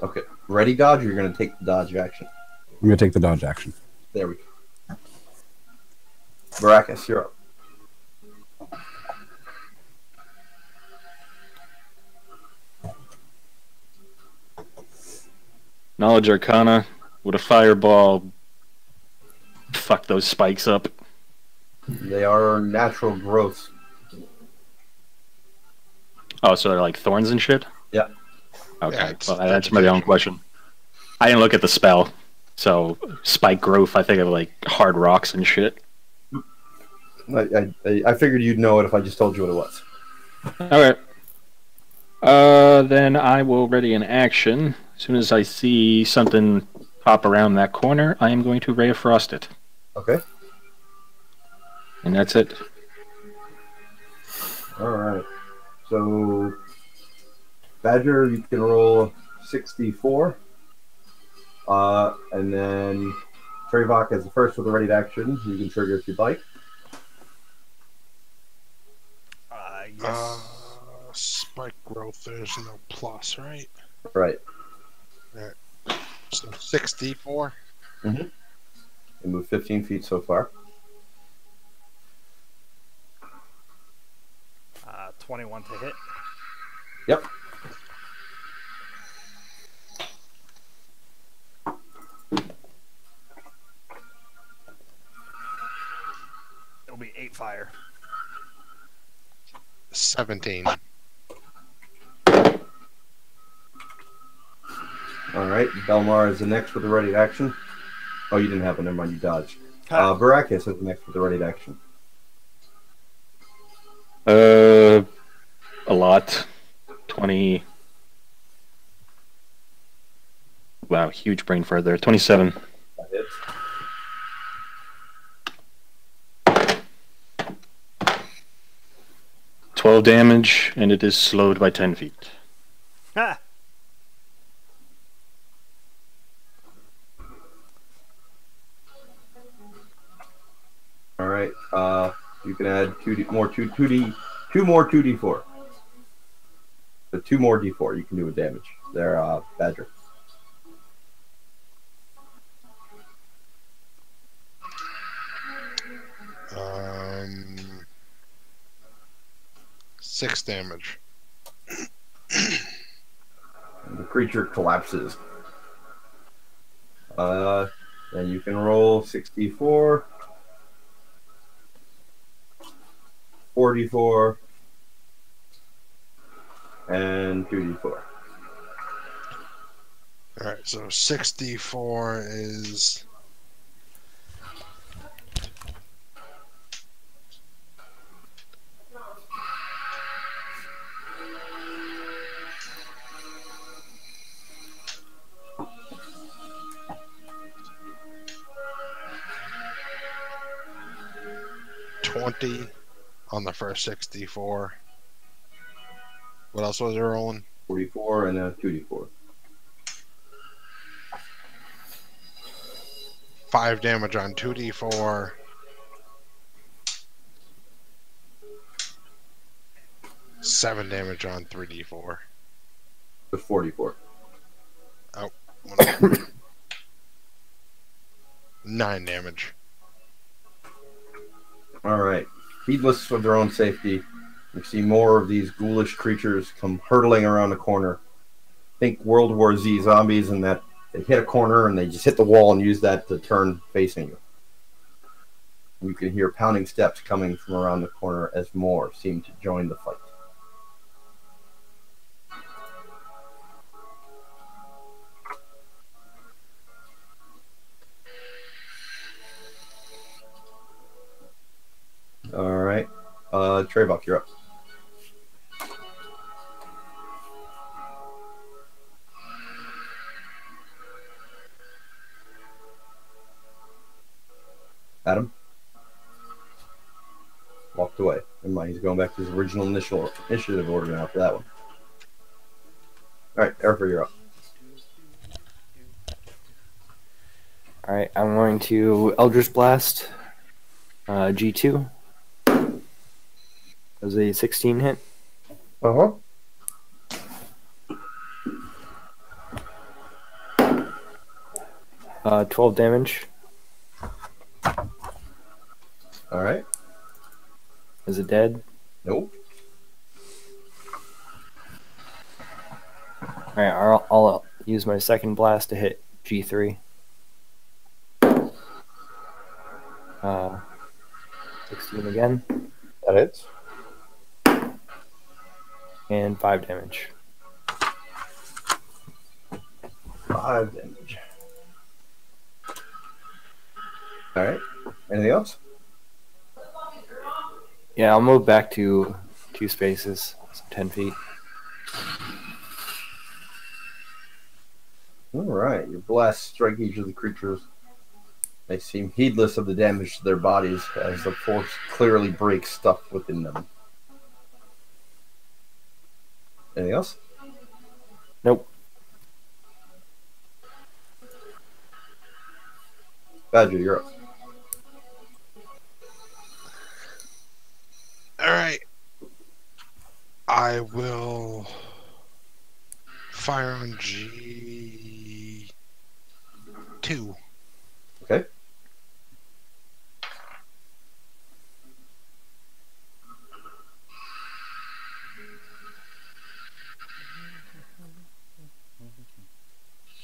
Okay. Ready dodge, or you're going to take the dodge action? I'm going to take the dodge action. There we go. Baracus, you're up. Knowledge Arcana with a fireball. Fuck those spikes up. They are natural growths. Oh, so they're like thorns and shit? Yeah. Okay, Yeah, it's well, that answered my own question. I didn't look at the spell. So, spike growth, I think of like hard rocks and shit. I figured you'd know it if I just told you what it was. Alright. Then I will ready an action. As soon as I see something pop around that corner, I am going to Ray of Frost it. Okay. And that's it. Alright. So, Badger, you can roll 64. And then Trevok as the first with a ready to action. You can trigger if you'd like. Yes. Spike growth, there's no plus, right? Right. So 64. You move 15 feet so far. 21 to hit. Yep. It'll be 8 fire. 17. Alright. Belmar is the next with a ready to action. Oh, you didn't have it. Never mind. You dodged. Baracus is the next with a ready to action. A lot. 20. Wow, huge brain fart there. 27. That hits. $12 damage, and it is slowed by 10 feet. Ha! Alright. You can add 2D more 2 more 2d4. So 2 more d4 you can do with damage. They're Badger. Um, 6 damage. The creature collapses. Then you can roll 64, 44, and 2d4. Alright, so 64 is... $20 on the first 64. What else was it rolling? 44 and a 2d4. 5 damage on 2d4. 7 damage on 3d4. With 44. Oh, whatever. 9 damage. Alright. Heedless of their own safety, you see more of these ghoulish creatures come hurtling around the corner. Think World War Z zombies, and that they hit a corner and they just hit the wall and use that to turn facing you. You can hear pounding steps coming from around the corner as more seem to join the fight. Alright. Trevok, you're up. Adam? Walked away. Never mind, he's going back to his original initiative order now for that one. Alright, Erica, you're up. Alright, I'm going to Eldritch Blast. G2. That was a 16 hit. Uh-huh. Uh, 12 damage. Alright. Is it dead? Nope. Alright, I'll use my second blast to hit G3. 16 again. That hits. And 5 damage. 5 damage. Alright. Anything else? Yeah, I'll move back to 2 spaces, so 10 feet. Alright. Your blasts strike each of the creatures. They seem heedless of the damage to their bodies as the force clearly breaks stuff within them. Anything else? Nope. Badger, you're up. Alright. I will fire on G2. Okay.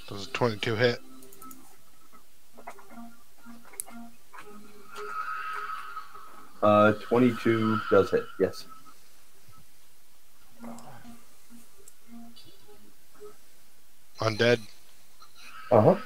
Does a 22 hit? Uh, 22 does hit, yes. Undead? Uh-huh.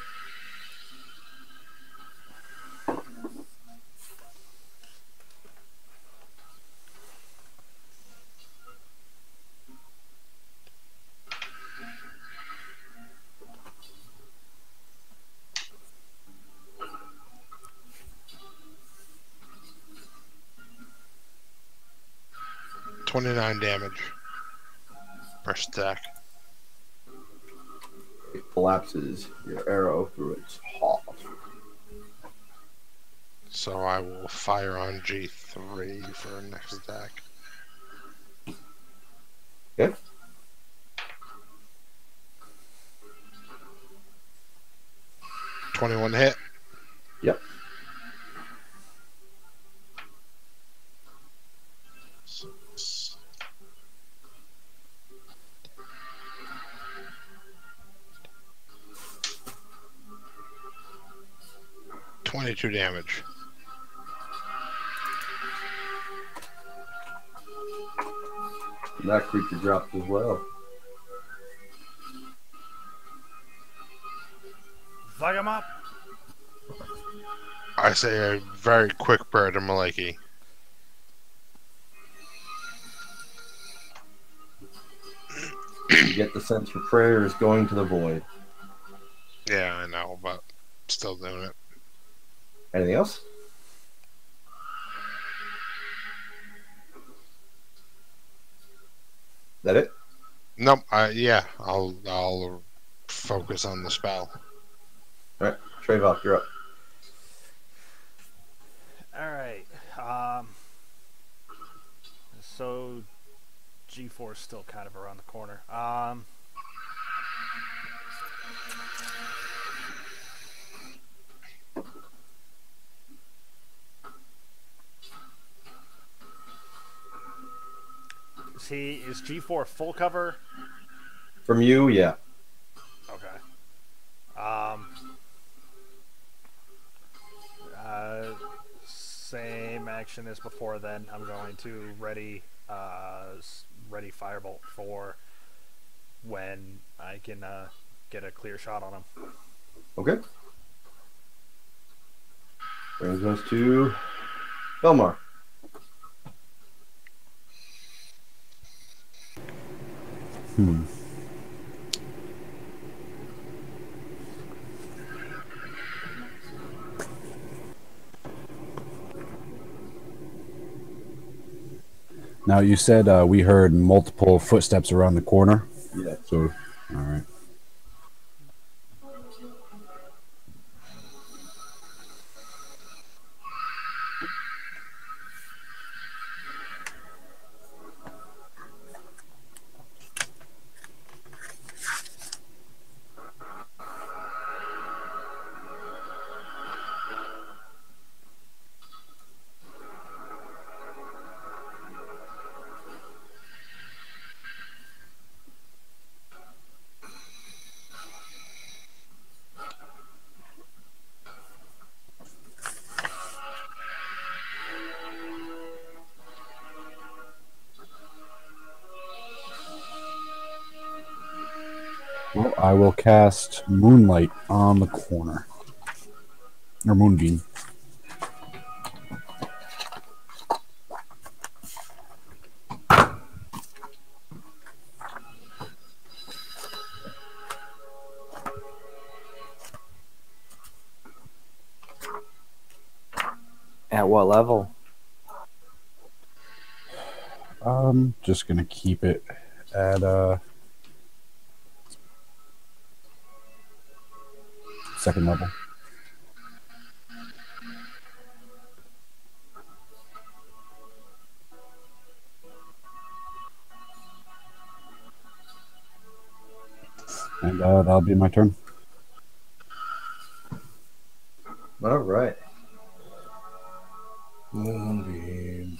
$29 damage per stack. It collapses your arrow through its heart. So I will fire on G3 for next attack. Okay. $21 hit. Yep. $22 damage. And that creature dropped as well. Fuck him up. I say a very quick prayer to Maleki. You get the sense your prayer is going to the void. Yeah, I know, but still doing it. Anything else? That it? Nope. Yeah, I'll focus on the spell. Alright, Trevok, you're up. Alright. So G4 is still kind of around the corner. Is G4 full cover? From you, yeah. Okay. Same action as before. Then I'm going to ready firebolt for when I can get a clear shot on him. Okay. Brings us to Belmar. Now you said we heard multiple footsteps around the corner. Yeah. So, all right. Well, I will cast Moonlight on the corner. Or Moonbeam. At what level? Just gonna keep it at second level. And that'll be my turn. All right. Moonbeam.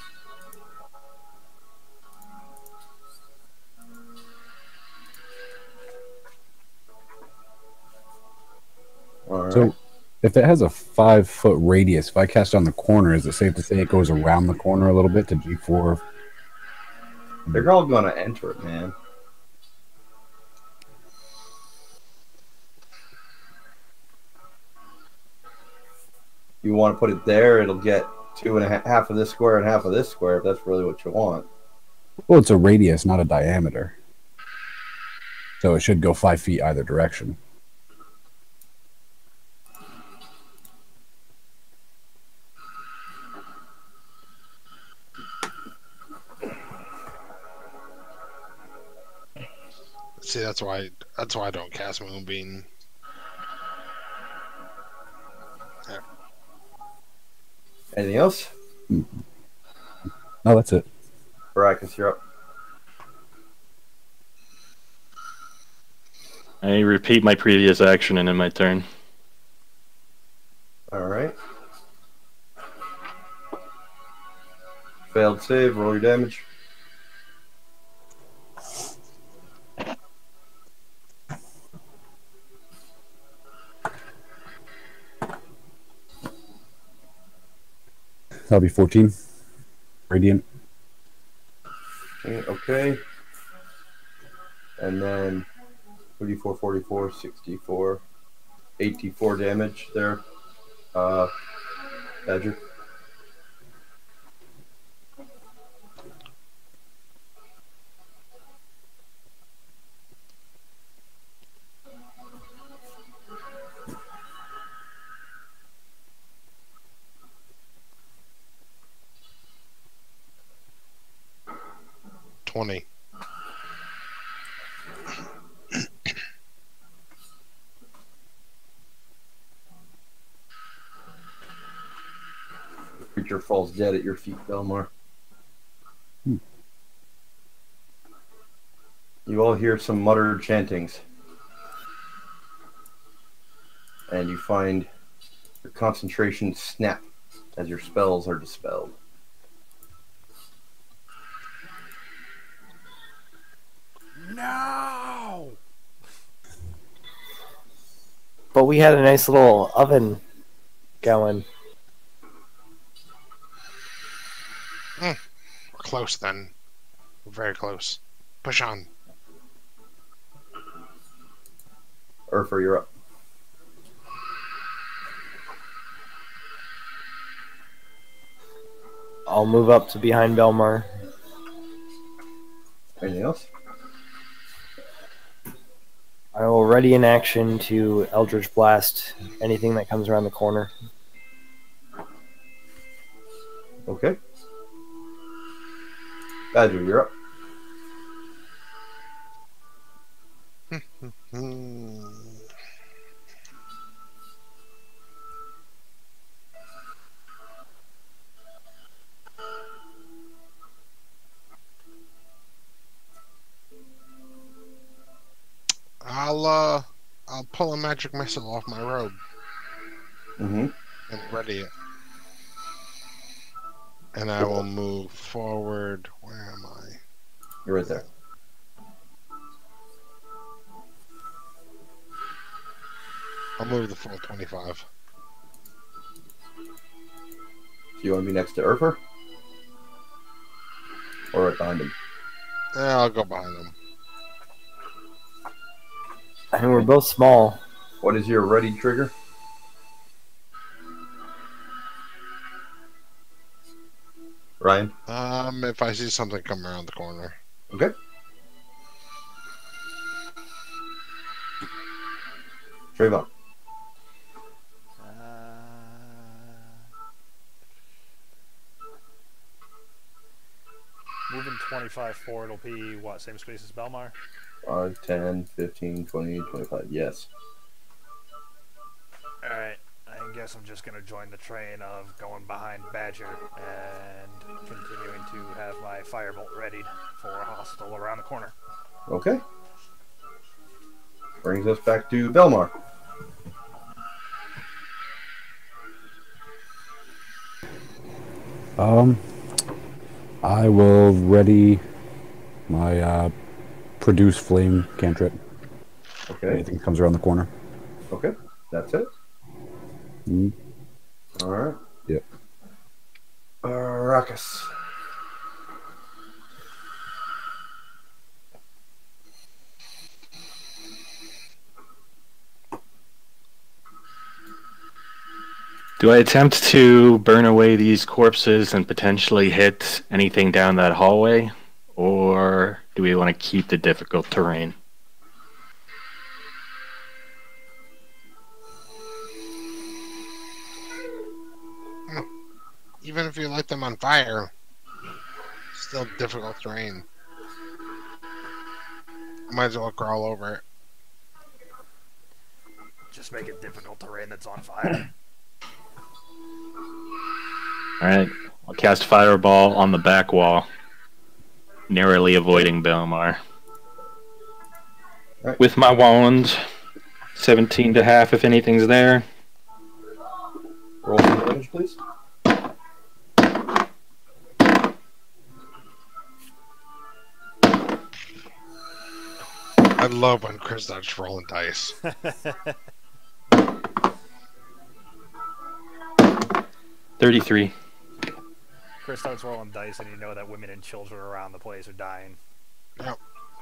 All right. So, if it has a 5-foot radius, if I cast on the corner, is it safe to say it goes around the corner a little bit to G4? They're all gonna enter it, man. You want to put it there, it'll get 2.5 half of this square and half of this square if that's really what you want. Well, it's a radius, not a diameter. So it should go 5 feet either direction. See, that's why I don't cast Moonbeam. Anything else? No, that's it. Baracus, you're up. I repeat my previous action and in my turn. All right. Failed save. Roll your damage. That'll be 14. Radiant. Okay. And then 34, 44, 64, 84 damage there. Badger. Creature falls dead at your feet, Belmar. You all hear some muttered chantings. And you find your concentration snap as your spells are dispelled. No! But we had a nice little oven going. We're close then. We're very close. Push on. Urfa, you're up. I'll move up to behind Belmar. Anything else? I will ready in action to Eldritch Blast anything that comes around the corner. Okay. Badger, you're up. Hmm. I'll pull a magic missile off my robe Mm-hmm. and ready it. And I will move forward. Where am I? You're right there. I'll move the full 25. Do you want to be next to Urfer? Or right behind him? Yeah, I'll go behind him. I mean, we're both small. What is your ready trigger? Ryan? If I see something come around the corner. Okay. Trayvon? Moving 25 forward, it'll be what? Same space as Belmar? 5, 10, 15, 20, 25. Yes. Alright, I guess I'm just gonna join the train of going behind Badger and continuing to have my firebolt readied for a hostile around the corner. Okay. Brings us back to Belmar. I will ready my produce flame cantrip. Okay. Anything comes around the corner. Okay. That's it. Mm. All right. Yep. Ruckus. Do I attempt to burn away these corpses and potentially hit anything down that hallway? Or do we want to keep the difficult terrain? Even if you light them on fire, still difficult terrain. Might as well crawl over it. Just make it difficult terrain that's on fire. Alright, I'll cast Fireball on the back wall, narrowly avoiding Belmar. Right. With my wand, 17 to half if anything's there. Roll some damage, please. I love when Chris starts rolling dice. 33. Chris starts rolling dice and you know that women and children around the place are dying.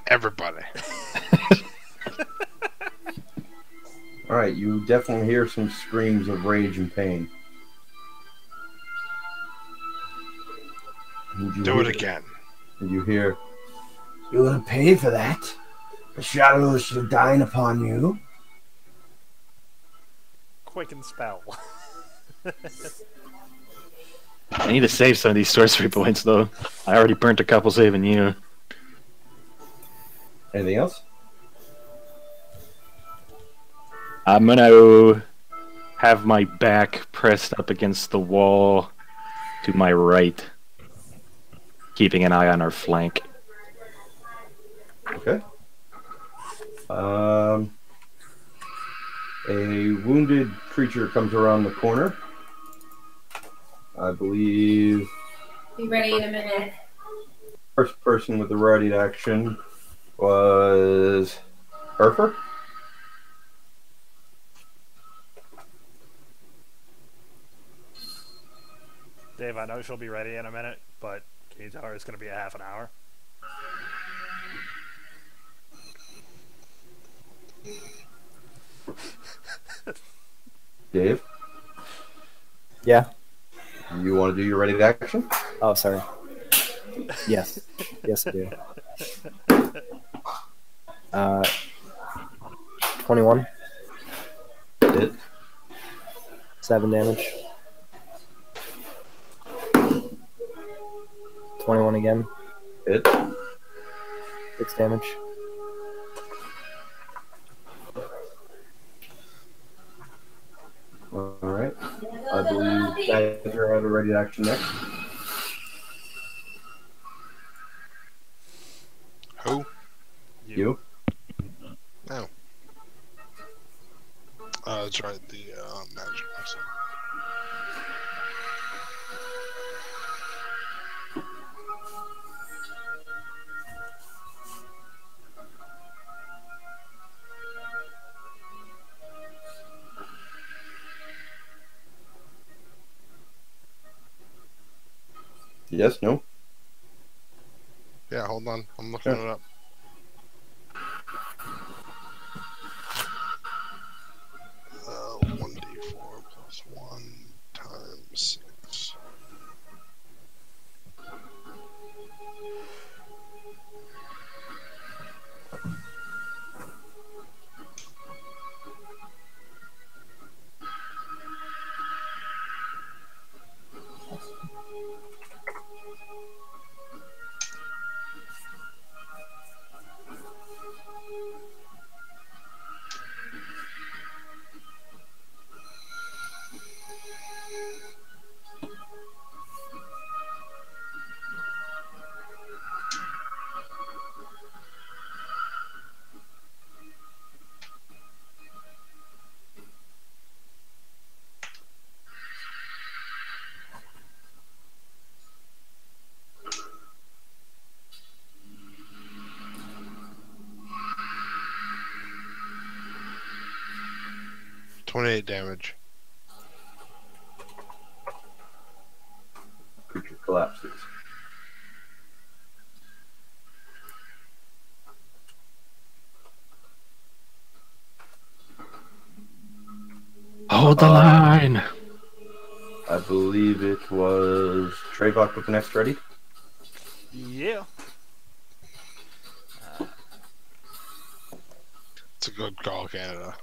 Everybody. All right. You definitely hear some screams of rage and pain. Do it again. And you hear, "You will pay for that. The shadows shall dine upon you." Quicken spell. I need to save some of these sorcery points, though. I already burnt a couple saving you. Anything else? I'm gonna have my back pressed up against the wall to my right, keeping an eye on our flank. Okay. A wounded creature comes around the corner. I believe Be ready in a minute. first person with the ready action was Urfer. Dave, I know she'll be ready in a minute, but can you tell her it's going to be a half an hour? Dave, Yeah. you want to do your ready action? Oh, sorry. Yes. Yes, I do. 21. Hit. 7 damage. 21 again. Hit. 6 damage. All right. I believe Dagger had a ready action next. Who? You. No. That's right. The magic missile. Yes. No. Yeah, hold on. I'm looking it up. Uh, 1d4 plus 1 times 6. .28 damage. Creature collapses. Hold the line. I believe it was Treyvok with the next ready. Yeah. It's a good call, Canada.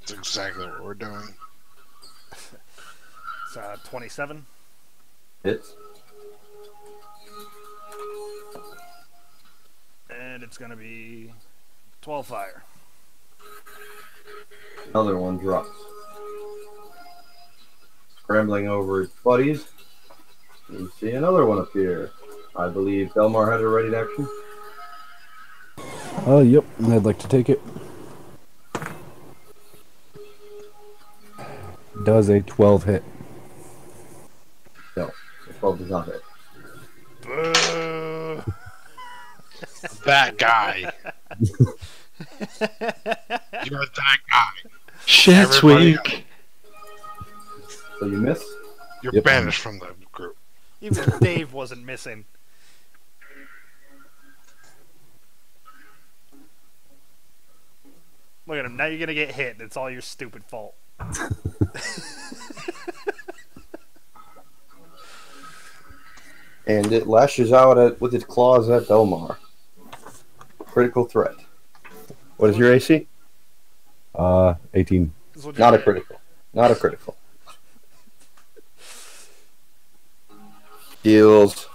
It's exactly what we're doing. It's 27. Hits. And it's going to be 12 fire. Another one drops. Scrambling over his buddies. You see another one appear. I believe Belmar had a ready to action. Yep. I'd like to take it. Does a 12 hit? No, the 12 does not hit. Boo! That guy. You're that guy. Shit's Everybody weak. So you miss? You're Yep. banished from the group. Even Dave wasn't missing. Look at him. Now you're going to get hit. It's all your stupid fault. And it lashes out with its claws at Belmar. Critical threat. What is your AC? 18. This is what Not you a critical. Not a critical. Deals.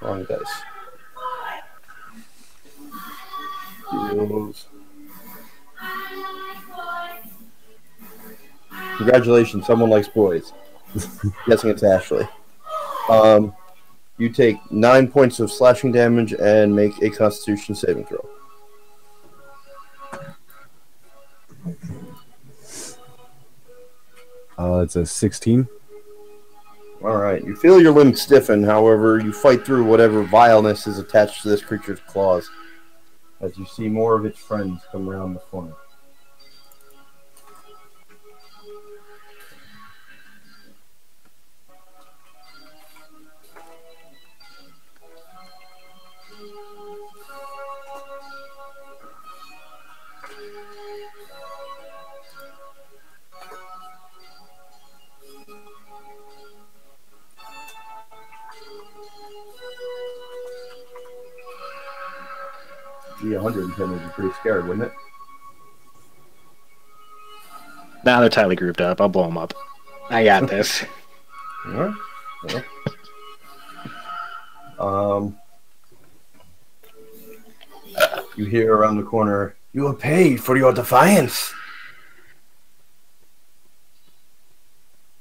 Wrong dice. Deals. Congratulations, someone likes boys. Guessing it's Ashley. You take 9 points of slashing damage and make a Constitution saving throw. It's a 16. Alright, you feel your limbs stiffen, however, you fight through whatever vileness is attached to this creature's claws as you see more of its friends come around the corner. Gee, 110 would be pretty scared, wouldn't it? Now they're tightly grouped up. I'll blow them up. I got this. Alright. Well, You hear around the corner, "You will pay for your defiance."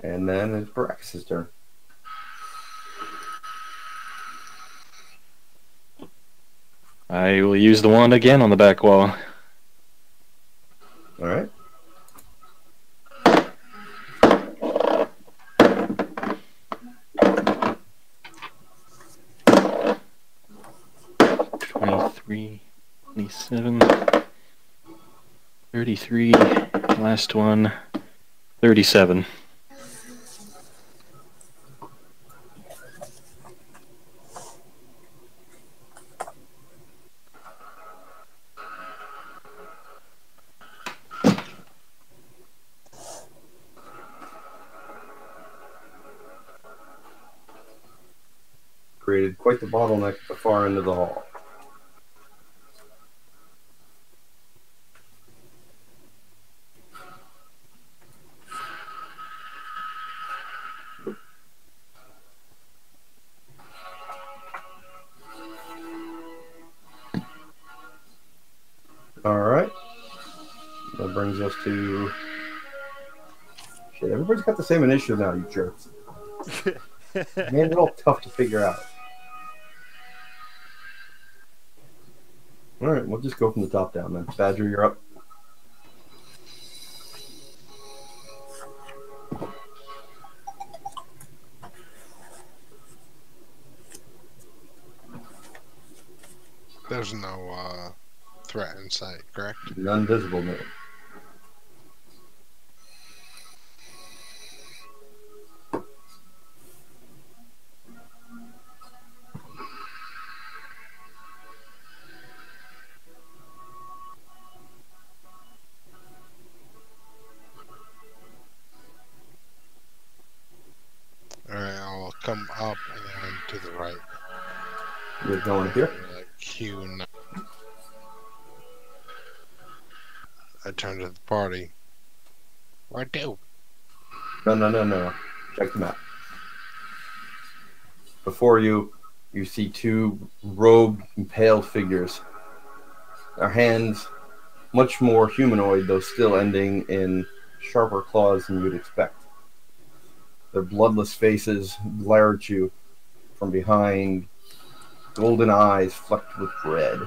And then it's Barax's turn. I will use the wand again on the back wall. All right. $23, $27, $33, last one, $37. Created quite the bottleneck at the far end of the hall. All right. That brings us to... Shit, everybody's got the same initiative now, you jerks. Man, they're all tough to figure out. All right, we'll just go from the top down then. Badger, you're up. There's no threat in sight, correct? None visible, no. Alright, I'll come up and to the right. You're going here? Like Q9. I turn to the party. What do? No. Check the map. Before you, you see two robed and pale figures. Their hands, much more humanoid, though still ending in sharper claws than you'd expect. Their bloodless faces glare at you from behind, golden eyes flecked with red.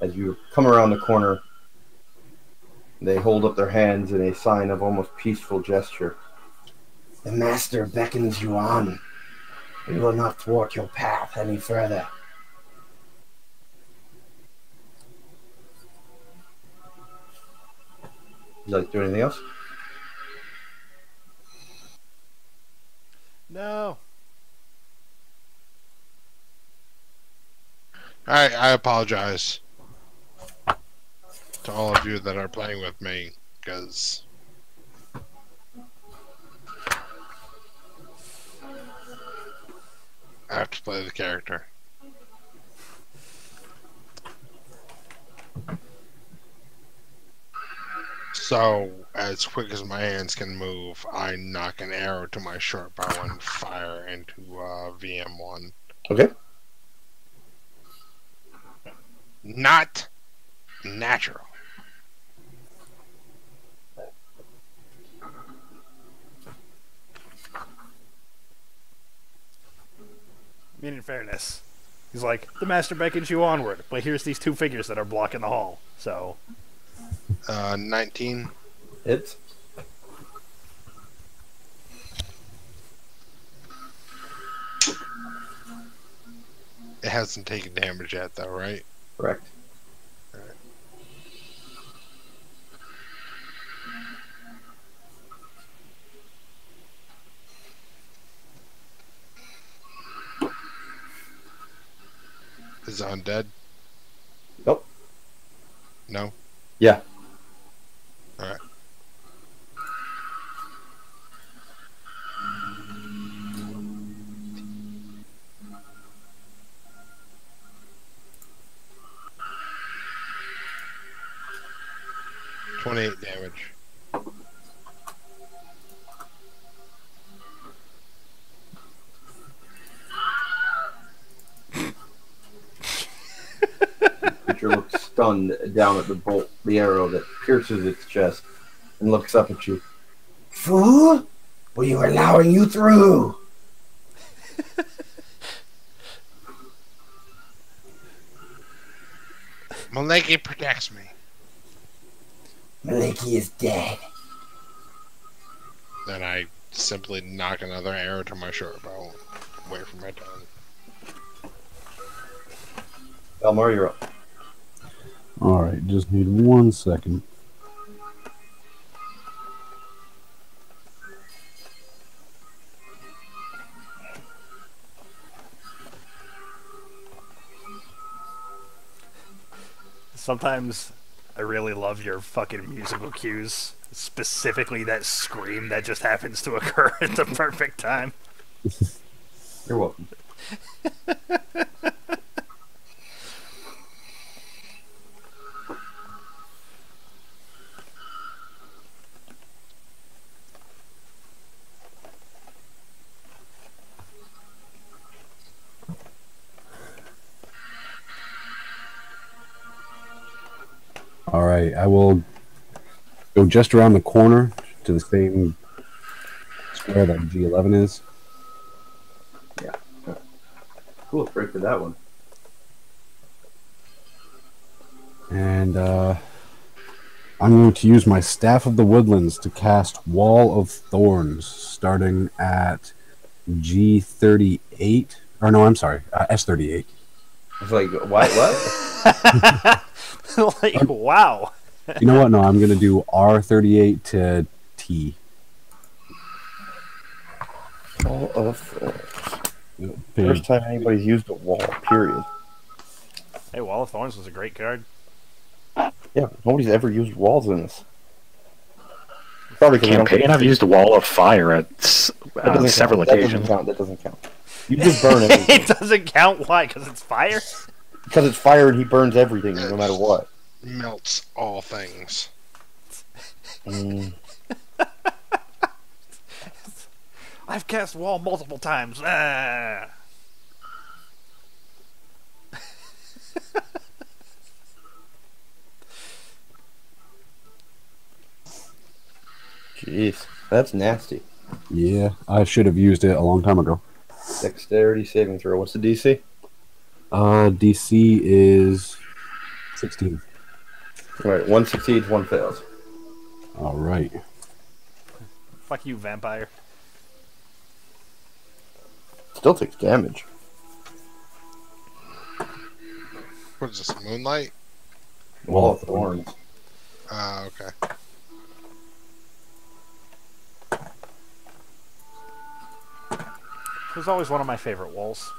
As you come around the corner, they hold up their hands in a sign of almost peaceful gesture. The Master beckons you on. We will not thwart your path any further. Would you like to do anything else? No. I apologize to all of you that are playing with me, because I have to play the character. So, as quick as my hands can move, I knock an arrow to my short bow and fire into VM1. Okay. Not natural. I mean, in fairness, he's like, the Master beckons you onward, but here's these two figures that are blocking the hall, so... 19. Hits. It hasn't taken damage yet, though, right? Correct. Alright. Is it undead? Nope. No? Yeah. Alright. $28 damage. creature looks stunned down at the bolt, the arrow that pierces its chest, and looks up at you. Fool! We were allowing you through. Maleki protects me. Maliki is dead. Then I simply knock another arrow to my short bow away from my tongue. Belmar, you're up. All right, just need 1 second. Sometimes I really love your fucking musical cues. Specifically that scream that just happens to occur at the perfect time. You're welcome. All right, I will go just around the corner to the same square that G11 is. Cool, break for that one. And I'm going to use my Staff of the Woodlands to cast Wall of Thorns, starting at G38. Or no, I'm sorry, S38. It's like, what? Like, wow. You know what? No, I'm going to do R38 to T. Wall of Thorns. First time anybody's used a wall, period. Hey, Wall of Thorns was a great card. Yeah, but nobody's ever used walls in this. Probably because Campaign, I've used a wall of fire at several occasions. That doesn't count. You just burn everything. It doesn't count. Why? Because it's fire? Because it's fire and he burns everything, no matter what. Melts all things. I've cast wall multiple times. Ah. Jeez, that's nasty. Yeah, I should have used it a long time ago. Dexterity saving throw. What's the DC? DC is 16. Alright, 1 succeeds, 1 fails. All right. Fuck you, vampire. Still takes damage. What is this, Moonlight? Wall of Thorns. Okay. It was always one of my favorite walls.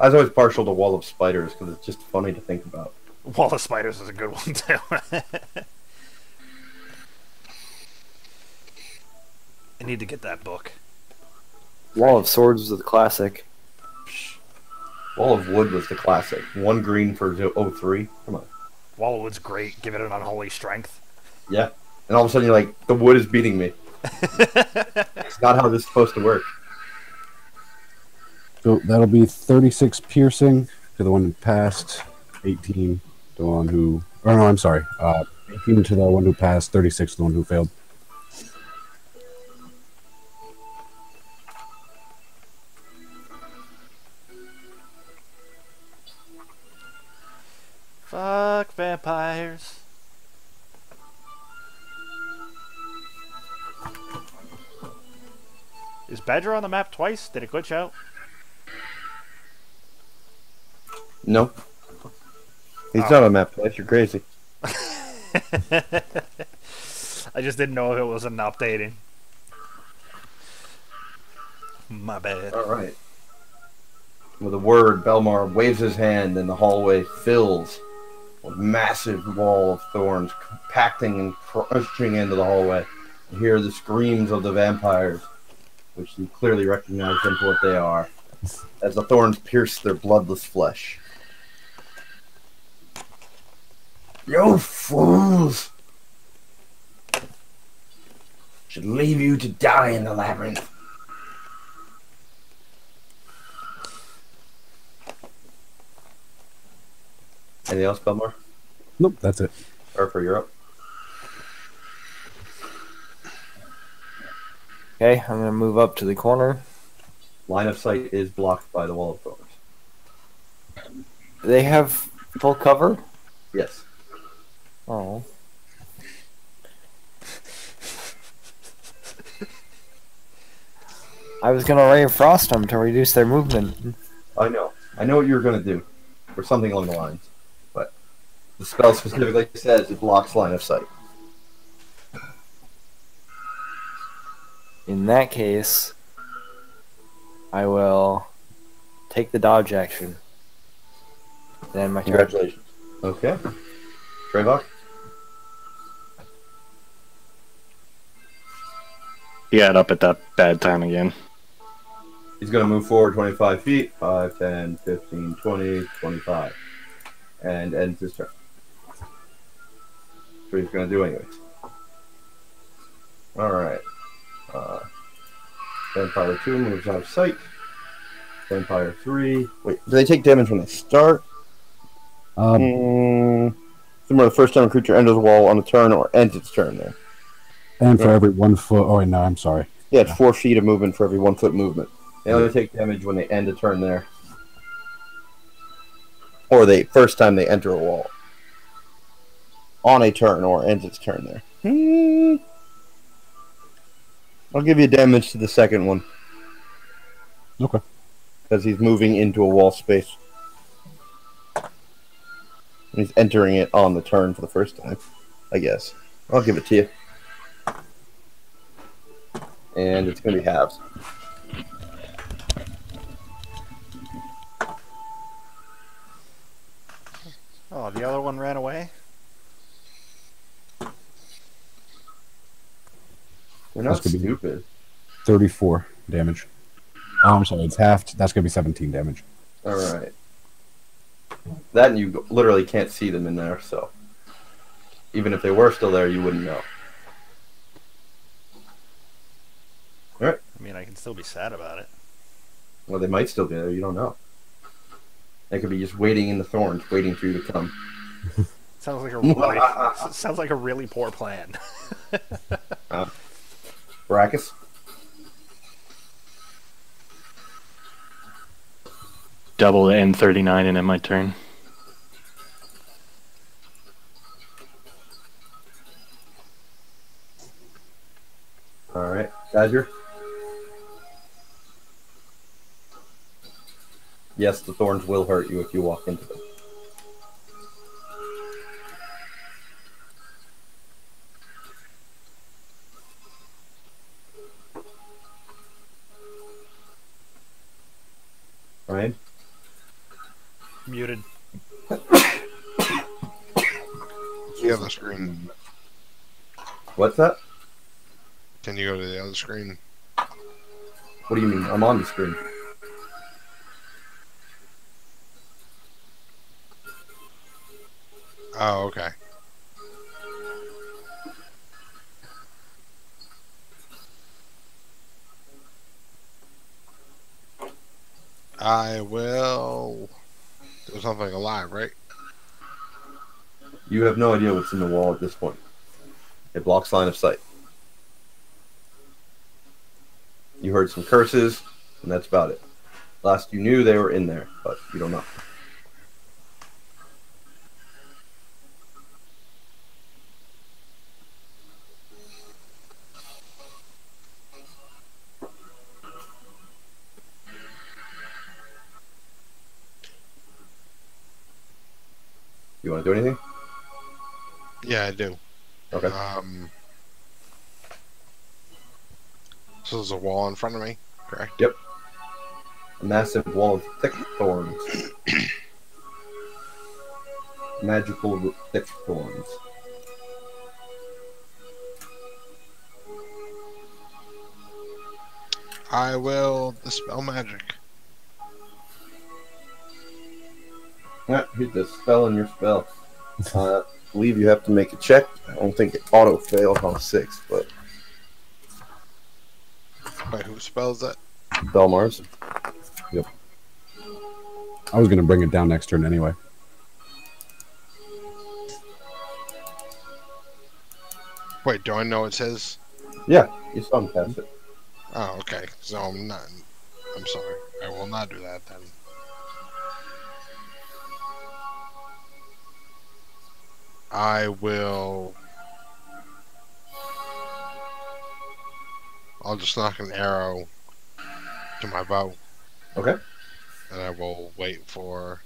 I was always partial to Wall of Spiders because it's just funny to think about. Wall of Spiders is a good one, too. I need to get that book. Wall of Swords was the classic. Wall of Wood was the classic. 1 green for 03. Come on. Wall of Wood's great. Give it an unholy strength. Yeah. And all of a sudden you're like, the wood is beating me. It's not how this is supposed to work. So that'll be 36 piercing to the one who passed, 18 to the one who... Oh, no, I'm sorry. 18 to the one who passed, 36 to the one who failed. Fuck vampires. Is Badger on the map twice? Did it glitch out? No. He's not on map twice. You're crazy. I just didn't know if it wasn't updating. My bad. Alright. With a word, Belmar waves his hand and the hallway fills with a massive wall of thorns compacting and crushing into the hallway. You hear the screams of the vampires, which you clearly recognize them for what they are, as the thorns pierce their bloodless flesh. You fools! Should leave you to die in the labyrinth. Anything else, Belmar? Nope, that's it. Or you're up. Okay, I'm gonna move up to the corner. Line of sight is blocked by the wall of thorns. They have full cover? Yes. Oh. I was gonna Ray of Frost them to reduce their movement. I know. I know what you're going to do. Or something along the lines. But the spell specifically says it blocks line of sight. In that case, I will take the dodge action. Then my turn. Congratulations. Okay. Trevok? He got up at that bad time again. He's going to move forward 25 feet. 5, 10, 15, 20, 25. And ends his turn. That's what he's going to do anyways. Alright. Vampire 2 moves out of sight. Vampire 3. Wait, do they take damage when they start? Similar to the first time a creature enters a wall on a turn or ends its turn there. And for every 1 foot. Oh, wait, no, I'm sorry. Yeah, it's 4 feet of movement for every 1 foot movement. They only take damage when they end a turn there. Or the first time they enter a wall. On a turn or ends its turn there. I'll give you damage to the second one. Okay. Because he's moving into a wall space. And he's entering it on the turn for the first time, I guess. I'll give it to you. And it's going to be halves. Oh, the other one ran away? They're not That's gonna be- stupid. 34 damage. Oh, I'm sorry, it's halved. That's going to be 17 damage. Alright. That and you literally can't see them in there, so. Even if they were still there, you wouldn't know. Alright. I mean, I can still be sad about it. Well, they might still be there, you don't know. They could be just waiting in the thorns, waiting for you to come. Sounds like a really, sounds like a really poor plan. Brachus? Double the N39 and in my turn. Alright. Badger? Yes, the thorns will hurt you if you walk into them. Ryan? Muted. The other screen. What's that? Can you go to the other screen? What do you mean? I'm on the screen. Oh, okay. I will do something alive, right? You have no idea what's in the wall at this point. It blocks line of sight. You heard some curses, and that's about it. Last you knew, they were in there, but you don't know. You want to do anything? Yeah, I do. Okay. So there's a wall in front of me, correct? Yep. A massive wall of thick thorns. Magical thick thorns. I will dispel magic. Yeah, hit the spell in your spell. I believe you have to make a check. I don't think it auto fails on a 6, but Wait, who spells that? Belmar's. I was going to bring it down next turn anyway. Wait, do I know it's his? Yeah, you saw him cast it. Oh, okay. So I'm not. I'm sorry. I will not do that then. I will. I'll just knock an arrow to my bow, Okay. and I will wait for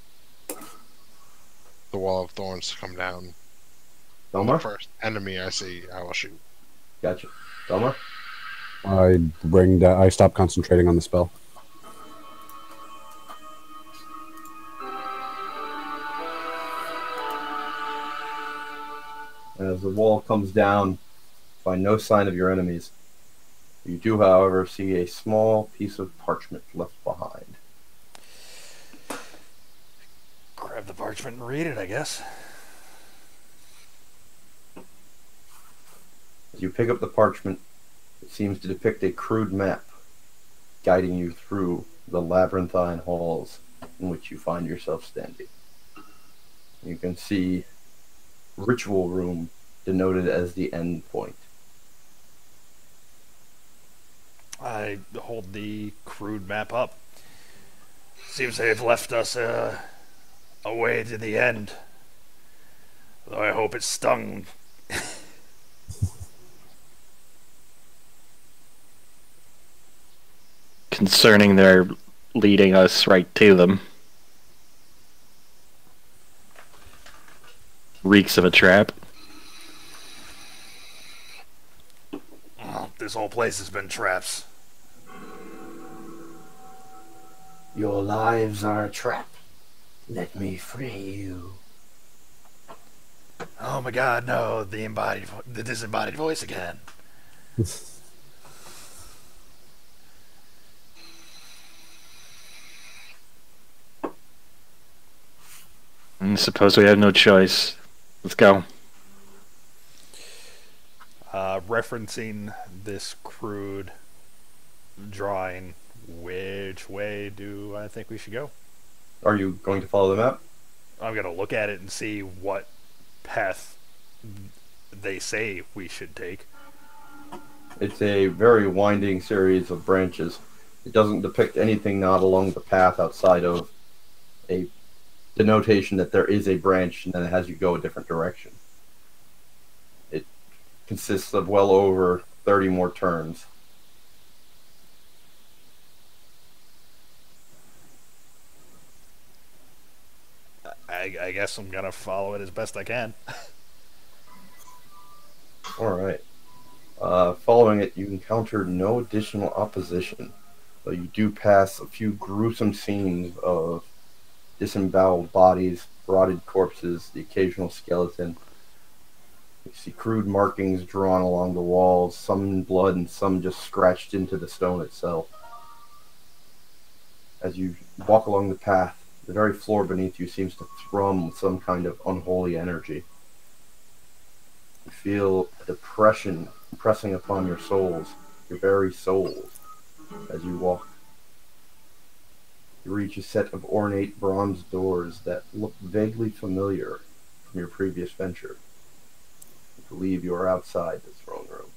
the wall of thorns to come down. The Delmar? first enemy I see, I will shoot. Gotcha. Delmar? I stop concentrating on the spell. As the wall comes down, find no sign of your enemies. You do, however, see a small piece of parchment left behind. Grab the parchment and read it, I guess. As you pick up the parchment, it seems to depict a crude map guiding you through the labyrinthine halls in which you find yourself standing. You can see ritual room denoted as the end point. I hold the crude map up. Seems they've left us a way to the end. Though I hope it stung. Concerning they're leading us right to them. Reeks of a trap. Oh, this whole place has been traps. Your lives are a trap. Let me free you. Oh my god, no, the disembodied voice again. I suppose we have no choice. Let's go. Referencing this crude drawing, which way do I think we should go? Are you going to follow the map? I'm going to look at it and see what path they say we should take. It's a very winding series of branches. It doesn't depict anything not along the path outside of a denotation that there is a branch and then it has you go a different direction. It consists of well over 30 more turns. I guess I'm going to follow it as best I can. Alright. Following it, you encounter no additional opposition, but you do pass a few gruesome scenes of disemboweled bodies, rotted corpses, the occasional skeleton. You see crude markings drawn along the walls, some in blood and some just scratched into the stone itself. As you walk along the path, the very floor beneath you seems to thrum with some kind of unholy energy. You feel a depression pressing upon your souls, your very souls, as you walk. You reach a set of ornate bronze doors that look vaguely familiar from your previous venture. You believe you are outside the throne room.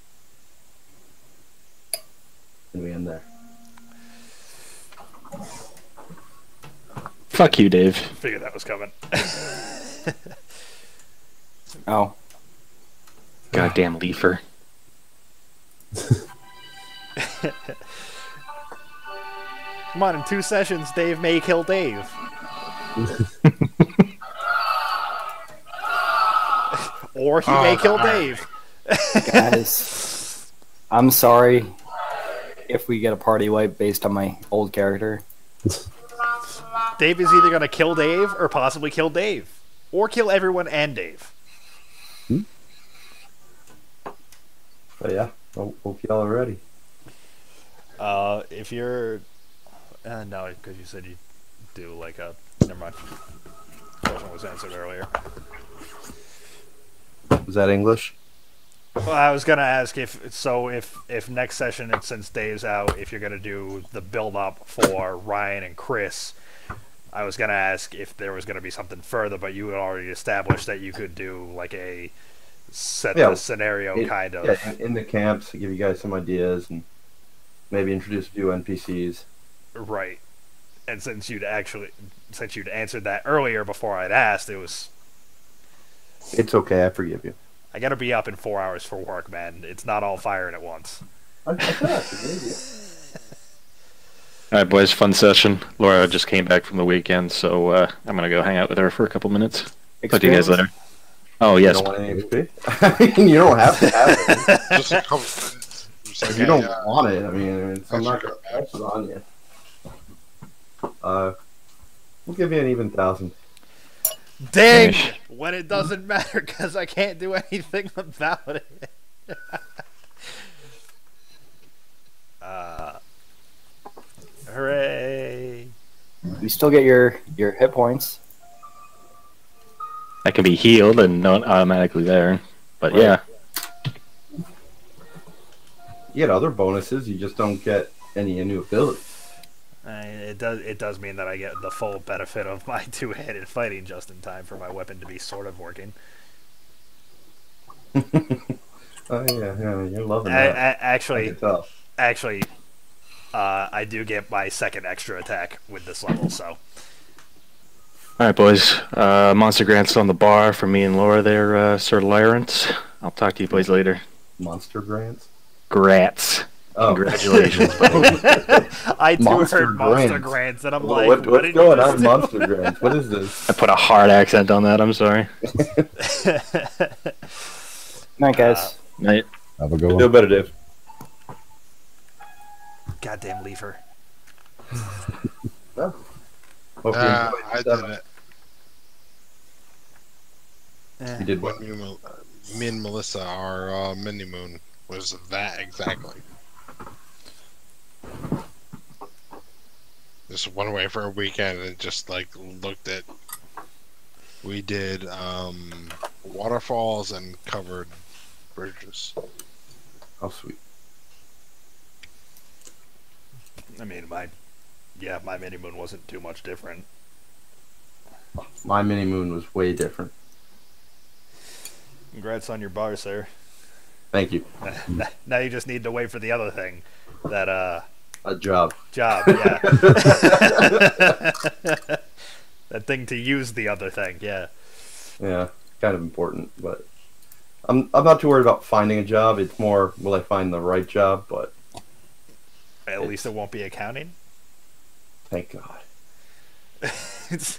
And we end there. Fuck you, Dave. Figured that was coming. Oh. Goddamn leafer. Come on, in 2 sessions, Dave may kill Dave. Or he may kill Dave. Guys, I'm sorry if we get a party wipe based on my old character. Dave is either going to kill Dave or possibly kill Dave. Or kill everyone and Dave. But yeah, hope y'all are ready. If you're... no, because you said you do like a... Never mind. Question was answered earlier. Was that English? Well, I was going to ask if next session, and since Dave's out, if you're going to do the build-up for Ryan and Chris, I was going to ask if there was going to be something further, but you had already established that you could do like a set Yeah, the scenario, kind of. Yeah, in the camps, give you guys some ideas and maybe introduce a few NPCs. Right. And since you'd answered that earlier before I'd asked, It's okay, I forgive you. I gotta be up in 4 hours for work, man. It's not all firing at once. I said I forgive you. All right, boys, fun session. Laura just came back from the weekend, so I'm gonna go hang out with her for a couple minutes. Talk to you guys later. Oh yes. You don't want any XP? I mean, you don't have to have it. Just a couple. If you don't want it, I mean, I'm not going to pass it on you. We'll give you an even 1,000. Dang! When it doesn't matter because I can't do anything about it. Hooray! You still get your hit points. I can be healed and not automatically there, but Right. yeah. You get other bonuses, you just don't get any new abilities. It does mean that I get the full benefit of my two-handed fighting just in time for my weapon to be sort of working. Oh yeah, you're loving that. Actually, I can tell. I do get my second extra attack with this level, so. All right, boys. Monster Grants on the bar for me and Laura there, Sir Lyrant. I'll talk to you boys later. Monster grants? Grats. Oh. Congratulations. I too Monster heard Monster Grants. Grants, and I'm Well, like, what what's did going you on, just Monster grants? What is this? I put a hard accent on that. I'm sorry. do? Night, guys. Night. Have a good Feel one. better, Dave. Goddamn leafer. Hope you enjoyed I the did it. You did what? When me and Melissa, our mini moon was that exactly. Just went away for a weekend and just like looked at. We did waterfalls and covered bridges. How sweet. I mean, my mini moon wasn't too much different. My mini moon was way different. Congrats on your bar, sir. Thank you. Now you just need to wait for the other thing. That, A job. job, yeah. That thing to use the other thing, yeah. Yeah, kind of important, but I'm not too worried about finding a job. It's more, will I find the right job? But At least it won't be accounting. thank God. It's,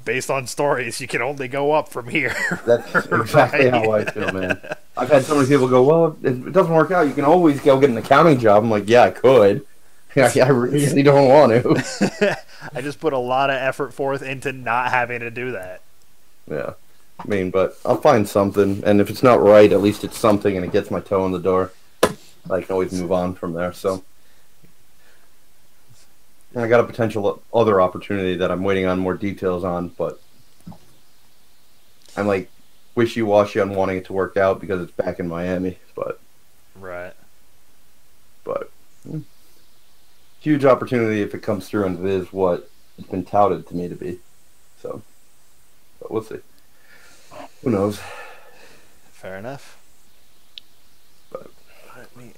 based on stories, you can only go up from here. That's exactly how I feel, man. I've had so many people go, well, if it doesn't work out, you can always go get an accounting job. I'm like, yeah, I could. I really don't want to. I just put a lot of effort forth into not having to do that. Yeah. I mean, but I'll find something, and if it's not right, at least it's something, and it gets my toe in the door. I can always move on from there, so. And I got a potential other opportunity that I'm waiting on more details on, but I'm like wishy-washy on wanting it to work out because it's back in Miami, but Right. Huge opportunity if it comes through, and it is what it's been touted to me to be. So, but we'll see. Who knows? Fair enough. But Let me